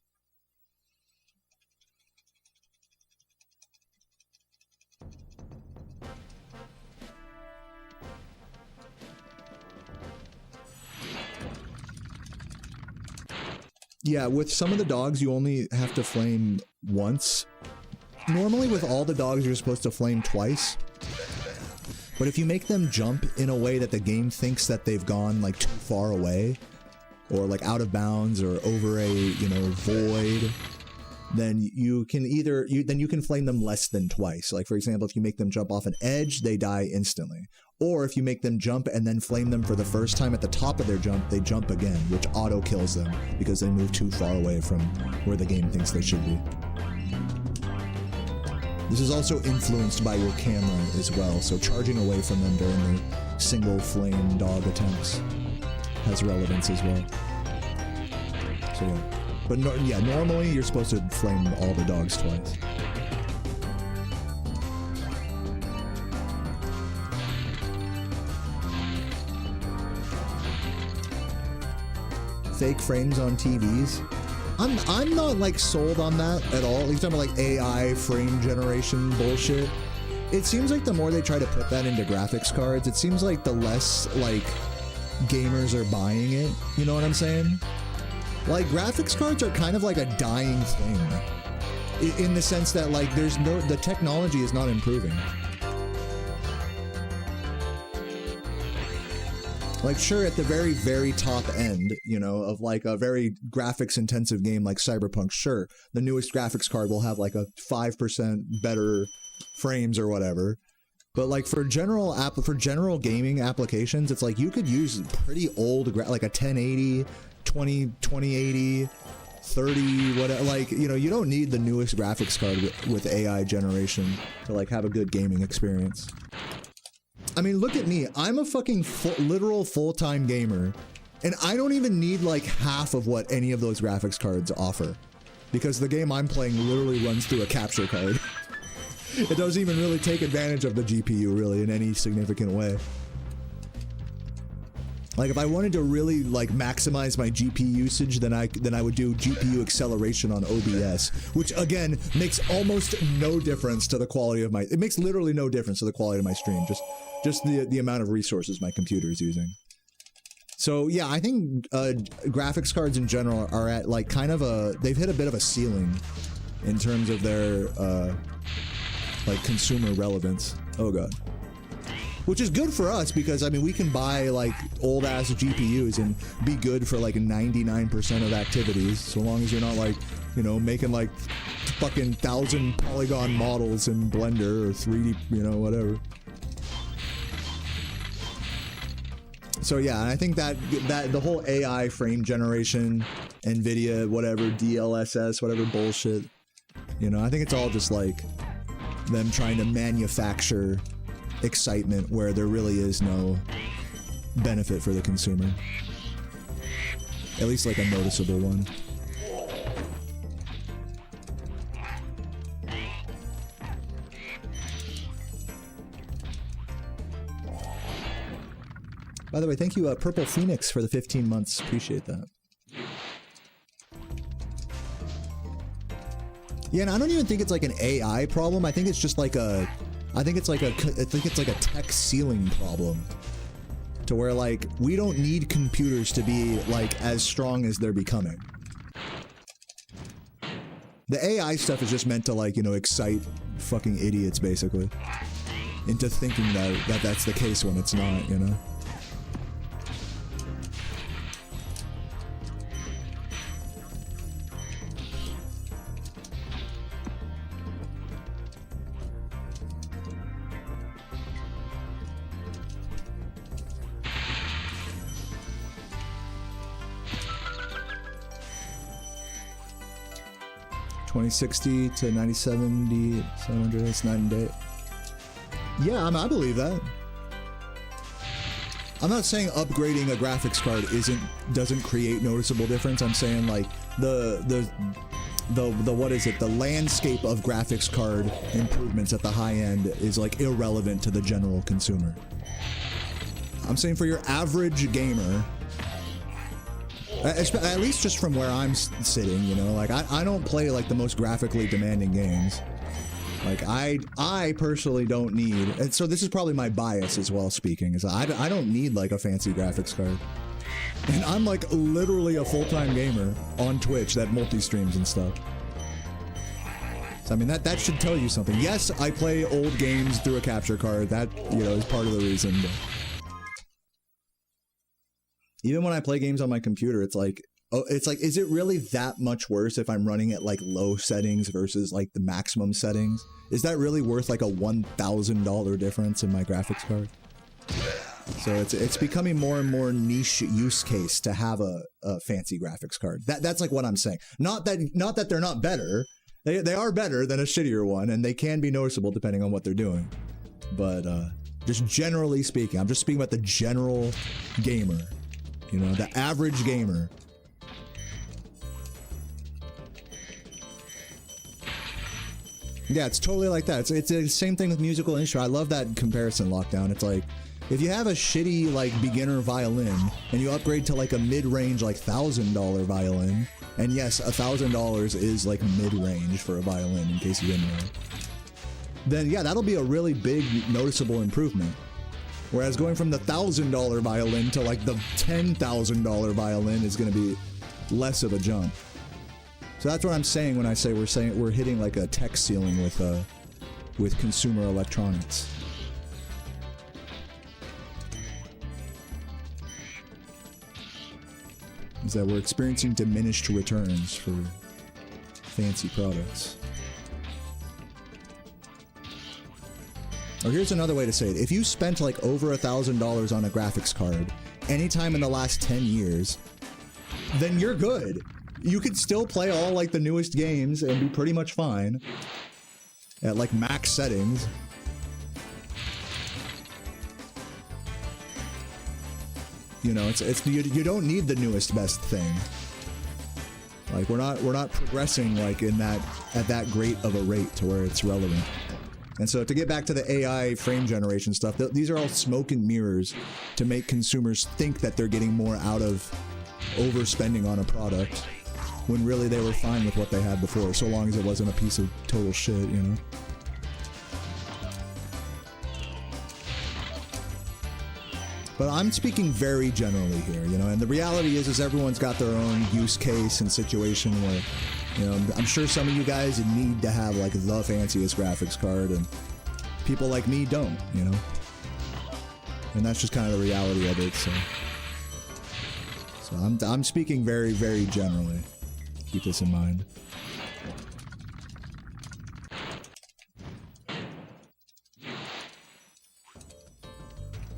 Yeah, with some of the dogs, you only have to flame once. Normally with all the dogs, you're supposed to flame twice. But if you make them jump in a way that the game thinks that they've gone like too far away, or like out of bounds, or over a, you know, void, then you can you can flame them less than twice. Like for example, if you make them jump off an edge, they die instantly. Or if you make them jump and then flame them for the first time at the top of their jump, they jump again, which auto kills them because they move too far away from where the game thinks they should be. This is also influenced by your camera as well, so charging away from them during their single flame dog attempts has relevance as well. So yeah. But normally you're supposed to flame all the dogs twice. Fake frames on TVs. I'm not like sold on that at all. You're talking about like AI frame generation bullshit. It seems like the more they try to put that into graphics cards, it seems like the less like gamers are buying it. You know what I'm saying? Like graphics cards are kind of like a dying thing in the sense that like the technology is not improving. Like, sure, at the very, very top end, you know, of like a very graphics intensive game like Cyberpunk, sure, the newest graphics card will have like a 5% better frames or whatever. But like for general gaming applications, it's like you could use pretty old, like a 1080, 2080, 30, whatever. Like, you know, you don't need the newest graphics card with AI generation to like have a good gaming experience. I mean, look at me. I'm a fucking literal full-time gamer, and I don't even need like half of what any of those graphics cards offer, because the game I'm playing literally runs through a capture card. It doesn't even really take advantage of the GPU really in any significant way. Like if I wanted to really like maximize my GPU usage, then I would do GPU acceleration on OBS, which again makes almost no difference to the quality of my. It makes literally no difference to the quality of my stream. Just the amount of resources my computer is using. So yeah, I think graphics cards in general are at like kind of they've hit a bit of a ceiling in terms of their like consumer relevance. Oh god. Which is good for us because, I mean, we can buy, like, old-ass GPUs and be good for, like, 99% of activities, so long as you're not, like, you know, making, like, fucking 1,000 polygon models in Blender or 3D, you know, whatever. So, yeah, and I think that the whole AI frame generation, NVIDIA, whatever, DLSS, whatever bullshit, you know, I think it's all just, like, them trying to manufacture excitement where there really is no benefit for the consumer. At least like a noticeable one. By the way, thank you, Purple Phoenix, for the 15 months. Appreciate that. Yeah, and I don't even think it's like an AI problem. I think it's just like I think it's like a tech ceiling problem, to where like we don't need computers to be like as strong as they're becoming. The AI stuff is just meant to like, you know, excite fucking idiots basically into thinking that that's the case when it's not, you know. $2060 to $9070, 700, it's night and day. Yeah, I believe that. I'm not saying upgrading a graphics card doesn't create noticeable difference. I'm saying like the what is it? The landscape of graphics card improvements at the high end is like irrelevant to the general consumer. I'm saying for your average gamer, at least just from where I'm sitting, you know, like I don't play like the most graphically demanding games. Like I personally don't need, and so this is probably my bias as well speaking, is I don't need like a fancy graphics card. And I'm like literally a full-time gamer on Twitch that multi-streams and stuff. So I mean that should tell you something. Yes, I play old games through a capture card. That, you know, is part of the reason. But even when I play games on my computer, it's like, is it really that much worse if I'm running at like low settings versus like the maximum settings? Is that really worth like a $1,000 difference in my graphics card? So it's becoming more and more niche use case to have a fancy graphics card. That's like what I'm saying. Not that they're not better. They are better than a shittier one, and they can be noticeable depending on what they're doing. But just generally speaking, I'm just speaking about the general gamer. You know, the average gamer. Yeah, it's totally like that. It's the same thing with musical instrument. I love that comparison, Lockdown. It's like, if you have a shitty, like, beginner violin, and you upgrade to, like, a mid-range, like, $1,000 violin, and yes, $1,000 is, like, mid-range for a violin, in case you didn't know, then, yeah, that'll be a really big, noticeable improvement. Whereas going from the $1,000 violin to like the $10,000 violin is going to be less of a jump. So that's what I'm saying when I say we're hitting like a tech ceiling with consumer electronics. Is that we're experiencing diminished returns for fancy products. Or here's another way to say it. If you spent like over $1,000 on a graphics card anytime in the last 10 years, then you're good. You could still play all like the newest games and be pretty much fine at like max settings. You know, you don't need the newest best thing. Like we're not progressing like at that great of a rate to where it's relevant. And so to get back to the AI frame generation stuff, these are all smoke and mirrors to make consumers think that they're getting more out of overspending on a product when really they were fine with what they had before, so long as it wasn't a piece of total shit, you know? But I'm speaking very generally here, you know, and the reality is everyone's got their own use case and situation where, you know, I'm sure some of you guys need to have like the fanciest graphics card and people like me don't, you know? And that's just kind of the reality of it, so I'm speaking very, very generally. Keep this in mind.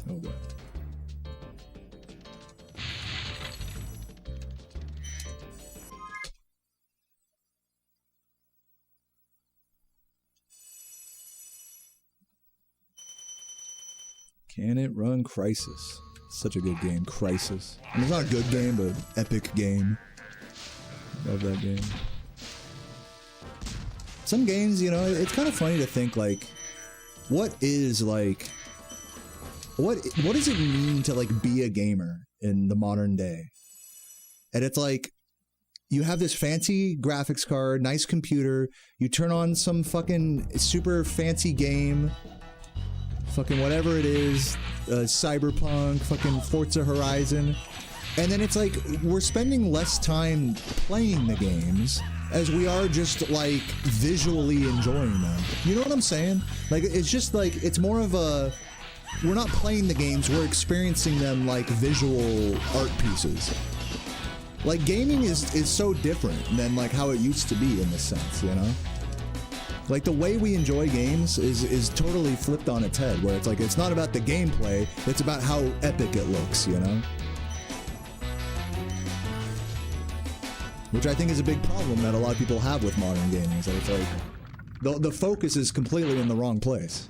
Oh boy. Can it run Crisis? Such a good game, Crisis. I mean, it's not a good game, but epic game. Love that game. Some games, you know, it's kind of funny to think, like, what does it mean to, like, be a gamer in the modern day? And it's like, you have this fancy graphics card, nice computer, you turn on some fucking super fancy game, fucking whatever it is, Cyberpunk, fucking Forza Horizon, and then it's like we're spending less time playing the games as we are just like visually enjoying them. You know what I'm saying? Like it's just like it's more of a we're not playing the games, we're experiencing them like visual art pieces. Like gaming is so different than like how it used to be in this sense, you know? Like the way we enjoy games is totally flipped on its head, where it's like it's not about the gameplay, it's about how epic it looks, you know? Which I think is a big problem that a lot of people have with modern gaming. Is that it's like the focus is completely in the wrong place.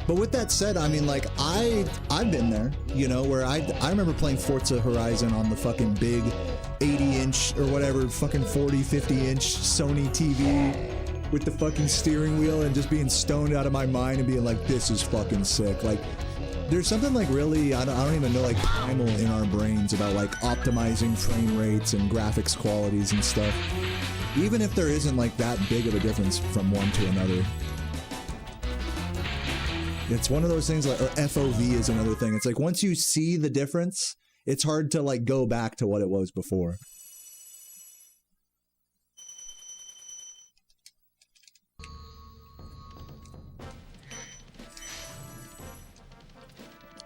But with that said, I mean, like, I've been there, you know, where I remember playing Forza Horizon on the fucking big 80-inch or whatever, fucking 40, 50-inch Sony TV with the fucking steering wheel and just being stoned out of my mind and being like, this is fucking sick. Like, there's something like really, I don't even know, like primal in our brains about like optimizing frame rates and graphics qualities and stuff. Even if there isn't like that big of a difference from one to another. It's one of those things like FOV is another thing. It's like once you see the difference, it's hard to like go back to what it was before.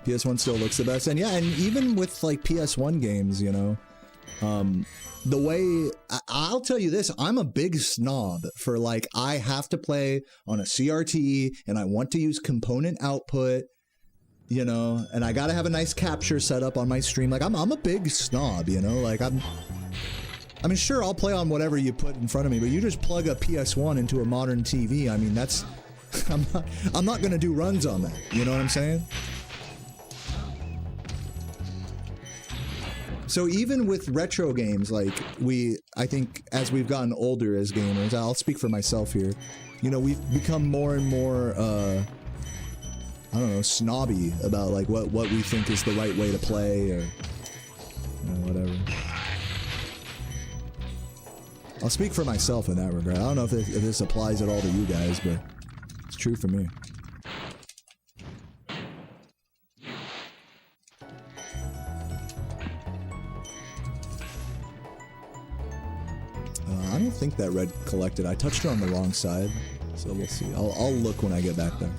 PS1 still looks the best. And yeah, and even with like PS1 games, you know, the way, I'll tell you this, I'm a big snob for like, I have to play on a CRT and I want to use component output, you know, and I gotta have a nice capture set up on my stream. Like I'm a big snob, you know, like I mean, sure, I'll play on whatever you put in front of me, but you just plug a PS1 into a modern TV. I mean, that's, I'm not gonna do runs on that. You know what I'm saying? So even with retro games, like I think as we've gotten older as gamers, I'll speak for myself here, you know, we've become more and more, I don't know, snobby about like what we think is the right way to play or, you know, whatever. I'll speak for myself in that regard. I don't know if this applies at all to you guys, but it's true for me. I don't think that red collected. I touched it on the wrong side, so we'll see. I'll look when I get back there.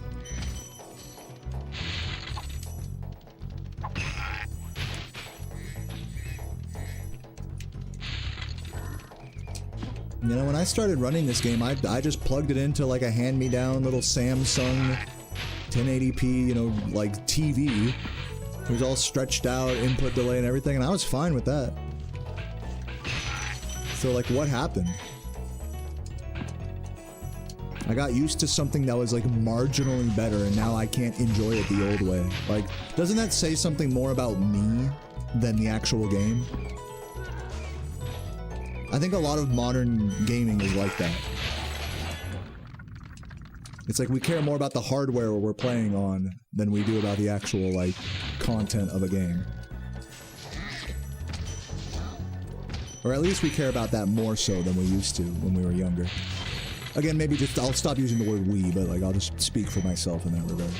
You know, when I started running this game, I just plugged it into like a hand-me-down little Samsung 1080p, you know, like TV. It was all stretched out, input delay and everything, and I was fine with that. So, like, what happened? I got used to something that was like marginally better, and now I can't enjoy it the old way. Like, doesn't that say something more about me than the actual game? I think a lot of modern gaming is like that. It's like we care more about the hardware we're playing on than we do about the actual, like, content of a game. Or at least we care about that more so than we used to when we were younger. Again, maybe just, I'll stop using the word we, but like, I'll just speak for myself in that regard.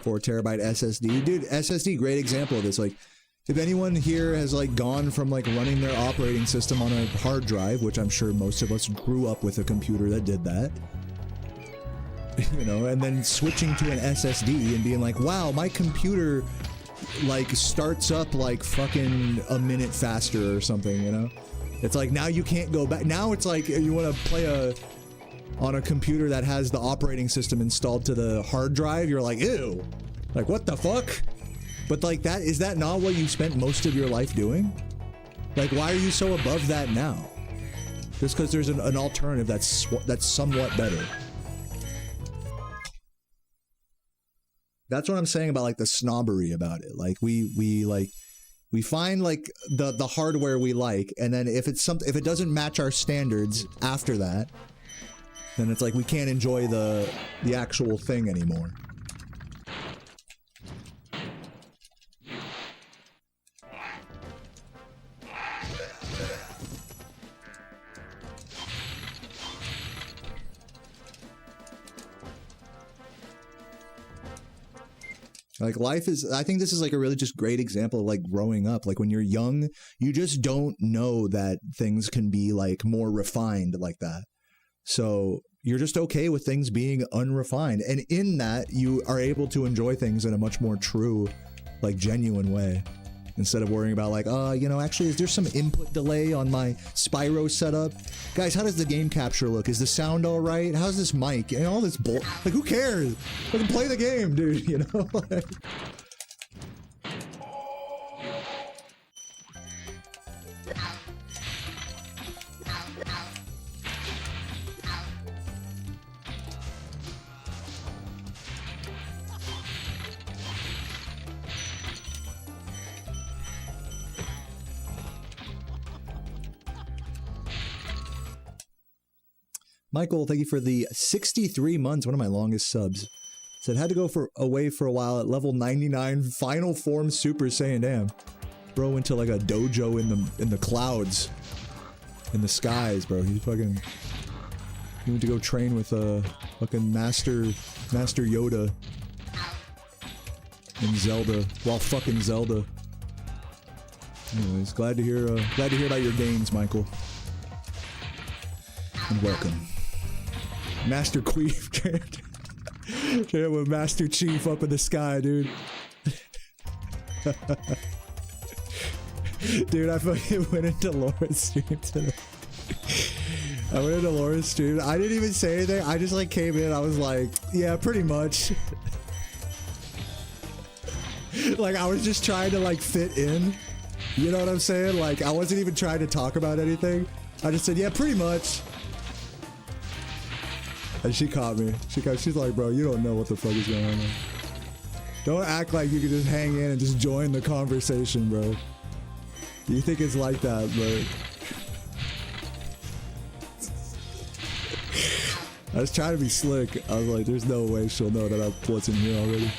Four terabyte SSD. Dude, SSD, great example of this. Like, if anyone here has like gone from like running their operating system on a hard drive, which I'm sure most of us grew up with a computer that did that, you know, and then switching to an SSD and being like, wow, my computer like starts up like fucking a minute faster or something, you know? It's like now you can't go back. Now it's like you want to play on a computer that has the operating system installed to the hard drive, you're like, ew, like what the fuck? But like that, is that not what you spent most of your life doing? Like, why are you so above that now? Just because there's an alternative that's somewhat better. That's what I'm saying about like the snobbery about it. Like we find like the hardware we like, and then if it doesn't match our standards after that, then it's like we can't enjoy the actual thing anymore. Like life is, I think this is like a really just great example of like growing up. Like when you're young, you just don't know that things can be like more refined like that. So you're just okay with things being unrefined. And in that, you are able to enjoy things in a much more true, like genuine way. Instead of worrying about like, you know, actually, is there some input delay on my Spyro setup? Guys, how does the game capture look? Is the sound all right? How's this mic? And all this bull. Like, who cares? Fucking play the game, dude, you know? Like, Michael, thank you for the 63 months, one of my longest subs. Said, had to go away for a while at level 99, final form Super Saiyan. Damn. Bro went to like a dojo in the clouds. In the skies, bro. He went to go train with fucking Master Yoda. In Zelda. While fucking Zelda. Anyways, glad to hear about your gains, Michael. And welcome. Master Queef trained with Master Chief up in the sky, dude. Dude, I fucking went into Laura's stream today. I went into Laura's stream. I didn't even say anything. I just like came in. I was like, yeah, pretty much. Like I was just trying to like fit in. You know what I'm saying? Like I wasn't even trying to talk about anything. I just said, yeah, pretty much. And she caught me. She's like, bro, you don't know what the fuck is going on. Don't act like you can just hang in and just join the conversation, bro. You think it's like that, but... I was trying to be slick. I was like, there's no way she'll know that I wasn't here already.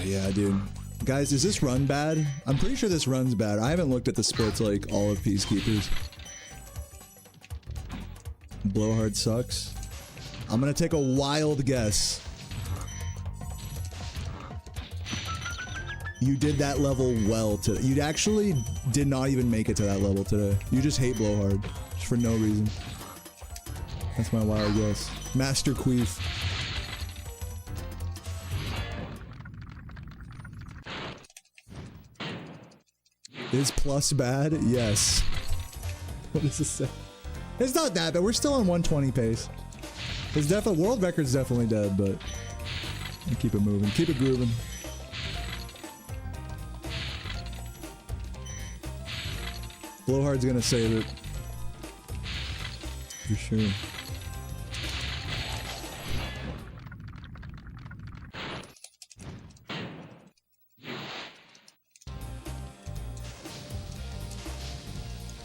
Yeah, dude. Guys, does this run bad? I'm pretty sure this runs bad. I haven't looked at the splits like all of Peacekeepers. Blowhard sucks. I'm gonna take a wild guess. You did that level well today. You actually did not even make it to that level today. You just hate Blowhard. Just for no reason. That's my wild guess. Master Queef. Is plus bad? Yes. What does this say? It's not that bad. We're still on 120 pace. It's definitely, world record's definitely dead, but we'll keep it moving. Keep it grooving. Blowhard's gonna save it. For sure.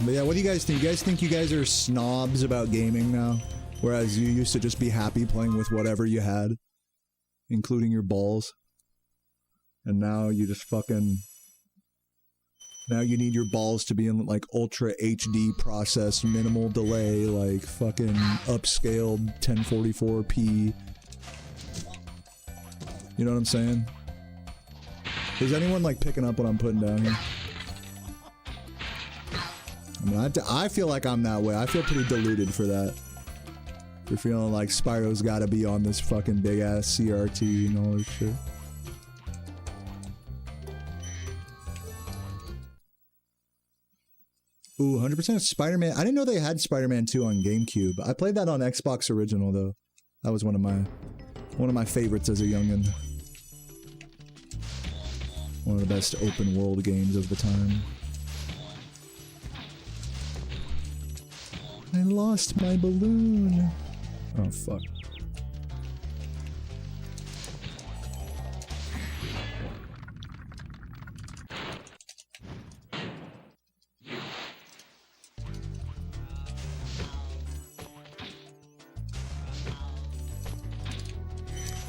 But yeah, what do you guys think? You guys think you guys are snobs about gaming now? Whereas you used to just be happy playing with whatever you had, including your balls. And now you just fucking... Now you need your balls to be in like ultra HD processed, minimal delay, like fucking upscaled 1044p. You know what I'm saying? Is anyone like picking up what I'm putting down here? I mean, I feel like I'm that way. I feel pretty deluded for that. For feeling like Spyro's gotta be on this fucking big ass CRT and all this shit. Ooh, 100% Spider-Man. I didn't know they had Spider-Man 2 on GameCube. I played that on Xbox Original though. That was one of my favorites as a youngin'. One of the best open world games of the time. I lost my balloon. Oh fuck.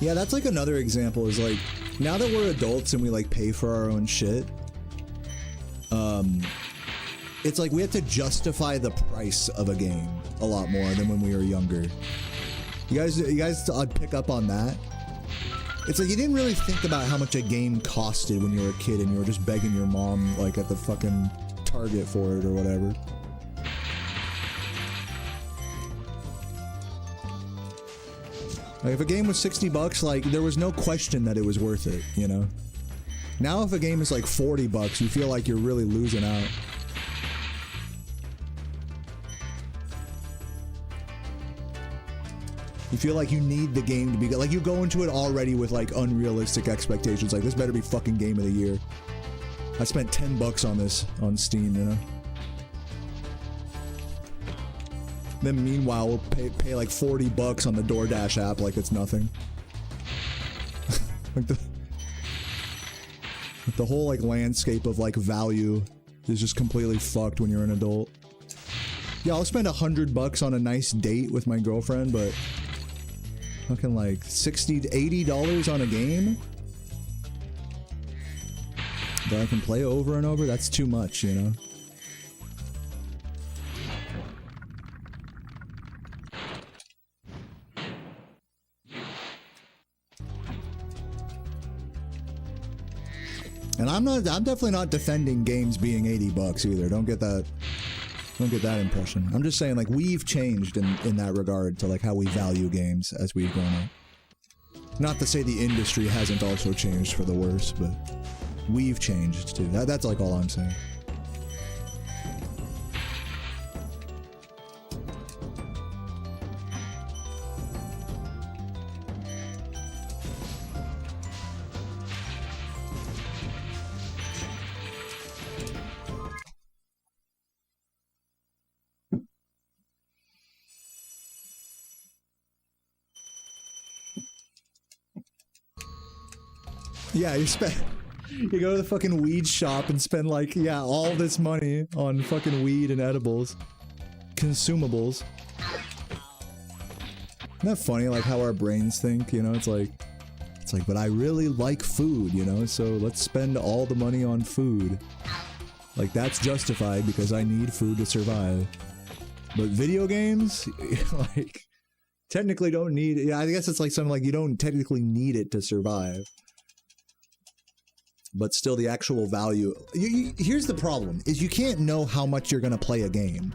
Yeah, that's like another example is like, now that we're adults and we like pay for our own shit, it's like we have to justify the price of a game a lot more than when we were younger. You guys pick up on that? It's like you didn't really think about how much a game costed when you were a kid and you were just begging your mom like at the fucking Target for it or whatever. Like if a game was 60 bucks, like there was no question that it was worth it, you know? Now if a game is like 40 bucks, you feel like you're really losing out. You feel like you need the game to be good. Like you go into it already with like unrealistic expectations. Like this better be fucking game of the year. I spent 10 bucks on this on Steam, you know? Then meanwhile, we'll pay like 40 bucks on the DoorDash app like it's nothing. Like the whole like landscape of like value is just completely fucked when you're an adult. Yeah, I'll spend 100 bucks on a nice date with my girlfriend, but fucking like $60 to $80 on a game that I can play over and over, that's too much, you know? And I'm definitely not defending games being 80 bucks either. Don't get that impression. I'm just saying like we've changed in that regard to like how we value games as we've grown up. Not to say the industry hasn't also changed for the worse, but we've changed too. That's like all I'm saying. Yeah, you go to the fucking weed shop and spend like, yeah, all this money on fucking weed and edibles. Consumables. Isn't that funny, like how our brains think, you know? It's like, but I really like food, you know? So let's spend all the money on food. Like that's justified because I need food to survive. But video games, like, technically don't need, yeah, I guess it's like something like you don't technically need it to survive. But still the actual value, here's the problem, is you can't know how much you're gonna play a game.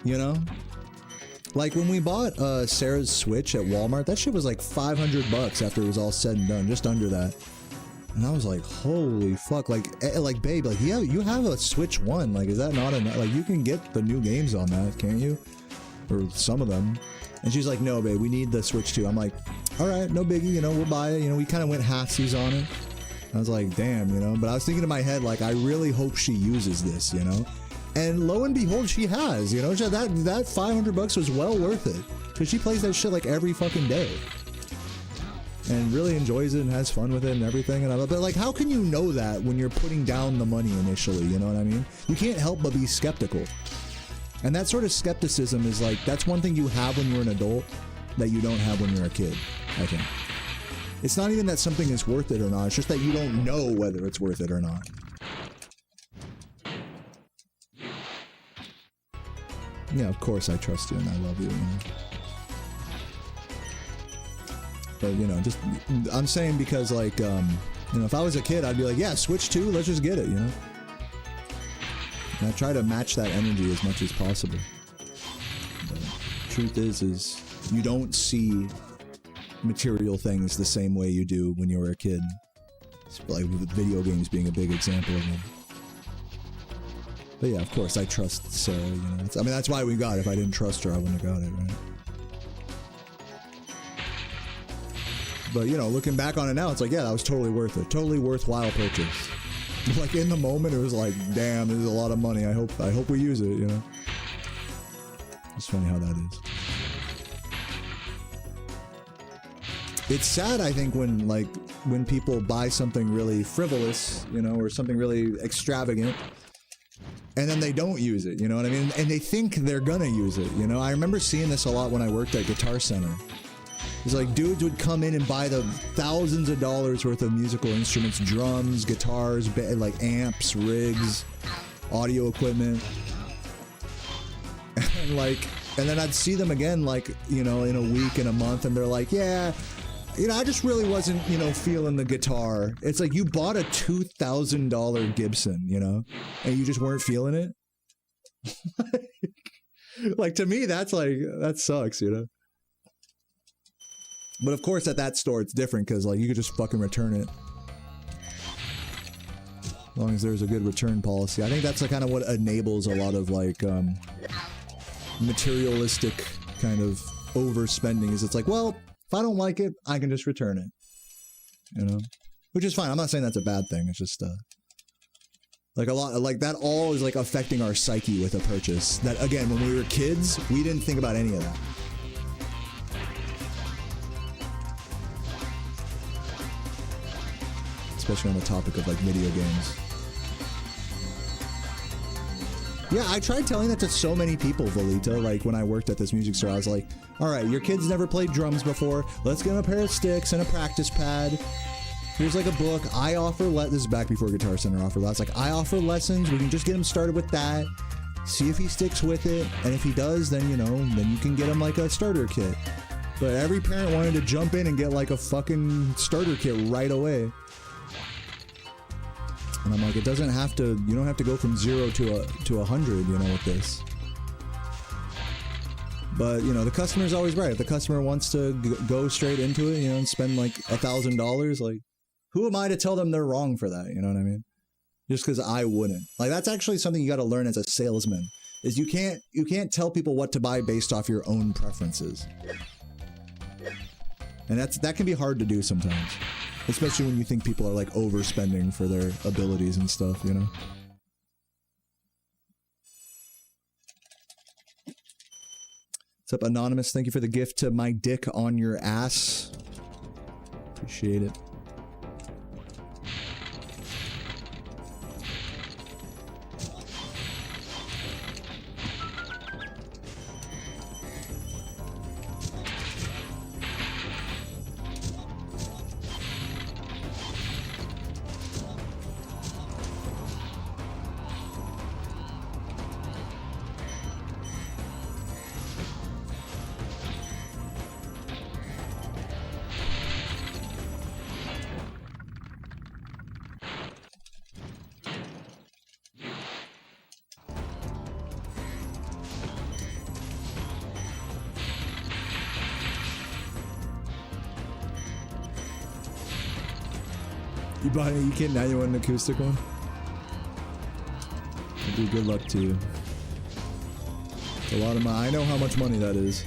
You know? Like when we bought Sarah's Switch at Walmart, that shit was like $500 after it was all said and done, just under that. And I was like, holy fuck, like babe, like yeah, you have a Switch 1, like is that not enough? Like you can get the new games on that, can't you? Or some of them. And she's like, no babe, we need the Switch 2. I'm like, all right, no biggie, you know, we'll buy it. You know, we kind of went halfsies on it. I was like, damn, you know, but I was thinking in my head, like, I really hope she uses this, you know? And lo and behold, she has, you know, that $500 was well worth it. Because she plays that shit like every fucking day. And really enjoys it and has fun with it and everything. And but like, how can you know that when you're putting down the money initially, you know what I mean? You can't help but be skeptical. And that sort of skepticism is like, that's one thing you have when you're an adult that you don't have when you're a kid, I think. It's not even that something is worth it or not, it's just that you don't know whether it's worth it or not. Yeah, of course I trust you and I love you, you know. But, you know, just, I'm saying because, like, you know, if I was a kid, I'd be like, yeah, Switch 2, let's just get it, you know. And I try to match that energy as much as possible. But truth is you don't see material things the same way you do when you were a kid. It's like with video games being a big example of them. But yeah, of course, I trust Sarah, you know. I mean, that's why we got it. If I didn't trust her, I wouldn't have got it, right? But, you know, looking back on it now, it's like, yeah, that was totally worth it. Totally worthwhile purchase. Like, in the moment, it was like, damn, this is a lot of money. I hope we use it, you know? It's funny how that is. It's sad, I think, when people buy something really frivolous, you know, or something really extravagant, and then they don't use it, you know what I mean? And they think they're gonna use it, you know? I remember seeing this a lot when I worked at Guitar Center. It's like dudes would come in and buy the thousands of dollars worth of musical instruments, drums, guitars, like amps, rigs, audio equipment. And then I'd see them again, like, you know, in a week, in a month, and they're like, yeah, you know, I just really wasn't, you know, feeling the guitar. It's like you bought a $2,000 Gibson, you know, and you just weren't feeling it. Like, to me, that's like, that sucks, you know. But of course, at that store, it's different because, like, you could just fucking return it. As long as there's a good return policy. I think that's kind of what enables a lot of, like, materialistic kind of overspending. Is it's like, well, if I don't like it, I can just return it. You know? Which is fine. I'm not saying that's a bad thing. It's just, like, a lot, like, that all is, like, affecting our psyche with a purchase. That, again, when we were kids, we didn't think about any of that. Especially on the topic of, like, video games. Yeah, I tried telling that to so many people, Volito, like, when I worked at this music store. I was like, alright, your kid's never played drums before. Let's get him a pair of sticks and a practice pad. Here's, like, a book. I offer, this is back before Guitar Center offered. I was like, I offer lessons. We can just get him started with that. See if he sticks with it. And if he does, then, you know, then you can get him, like, a starter kit. But every parent wanted to jump in and get, like, a fucking starter kit right away. And I'm like, it doesn't have to, you don't have to go from 0 to 100, you know, with this. But, you know, the customer's always right. If the customer wants to go straight into it, you know, and spend like $1,000, like, who am I to tell them they're wrong for that? You know what I mean? Just because I wouldn't. Like, that's actually something you got to learn as a salesman, is you can't tell people what to buy based off your own preferences. And that can be hard to do sometimes. Especially when you think people are, like, overspending for their abilities and stuff, you know? What's up, Anonymous? Thank you for the gift to My Dick on Your Ass. Appreciate it. You bought it, you can't, now you want an acoustic one? It'd be good luck to you. It's a lot of money. I know how much money that is. So.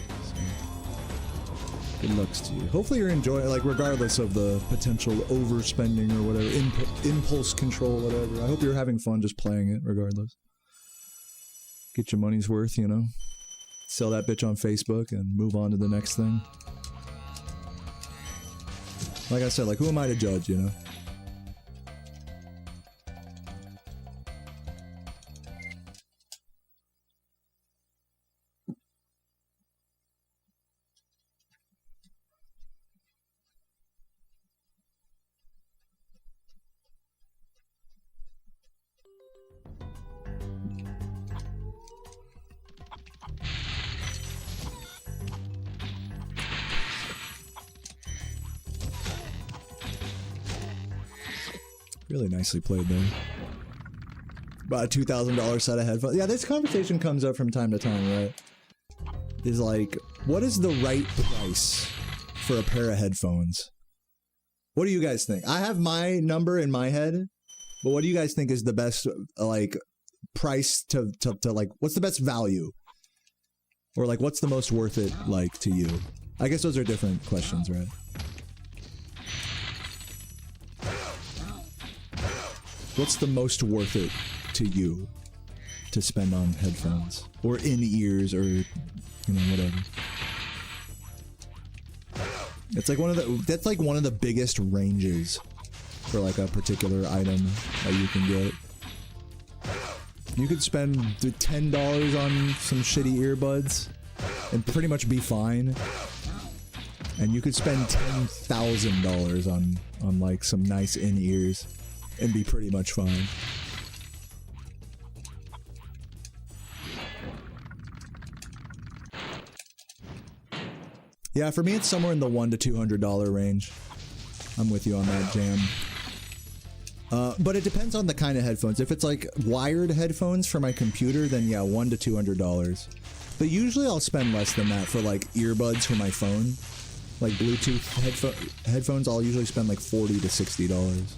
Good luck to you. Hopefully you're enjoying, like, regardless of the potential overspending or whatever, impulse control, whatever. I hope you're having fun just playing it, regardless. Get your money's worth, you know? Sell that bitch on Facebook and move on to the next thing. Like I said, like, who am I to judge, you know? Really nicely played there. About a $2,000 set of headphones. Yeah, this conversation comes up from time to time, right? Is like, what is the right price for a pair of headphones? What do you guys think? I have my number in my head, but what do you guys think is the best, like, price to like, what's the best value? Or like, what's the most worth it, like, to you? I guess those are different questions, right? What's the most worth it to you to spend on headphones or in-ears or, you know, whatever? It's like that's like one of the biggest ranges for like a particular item that you can get. You could spend $10 on some shitty earbuds and pretty much be fine. And you could spend $10,000 on like some nice in-ears and be pretty much fine. Yeah, for me it's somewhere in the $100 to $200 range. I'm with you on that, Jam. But it depends on the kind of headphones. If it's like wired headphones for my computer, then yeah, $100 to $200. But usually I'll spend less than that for like earbuds for my phone. Like Bluetooth headphones, I'll usually spend like $40 to $60.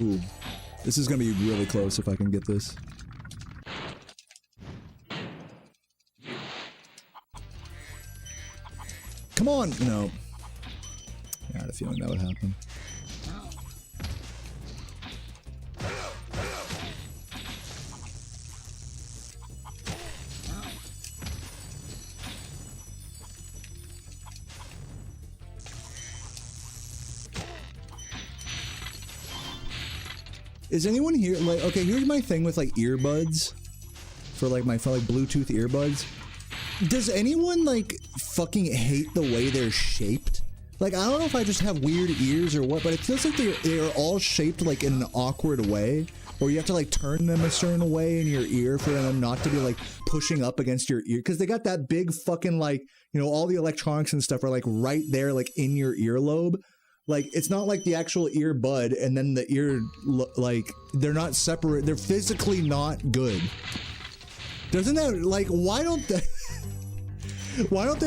Ooh, this is gonna be really close if I can get this. Come on! No. I had a feeling that would happen. Is anyone here, like, okay, here's my thing with, like, earbuds. For, like, my, Bluetooth earbuds. Does anyone, like, fucking hate the way they're shaped? Like, I don't know if I just have weird ears or what, but it feels like they are all shaped, like, in an awkward way. Or you have to, like, turn them a certain way in your ear for them not to be, like, pushing up against your ear. Because they got that big fucking, like, you know, all the electronics and stuff are, like, right there, like, in your earlobe. Like, it's not like the actual earbud and then the ear, like, they're not separate. They're physically not good. Doesn't that, like, why don't they,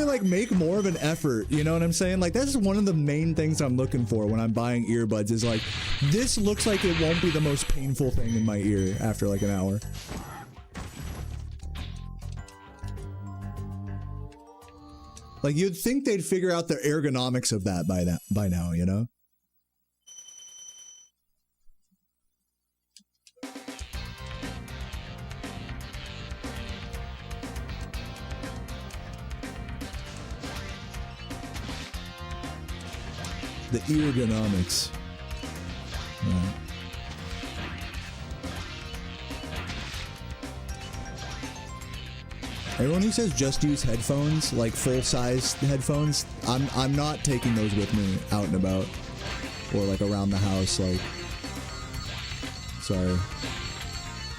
like, make more of an effort? You know what I'm saying? Like, that's one of the main things I'm looking for when I'm buying earbuds is, like, this looks like it won't be the most painful thing in my ear after, like, an hour. Like, you'd think they'd figure out the ergonomics of that by now, you know? The ergonomics. Right. Everyone who says just use headphones, like full-size headphones, I'm not taking those with me out and about. Or like around the house, like... Sorry.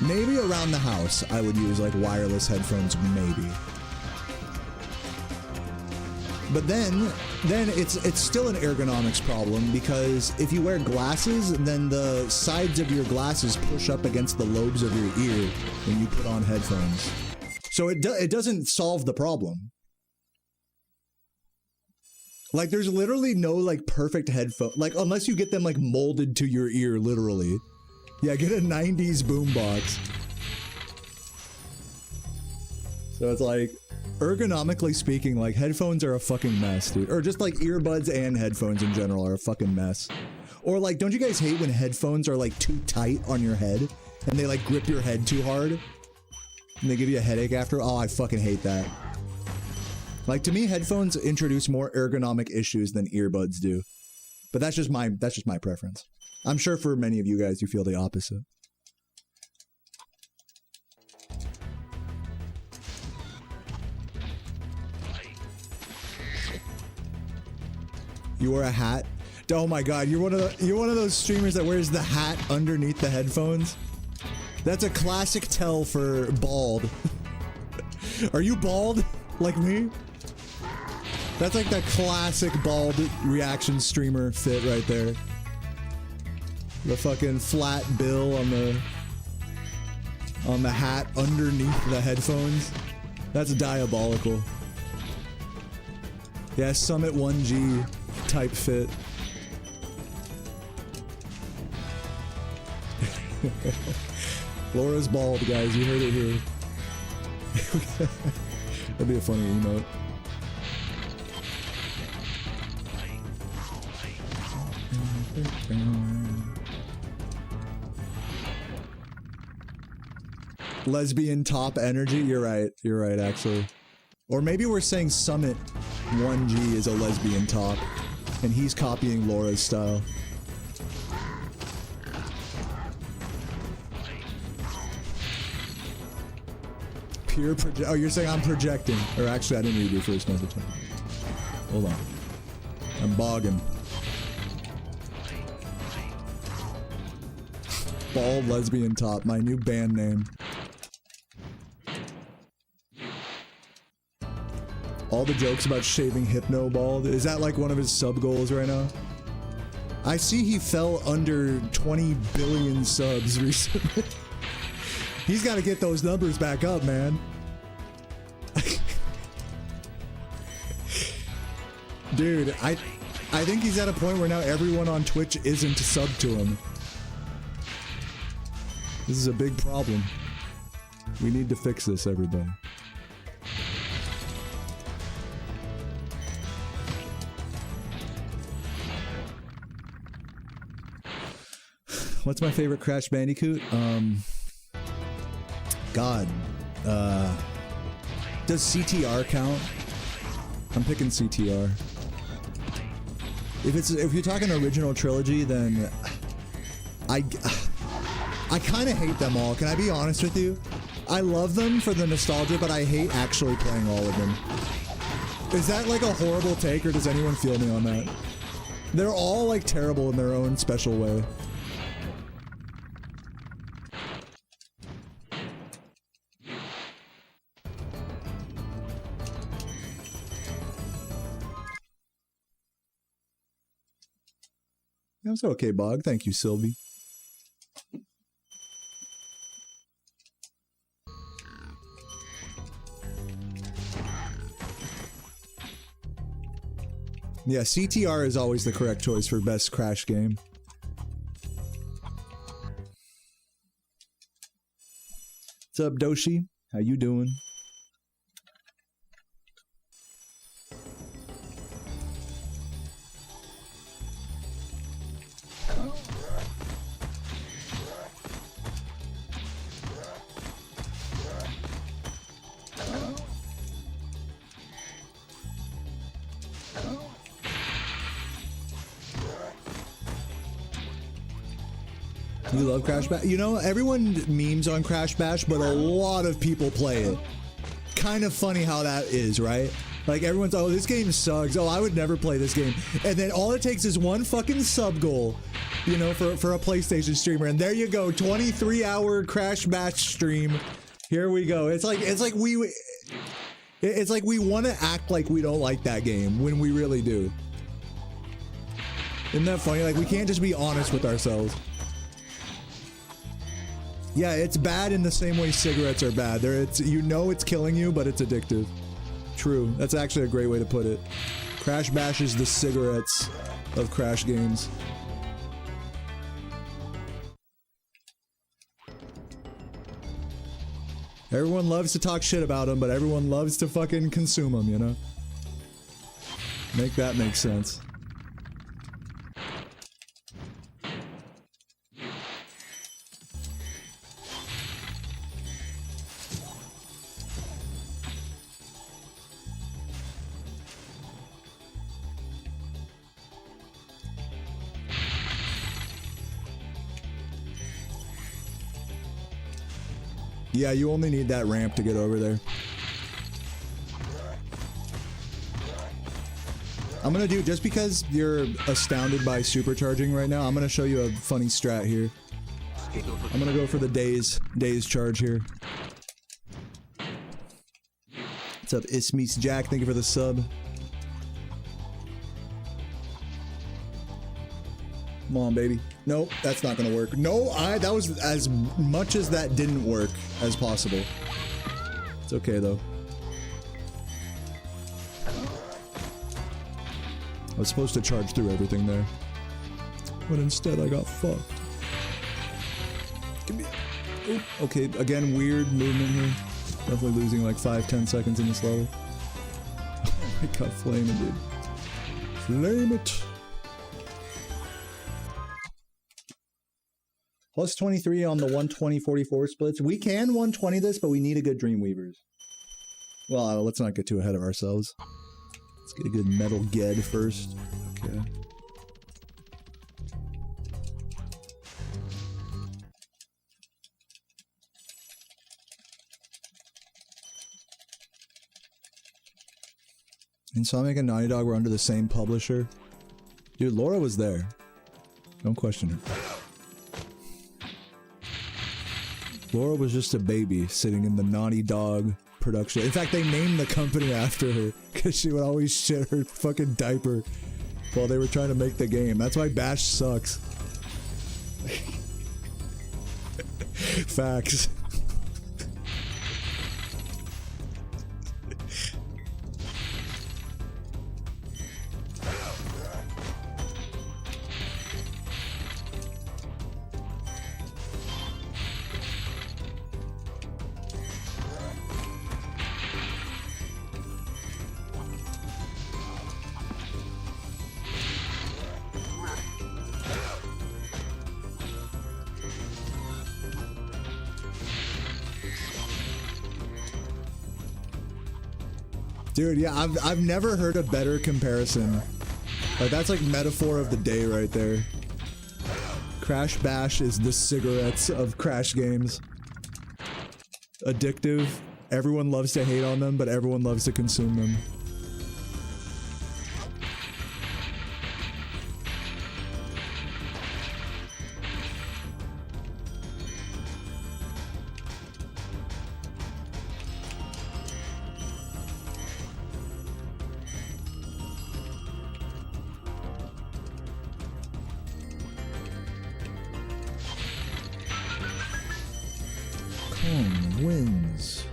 Maybe around the house I would use like wireless headphones, maybe. But then it's still an ergonomics problem, because if you wear glasses, then the sides of your glasses push up against the lobes of your ear when you put on headphones. So it doesn't solve the problem. Like, there's literally no, like, perfect headphone, like, unless you get them, like, molded to your ear, literally. Yeah, get a 90s boombox. So it's like, ergonomically speaking, like, headphones are a fucking mess, dude. Or just, like, earbuds and headphones in general are a fucking mess. Or, like, don't you guys hate when headphones are, like, too tight on your head? And they, like, grip your head too hard? And they give you a headache after? Oh, I fucking hate that. Like, to me, headphones introduce more ergonomic issues than earbuds do. But that's just my preference. I'm sure for many of you guys, you feel the opposite. You wear a hat? Oh my god, you're one of those streamers that wears the hat underneath the headphones? That's a classic tell for bald. Are you bald? Like me? That's like that classic bald reaction streamer fit right there. The fucking flat bill on the hat underneath the headphones. That's diabolical. Yeah, Summit 1G type fit. Laura's bald, guys. You heard it here. That'd be a funny emote. Lesbian top energy? You're right, actually. Or maybe we're saying Summit 1G is a lesbian top, and he's copying Laura's style. Pure oh, you're saying I'm projecting. Or actually, I didn't read your first message. Hold on. I'm bogging. Bald lesbian top, my new band name. All the jokes about shaving Hypno bald. Is that like one of his sub goals right now? I see he fell under 20 billion subs recently. He's got to get those numbers back up, man. Dude, I think he's at a point where now everyone on Twitch isn't sub to him. This is a big problem. We need to fix this, everybody. What's my favorite Crash Bandicoot? God. Does CTR count? I'm picking CTR. If you're talking original trilogy, then I kind of hate them all. Can I be honest with you? I love them for the nostalgia, but I hate actually playing all of them. Is that like a horrible take, or does anyone feel me on that? They're all like terrible in their own special way. That's okay, Bog. Thank you, Sylvie. Yeah, CTR is always the correct choice for best Crash game. What's up, Doshi? How you doing? You love Crash Bash? You know, everyone memes on Crash Bash, but a lot of people play it. Kind of funny how that is, right? Like, everyone's, oh, this game sucks. Oh, I would never play this game. And then all it takes is one fucking sub goal, you know, for a PlayStation streamer. And there you go, 23-hour Crash Bash stream. Here we go. It's like It's like we want to act like we don't like that game when we really do. Isn't that funny? Like, we can't just be honest with ourselves. Yeah, it's bad in the same way cigarettes are bad. You know it's killing you, but it's addictive. True. That's actually a great way to put it. Crash Bash is the cigarettes of Crash games. Everyone loves to talk shit about them, but everyone loves to fucking consume them, you know? Make that make sense. Yeah, you only need that ramp to get over there. I'm gonna do, just because you're astounded by supercharging right now, I'm gonna show you a funny strat here. I'm gonna go for the days charge here. What's up, Ismeets Jack? Thank you for the sub. Come on, baby. Nope, that's not gonna work. No, that was as much as that didn't work as possible. It's okay though. I was supposed to charge through everything there, but instead I got fucked. Give me. Oop. Okay, again, weird movement here. Definitely losing like 5-10 seconds in this level. Oh my god, flame it, dude. Flame it. Plus 23 on the 120-44 splits. We can 120 this, but we need a good Dreamweavers. Well, let's not get too ahead of ourselves. Let's get a good Metal Ged first. Okay. Insomniac and Naughty Dog were under the same publisher. Dude, Laura was there. Don't question her. Laura was just a baby sitting in the Naughty Dog production. In fact, they named the company after her because she would always shit her fucking diaper while they were trying to make the game. That's why Bash sucks. Facts. Dude, yeah, I've never heard a better comparison. Like, that's like metaphor of the day right there. Crash Bash is the cigarettes of Crash games. Addictive. Everyone loves to hate on them, but everyone loves to consume them. Wins.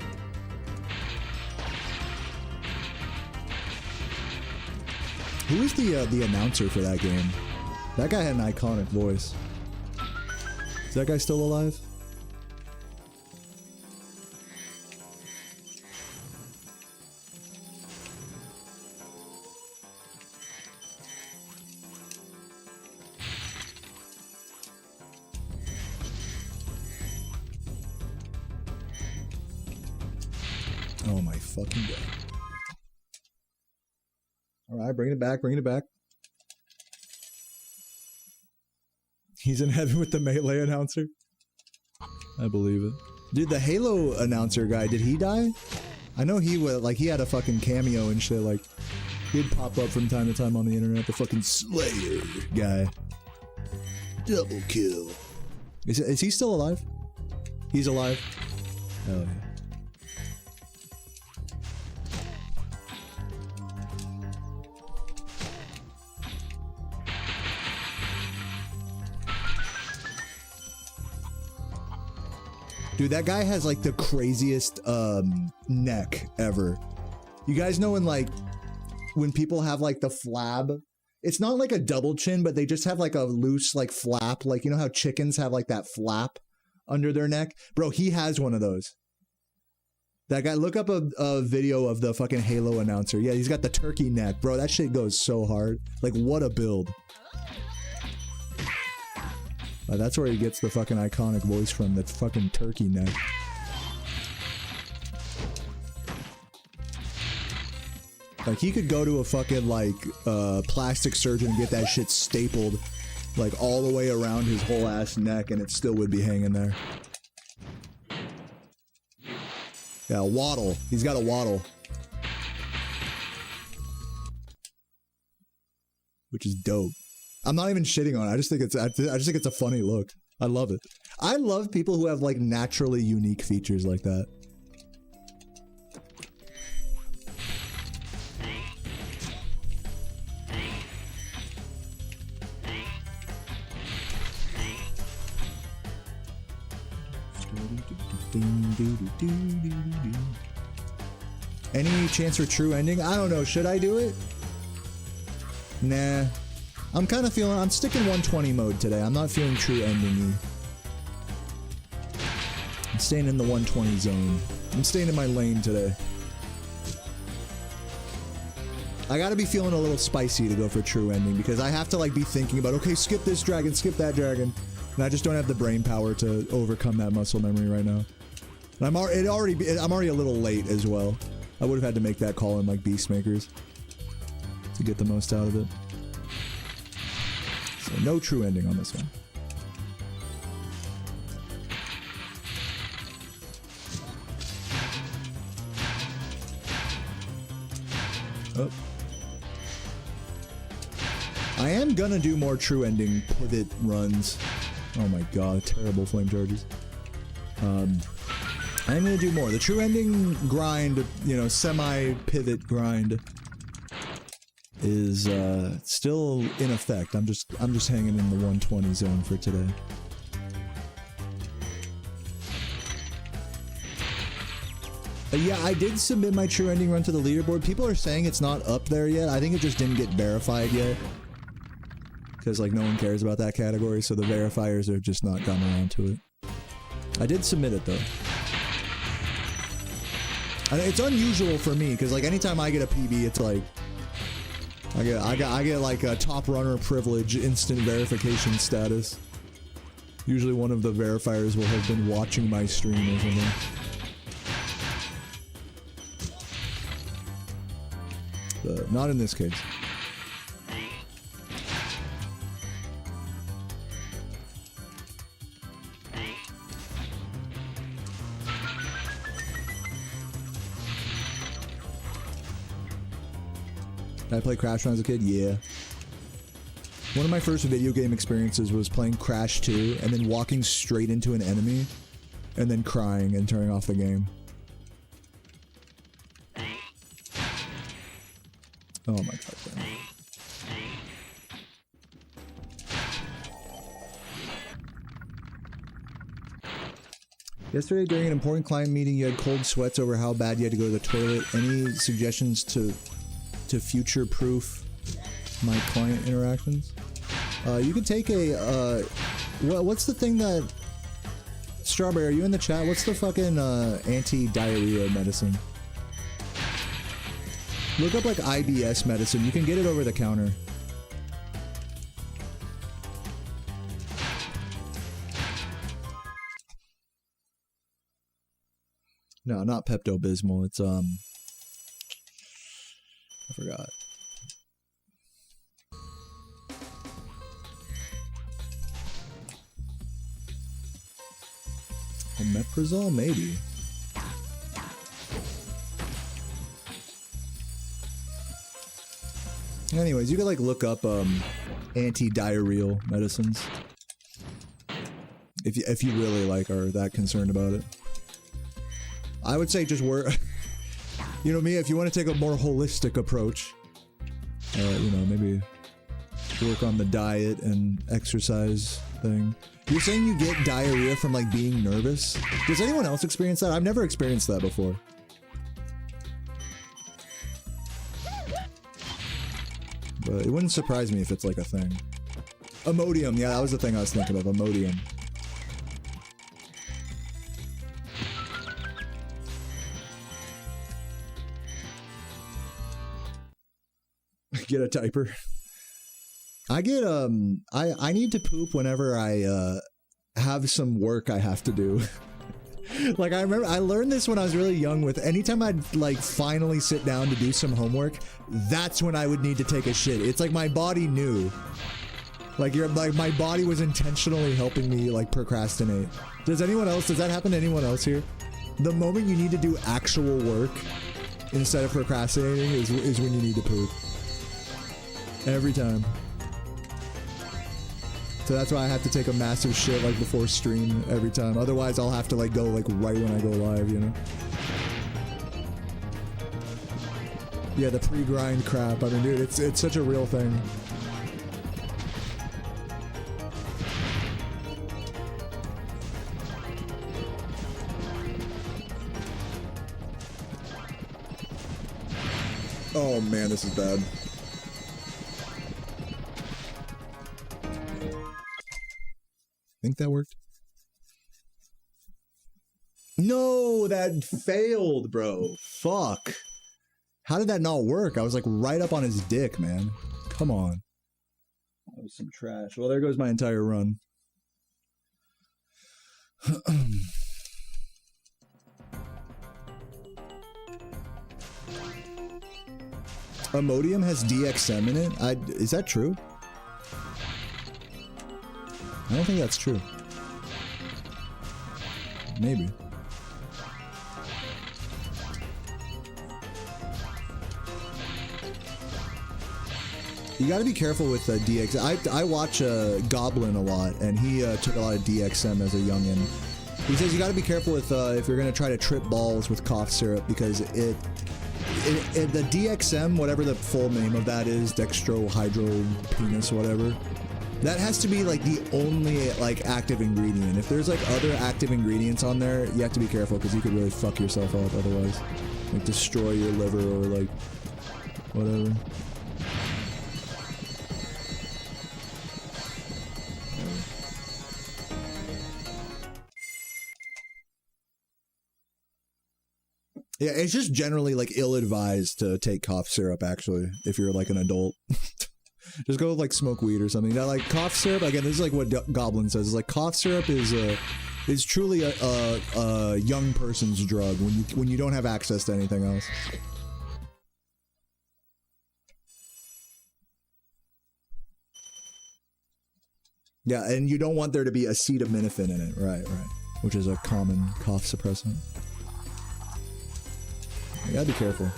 Who is the announcer for that game? That guy had an iconic voice. Is that guy still alive? Oh my fucking god. Alright, bring it back, bring it back. He's in heaven with the Melee announcer? I believe it. Dude, the Halo announcer guy, did he die? I know he was, like, he had a fucking cameo and shit, like, he'd pop up from time to time on the internet, the fucking Slayer guy. Double kill. Is he still alive? He's alive? Hell yeah. Dude, that guy has like the craziest neck ever. You guys know when people have like the flab, it's not like a double chin, but they just have like a loose like flap. Like, you know how chickens have like that flap under their neck? Bro, he has one of those. That guy, look up a video of the fucking Halo announcer. Yeah, he's got the turkey neck. Bro, that shit goes so hard. Like, what a build. That's where he gets the fucking iconic voice from, that fucking turkey neck. Like, he could go to a fucking, like, plastic surgeon and get that shit stapled, like, all the way around his whole ass neck, and it still would be hanging there. Yeah, waddle. He's got a waddle. Which is dope. I'm not even shitting on it. I just think it's a funny look. I love it. I love people who have like naturally unique features like that. Any chance for true ending? I don't know. Should I do it? Nah. I'm kind of feeling, I'm sticking 120 mode today. I'm not feeling true ending-y. I'm staying in the 120 zone. I'm staying in my lane today. I gotta be feeling a little spicy to go for true ending, because I have to like be thinking about, okay, skip this dragon, skip that dragon. And I just don't have the brain power to overcome that muscle memory right now. And I'm already a little late as well. I would have had to make that call in like Beastmakers to get the most out of it. So no true ending on this one. Oh. I am gonna do more true ending pivot runs. Oh my god, terrible flame charges. I'm gonna do more. The true ending grind, you know, semi-pivot grind is still in effect. I'm just hanging in the 120 zone for today. Yeah, I did submit my true ending run to the leaderboard. People are saying it's not up there yet. I think it just didn't get verified yet. Because, like, no one cares about that category, so the verifiers have just not gotten around to it. I did submit it, though. And it's unusual for me, because, like, anytime I get a PB, it's like... I get like a top runner privilege, instant verification status. Usually one of the verifiers will have been watching my stream or something. But not in this case. Did I play Crash when I was a kid? Yeah. One of my first video game experiences was playing Crash 2 and then walking straight into an enemy and then crying and turning off the game. Oh my god, damn. Yesterday during an important client meeting you had cold sweats over how bad you had to go to the toilet. Any suggestions to future-proof my client interactions? You could take a, what's the thing that... Strawberry, are you in the chat? What's the fucking, anti-diarrhea medicine? Look up, like, IBS medicine. You can get it over the counter. No, not Pepto-Bismol. It's, I forgot. Omeprazole, maybe. Anyways, you could like look up anti-diarrheal medicines if you really like are that concerned about it. I would say just work. You know me, if you want to take a more holistic approach, you know, maybe work on the diet and exercise thing. You're saying you get diarrhea from like being nervous? Does anyone else experience that? I've never experienced that before. But it wouldn't surprise me if it's like a thing. Imodium, yeah, that was the thing I was thinking of, Imodium. Get a diaper. I get I need to poop whenever I have some work I have to do. Like I remember I learned this when I was really young with anytime I'd like finally sit down to do some homework, that's when I would need to take a shit. It's like my body knew. Like my body was intentionally helping me like procrastinate. Does that happen to anyone else here? The moment you need to do actual work instead of procrastinating is when you need to poop. Every time. So that's why I have to take a massive shit like before stream every time. Otherwise I'll have to like go like right when I go live, you know? Yeah, the pre-grind crap. I mean, dude, it's such a real thing. Oh man, this is bad. Think that worked? No, that failed, bro. Fuck. How did that not work? I was like right up on his dick, man. Come on. That was some trash. Well, there goes my entire run. Imodium has DXM in it? Is that true? I don't think that's true. Maybe. You gotta be careful with DX. I watch Goblin a lot, and he took a lot of DXM as a youngin. He says you gotta be careful with if you're gonna try to trip balls with cough syrup, because the DXM, whatever the full name of that is, dextrohydropenis, whatever, that has to be like the only like active ingredient. If there's like other active ingredients on there, you have to be careful because you could really fuck yourself up otherwise. Like destroy your liver or like whatever. Yeah, it's just generally like ill-advised to take cough syrup actually if you're like an adult. Just go like smoke weed or something. Now, like cough syrup, again, this is like what Goblin says. Is like cough syrup is truly a young person's drug when you don't have access to anything else. Yeah, and you don't want there to be acetaminophen in it, right? Which is a common cough suppressant. You gotta be careful.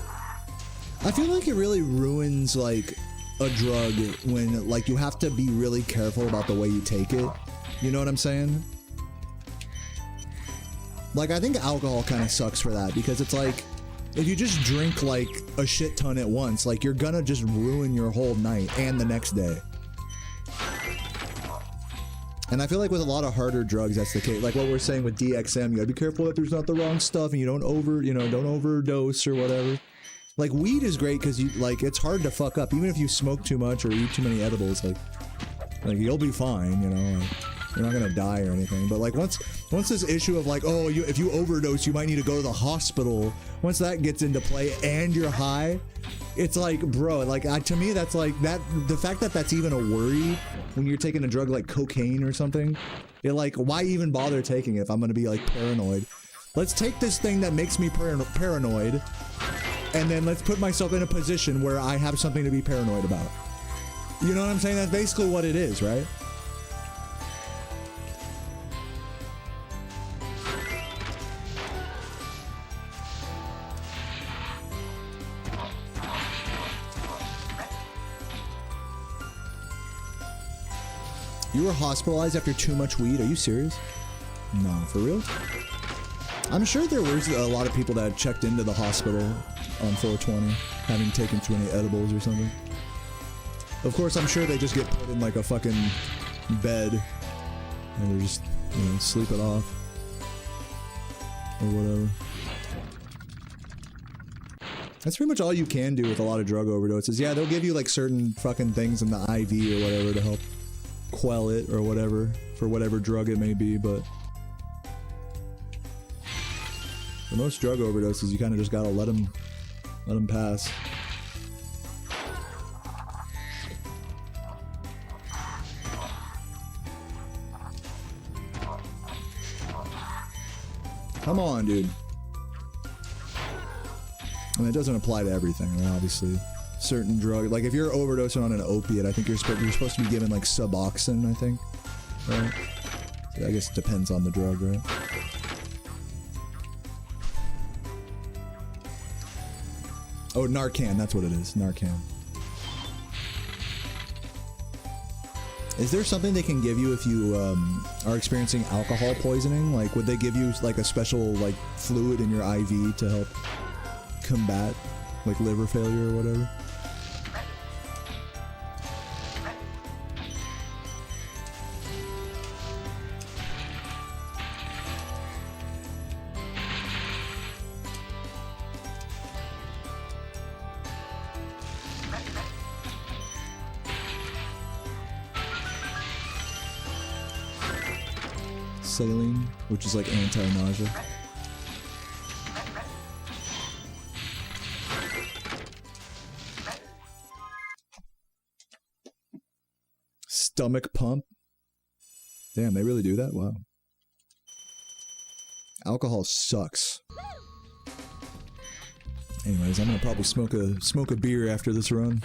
I feel like it really ruins like a drug when like you have to be really careful about the way you take it. You know what I'm saying? Like I think alcohol kind of sucks for that, because it's like if you just drink like a shit ton at once, like you're gonna just ruin your whole night and the next day. And I feel like with a lot of harder drugs, that's the case. Like what we're saying with DXM, you gotta be careful that there's not the wrong stuff and you don't overdose or whatever. Like weed is great because you like it's hard to fuck up. Even if you smoke too much or eat too many edibles, like you'll be fine, you know. Like, you're not gonna die or anything. But like once this issue of like, oh, if you overdose, you might need to go to the hospital. Once that gets into play and you're high, it's like, bro, like to me that's like that. The fact that that's even a worry when you're taking a drug like cocaine or something, you're like, why even bother taking it if I'm gonna be like paranoid? Let's take this thing that makes me paranoid, and then let's put myself in a position where I have something to be paranoid about. You know what I'm saying? That's basically what it is, right? You were hospitalized after too much weed? Are you serious? No, for real? I'm sure there was a lot of people that checked into the hospital on 420, having taken too many edibles or something. Of course, I'm sure they just get put in like a fucking bed And just, you know, sleep it off. Or whatever. That's pretty much all you can do with a lot of drug overdoses. Yeah, they'll give you like certain fucking things in the IV or whatever to help quell it or whatever, for whatever drug it may be, but for most drug overdoses, you kind of just gotta let them pass. Come on, dude. I mean, it doesn't apply to everything, right? Obviously. Certain drug, like if you're overdosing on an opiate, I think you're supposed to be given like Suboxone, I think. Right? So I guess it depends on the drug, right? Oh, Narcan, that's what it is. Narcan. Is there something they can give you if you are experiencing alcohol poisoning? Like, would they give you like a special like fluid in your IV to help combat like liver failure or whatever? Saline, which is like anti-nausea. Stomach pump. Damn, they really do that? Wow. Alcohol sucks. Anyways, I'm gonna probably smoke a beer after this run.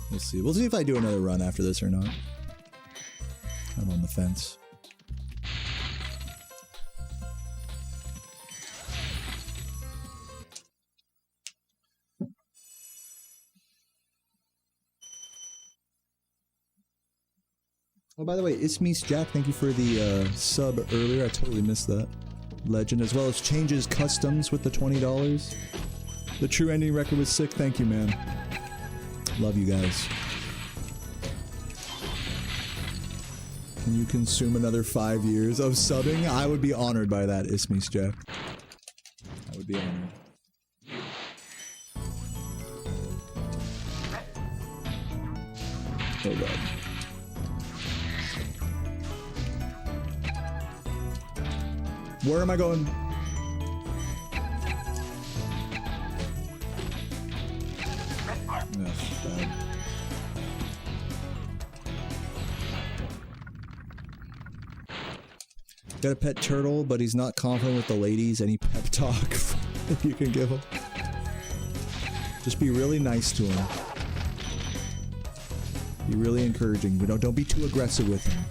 We'll see. We'll see if I do another run after this or not. I'm on the fence. Oh, by the way, Ismis Jack, thank you for the sub earlier. I totally missed that. Legend, as well as Changes Customs with the $20. The True Ending record was sick. Thank you, man. Love you guys. Can you consume another 5 years of subbing? I would be honored by that, Ismis Jack. I would be honored. Oh god. Where am I going? No, bad. Got a pet turtle, but he's not confident with the ladies. Any pep talk you can give him? Just be really nice to him. Be really encouraging, but don't be too aggressive with him.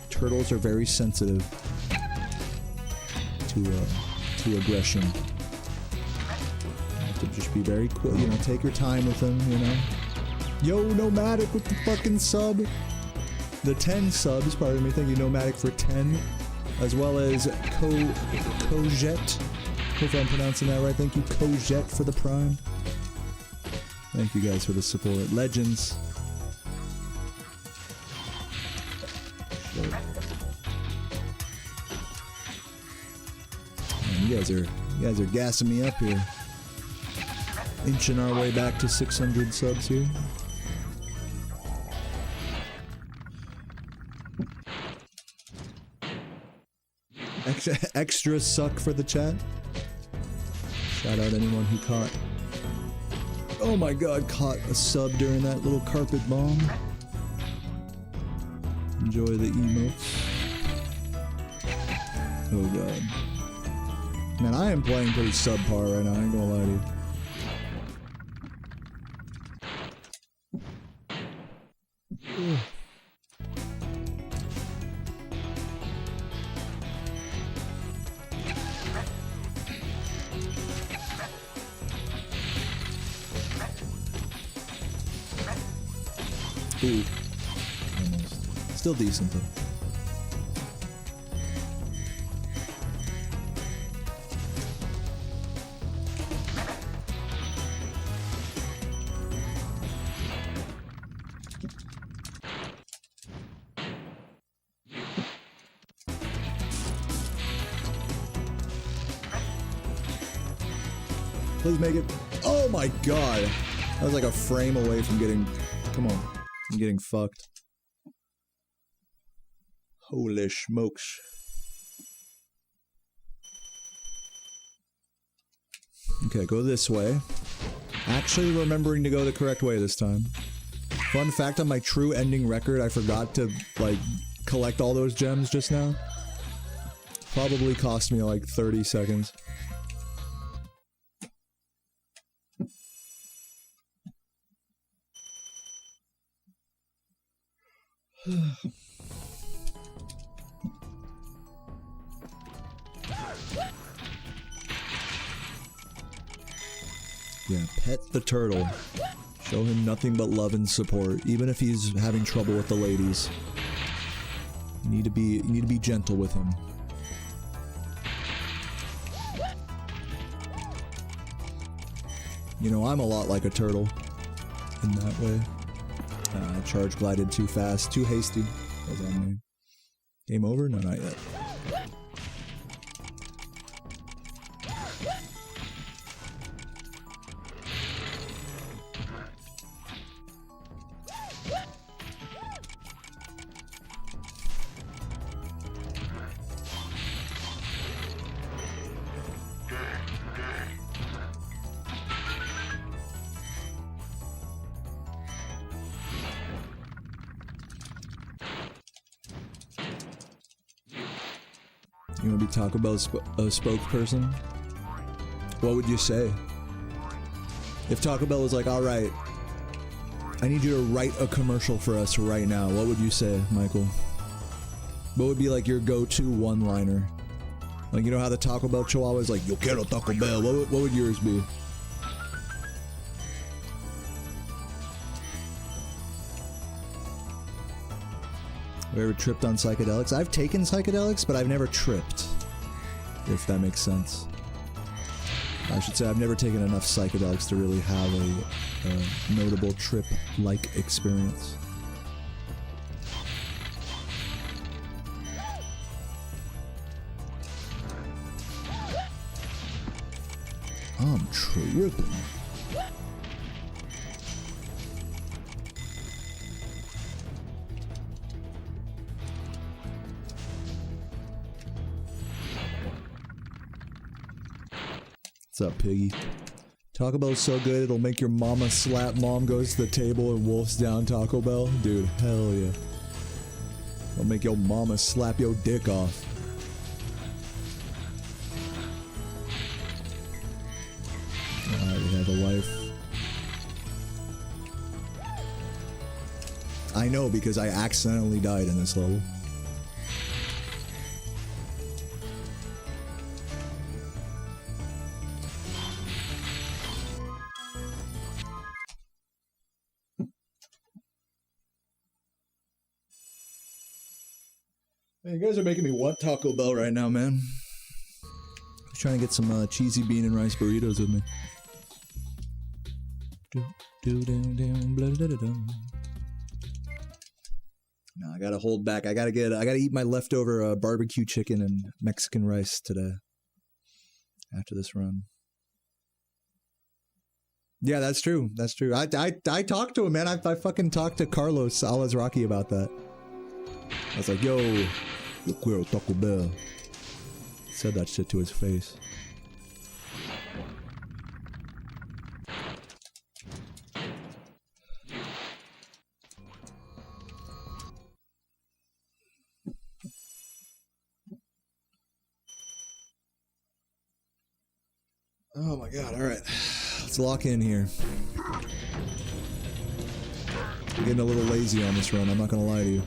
Turtles are very sensitive to aggression. You have to just be very quick, you know, take your time with them, you know. Yo, Nomadic with the fucking sub. The 10 subs, pardon me, thank you, Nomadic for 10. As well as Cojet. Hope I'm pronouncing that right. Thank you, Cojet, for the prime. Thank you guys for the support. Legends. Sure. Man, you guys are gassing me up here. Inching our way back to 600 subs here. Extra suck for the chat. Shout out anyone who caught. Oh my god, caught a sub during that little carpet bomb. Enjoy the emotes. Oh god. Man, I am playing pretty subpar right now, I ain't gonna lie to you. Ugh. Ooh. Almost. Still decent though. Please make it. Oh my god. That was like a frame away from getting... Come on. I'm getting fucked. Holy smokes. Okay, go this way. Actually remembering to go the correct way this time. Fun fact, on my true ending record, I forgot to, like, collect all those gems just now. Probably cost me, like, 30 seconds. Yeah, pet the turtle. Show him nothing but love and support, even if he's having trouble with the ladies. You need to be gentle with him. You know, I'm a lot like a turtle in that way. Charge glided too fast, too hasty. Was on me. Game over? No, not yet. You want to be Taco Bell's a spokesperson? What would you say? If Taco Bell was like, alright, I need you to write a commercial for us right now, what would you say, Michael? What would be like your go-to one-liner? Like, you know how the Taco Bell chihuahua is like, yo quiero Taco Bell, what would yours be? Have you ever tripped on psychedelics? I've taken psychedelics, but I've never tripped. If that makes sense. I should say I've never taken enough psychedelics to really have a notable trip-like experience. I'm tripping. What's up, Piggy? Taco Bell's so good it'll make your mama slap. Mom goes to the table and wolfs down Taco Bell. Dude, hell yeah. It'll make your mama slap your dick off. I already have a life. I know because I accidentally died in this level. Man, you guys are making me want Taco Bell right now, man. I was trying to get some cheesy bean and rice burritos with me. No, I gotta hold back. I gotta eat my leftover barbecue chicken and Mexican rice today. After this run. Yeah, that's true. That's true. I talked to him, man. I fucking talked to Carlos Alazraki about that. I was like, yo quiero Taco Bell. Said that shit to his face. Oh my god, alright. Let's lock in here. I'm getting a little lazy on this run, I'm not gonna lie to you.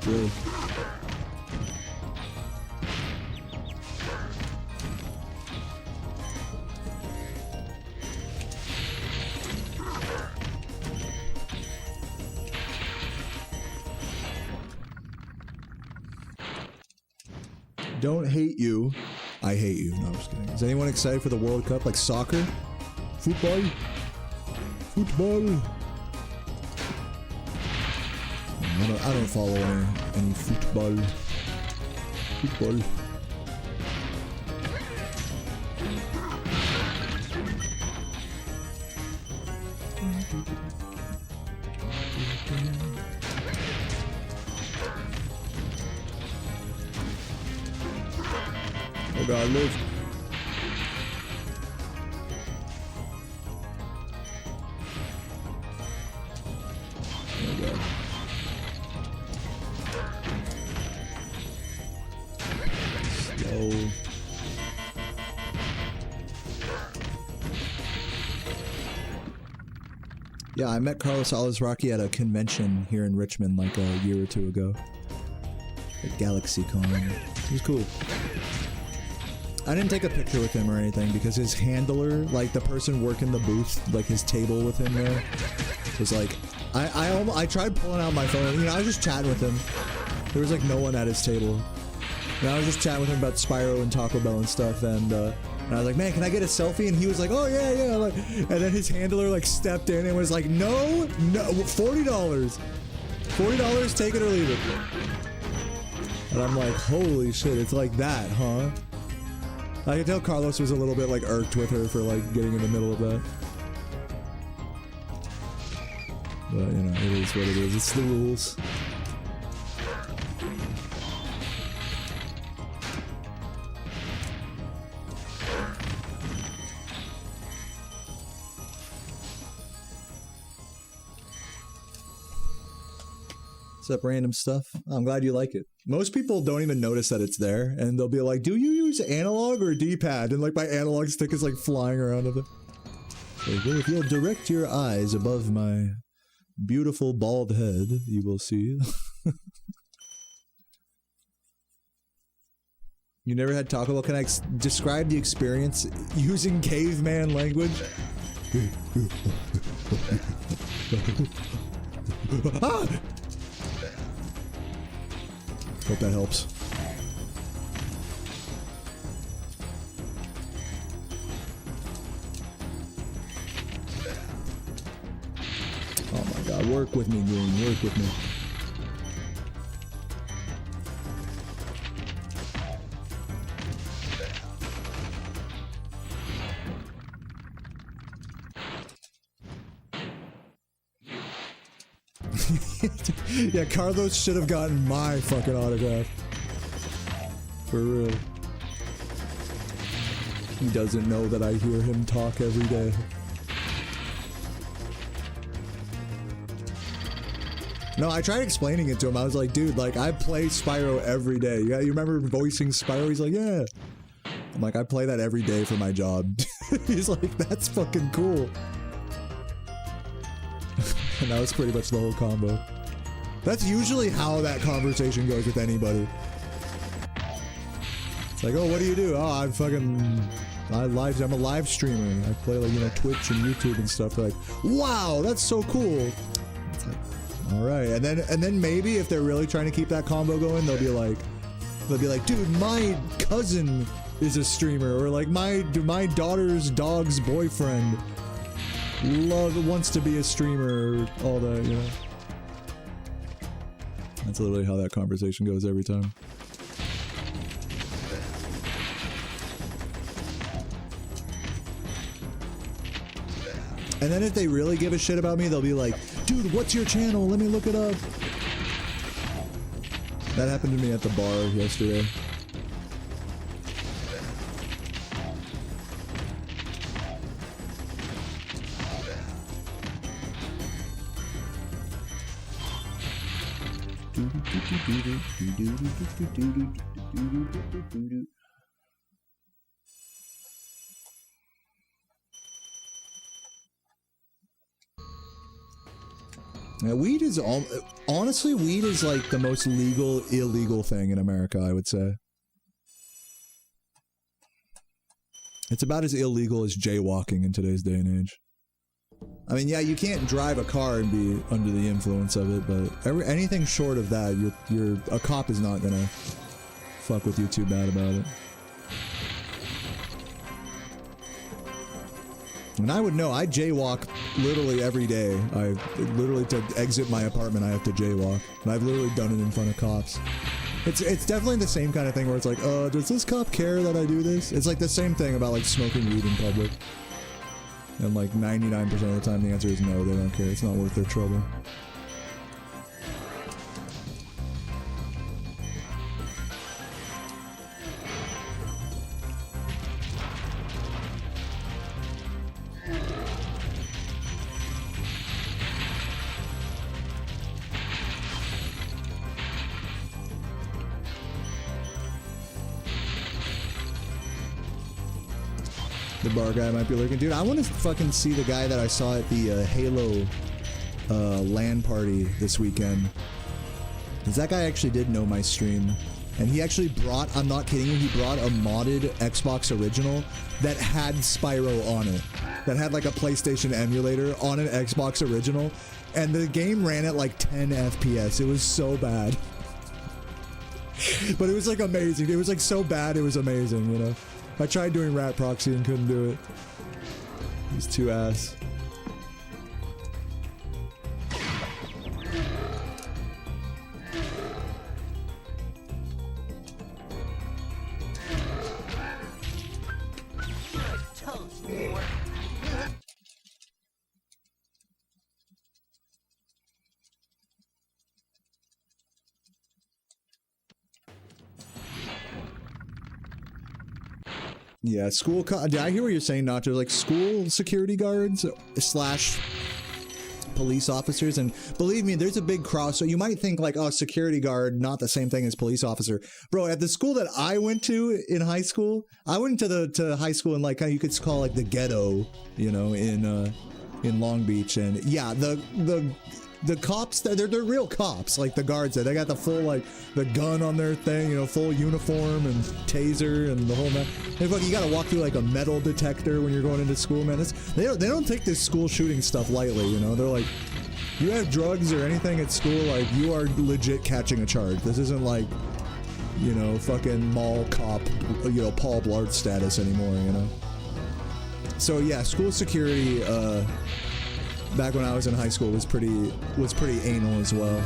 Really? Don't hate you. I hate you. No, I'm just kidding. Is anyone excited for the World Cup? Like soccer? Football? Football? I don't follow any football. Football. Oh god, live. Oh god. Slow. Yeah, I met Carlos Alazraqui at a convention here in Richmond like a year or two ago. At GalaxyCon. It was cool. I didn't take a picture with him or anything because his handler, like the person working the booth, like his table with him there, was like, I tried pulling out my phone, you know, I was just chatting with him. There was like no one at his table. And I was just chatting with him about Spyro and Taco Bell and stuff, and I was like, man, can I get a selfie? And he was like, oh yeah, yeah, like, and then his handler like stepped in and was like, no, $40. $40, take it or leave it. And I'm like, holy shit, it's like that, huh? I could tell Carlos was a little bit like irked with her for like getting in the middle of that. But you know, it is what it is. It's the rules. What's up, random stuff? I'm glad you like it. Most people don't even notice that it's there, and they'll be like, do you use analog or D-pad? And like my analog stick is like flying around of it. Like, well, if you'll direct your eyes above my beautiful bald head, you will see. You never had Taco Bell? Can I describe the experience using caveman language? Ah! Hope that helps. Oh my god, work with me, game, work with me. Yeah, Carlos should have gotten my fucking autograph. For real. He doesn't know that I hear him talk every day. No, I tried explaining it to him. I was like, dude, like, I play Spyro every day. Yeah, you remember voicing Spyro? He's like, yeah. I'm like, I play that every day for my job. He's like, that's fucking cool. And that was pretty much the whole combo. That's usually how that conversation goes with anybody. It's like, oh, what do? Oh, I'm a live streamer. I play like, you know, Twitch and YouTube and stuff. They're like, wow, that's so cool. It's like, all right. And then maybe if they're really trying to keep that combo going, they'll be like, dude, my cousin is a streamer, or like my daughter's dog's boyfriend wants to be a streamer, all that, you know. That's literally how that conversation goes every time. And then if they really give a shit about me, they'll be like, dude, what's your channel? Let me look it up. That happened to me at the bar yesterday. Now, weed is honestly, weed is like the most legal, illegal thing in America, I would say. It's about as illegal as jaywalking in today's day and age. I mean, yeah, you can't drive a car and be under the influence of it, but anything short of that, a cop is not gonna fuck with you too bad about it. And I would know, I jaywalk literally every day. I literally, to exit my apartment, I have to jaywalk. And I've literally done it in front of cops. It's definitely the same kind of thing where it's like, does this cop care that I do this? It's like the same thing about like smoking weed in public. And like 99% of the time the answer is no, they don't care. It's not worth their trouble. The bar guy might be lurking. Dude, I want to fucking see the guy that I saw at the Halo LAN party this weekend. Because that guy actually did know my stream. And he actually brought, I'm not kidding you, he brought a modded Xbox original that had Spyro on it. That had like a PlayStation emulator on an Xbox original. And the game ran at like 10 FPS. It was so bad. But it was like amazing. It was like so bad it was amazing, you know? I tried doing rat proxy and couldn't do it. He's too ass. Yeah, school. Did I hear what you're saying, Nacho? Like school security guards slash police officers, and believe me, there's a big cross. So you might think like, oh, security guard, not the same thing as police officer, bro. At the school that I went to in high school, I went to high school in like you could call like the ghetto, you know, in Long Beach, and yeah, the cops, they're real cops, like the guards there. They got the full, like, the gun on their thing, you know, full uniform and taser and the whole man. And fuck, you gotta walk through, like, a metal detector when you're going into school, man. They don't take this school shooting stuff lightly, you know? They're like, you have drugs or anything at school, like, you are legit catching a charge. This isn't like, you know, fucking mall cop, you know, Paul Blart status anymore, you know? So, yeah, school security, back when I was in high school was pretty anal as well.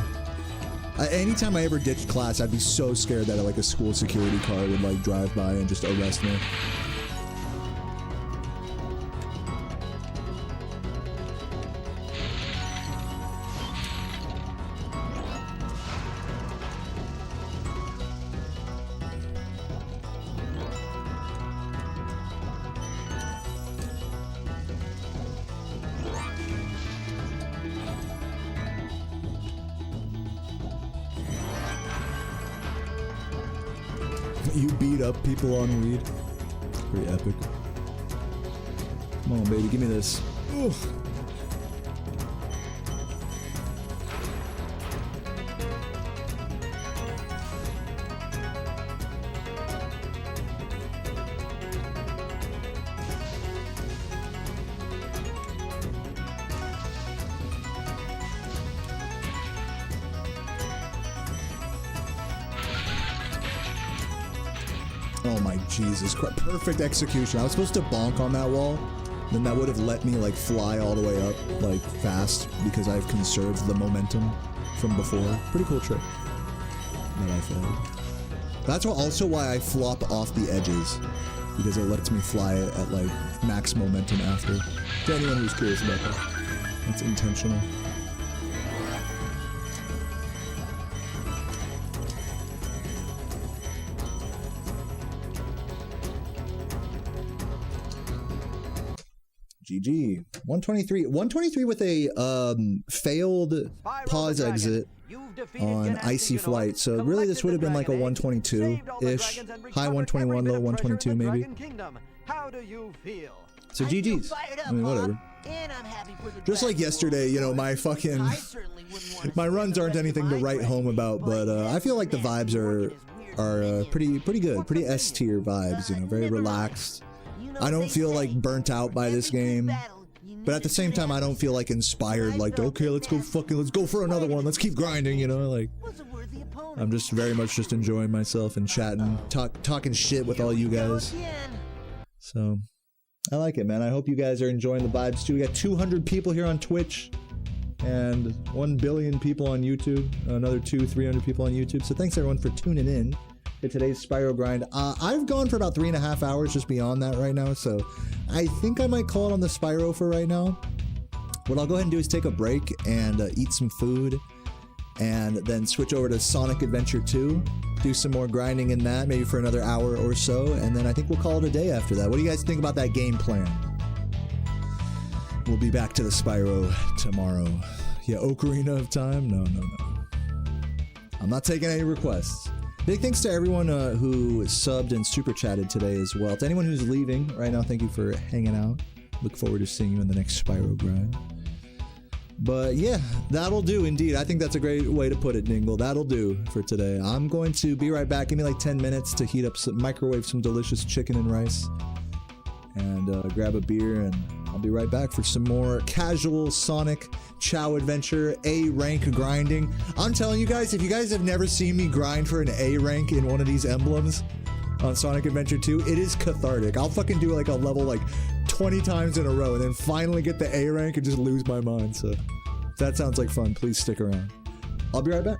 Anytime I ever ditched class, I'd be so scared that like a school security car would like drive by and just arrest me. You beat up people on weed. Pretty epic. Come on, baby, give me this. Oof. Oh my Jesus Christ. Perfect execution. I was supposed to bonk on that wall. Then that would have let me like fly all the way up like fast because I've conserved the momentum from before. Pretty cool trick that I failed. That's also why I flop off the edges, because it lets me fly at like max momentum after. To anyone who's curious about that. That's intentional. GG. 123. 123 with a failed pause exit on Icy Flight. So really this would have been like a 122-ish. High 121, low 122 maybe. So GG's. I mean, whatever. Just like yesterday, you know, my fucking... my runs aren't anything to write home about, but I feel like the vibes are pretty good. Pretty S-tier vibes, you know, very relaxed. I don't feel like burnt out by this game, but at the same time I don't feel like inspired, like, okay, let's go for another one, let's keep grinding, you know, like, I'm just very much just enjoying myself and chatting, talking shit with all you guys, so I like it, man. I hope you guys are enjoying the vibes too. We got 200 people here on Twitch and 1 billion people on YouTube. Another 300 people on YouTube. So thanks everyone for tuning in to today's Spyro grind. I've gone for about 3.5 hours just beyond that right now. So I think I might call it on the Spyro for right now. What I'll go ahead and do is take a break and eat some food and then switch over to Sonic Adventure 2. Do some more grinding in that, maybe for another hour or so, and then I think we'll call it a day after that. What do you guys think about that game plan? We'll be back to the Spyro tomorrow. Yeah, Ocarina of Time? No. I'm not taking any requests. Big thanks to everyone who subbed and super chatted today as well. To anyone who's leaving right now, thank you for hanging out. Look forward to seeing you in the next Spyro grind. But yeah, that'll do indeed. I think that's a great way to put it, Dingle. That'll do for today. I'm going to be right back. Give me like 10 minutes to heat up microwave some delicious chicken and rice. And grab a beer, and I'll be right back for some more casual Sonic Chow Adventure A rank grinding. I'm telling you guys, if you guys have never seen me grind for an A rank in one of these emblems on Sonic Adventure 2, it is cathartic. I'll fucking do like a level like 20 times in a row and then finally get the A rank and just lose my mind. So if that sounds like fun, please stick around. I'll be right back.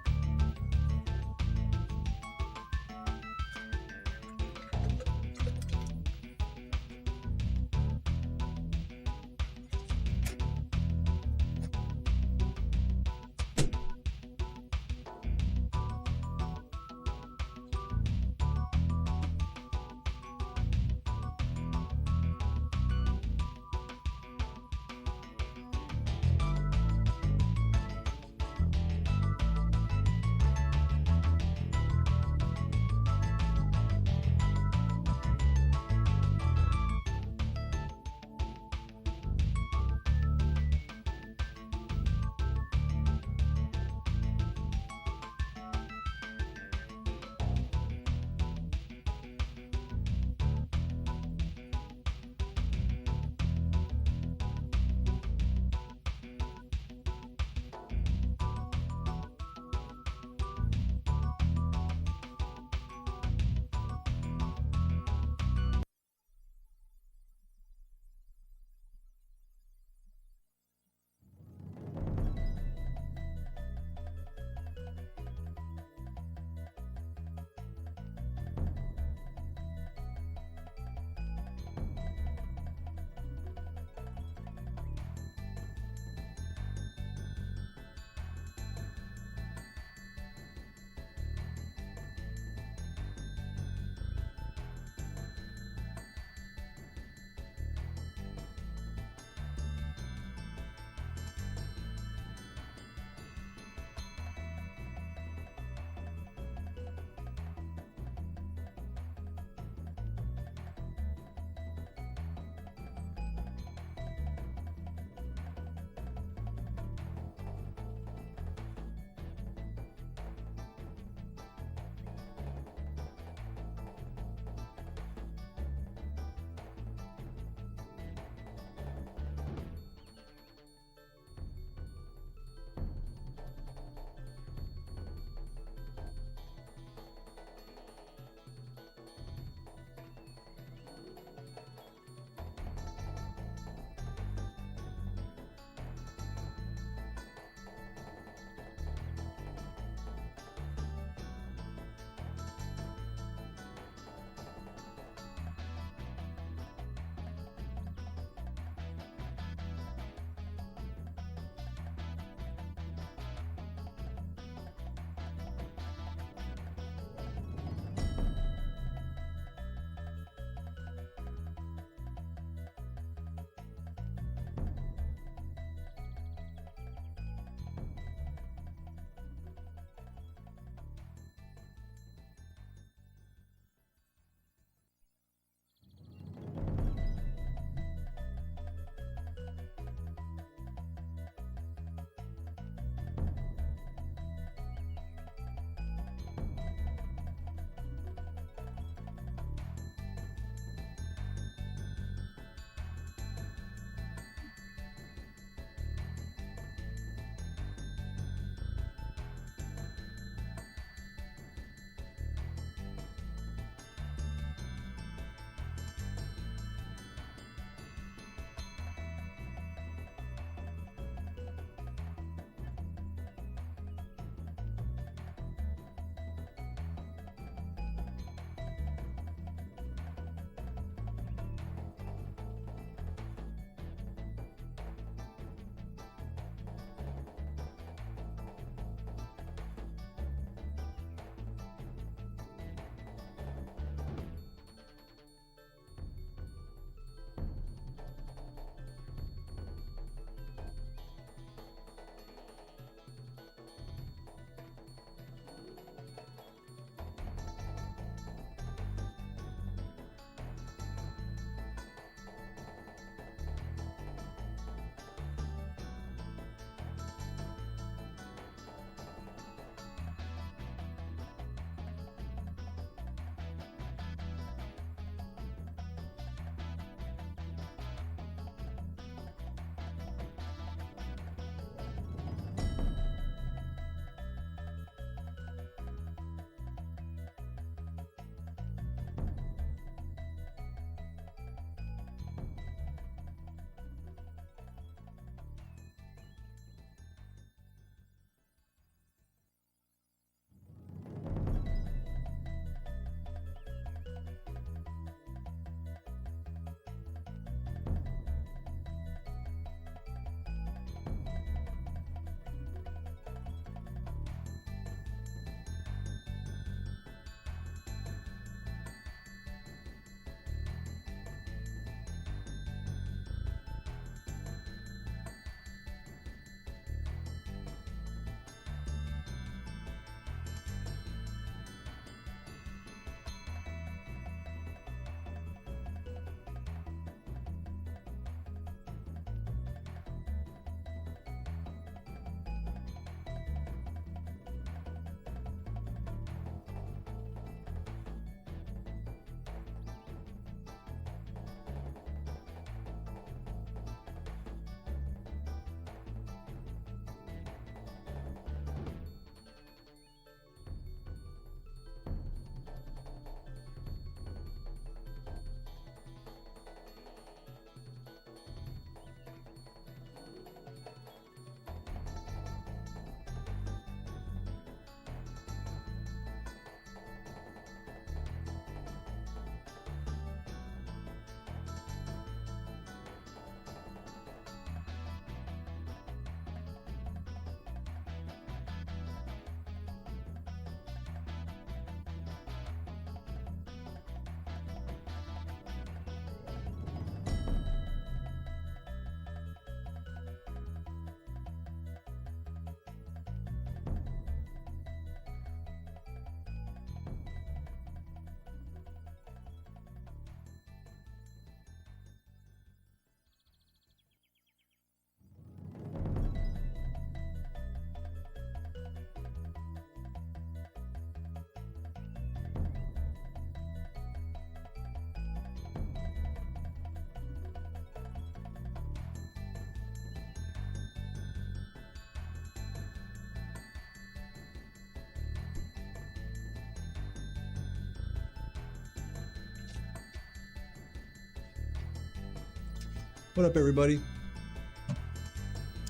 What up, everybody?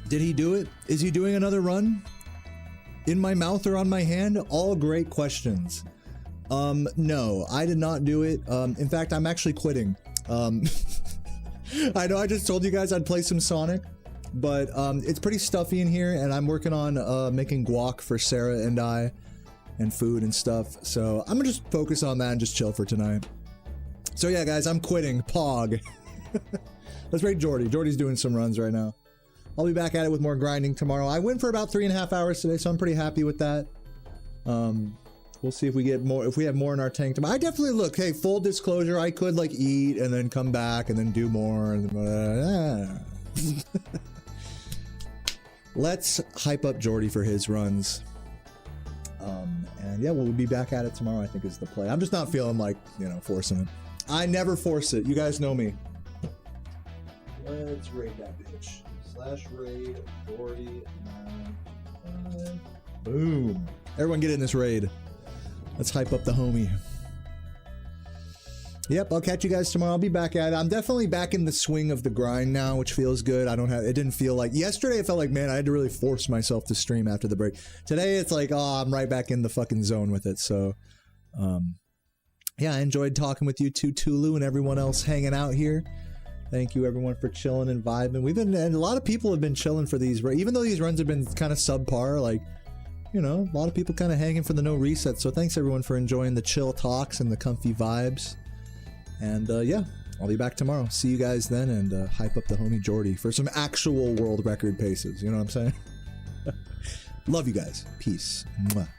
Did he do it? Is he doing another run? In my mouth or on my hand? All great questions. No, I did not do it. In fact, I'm actually quitting. I know I just told you guys I'd play some Sonic, but it's pretty stuffy in here, and I'm working on making guac for Sarah and I, and food and stuff. So I'm gonna just focus on that and just chill for tonight. So yeah, guys, I'm quitting. Pog. Let's rate Jordy. Jordy's doing some runs right now. I'll be back at it with more grinding tomorrow. I went for about 3.5 hours today, so I'm pretty happy with that. We'll see if we get more, if we have more in our tank tomorrow. I definitely look, hey, full disclosure, I could like eat and then come back and then do more. And let's hype up Jordy for his runs. And yeah, we'll be back at it tomorrow, I think is the play. I'm just not feeling like, you know, forcing it. I never force it. You guys know me. Let's raid that bitch. /raid Jordy. Boom. Everyone get in this raid. Let's hype up the homie. Yep, I'll catch you guys tomorrow. I'll be back at it. I'm definitely back in the swing of the grind now, which feels good. It didn't feel like, yesterday it felt like, man, I had to really force myself to stream after the break. Today it's like, oh, I'm right back in the fucking zone with it. So, yeah, I enjoyed talking with you too, Tulu, and everyone else hanging out here. Thank you, everyone, for chilling and vibing. And a lot of people have been chilling for these, even though these runs have been kind of subpar, like, you know, a lot of people kind of hanging for the no reset. So thanks, everyone, for enjoying the chill talks and the comfy vibes. And yeah, I'll be back tomorrow. See you guys then, and hype up the homie Jordy for some actual world record paces. You know what I'm saying? Love you guys. Peace. Mwah.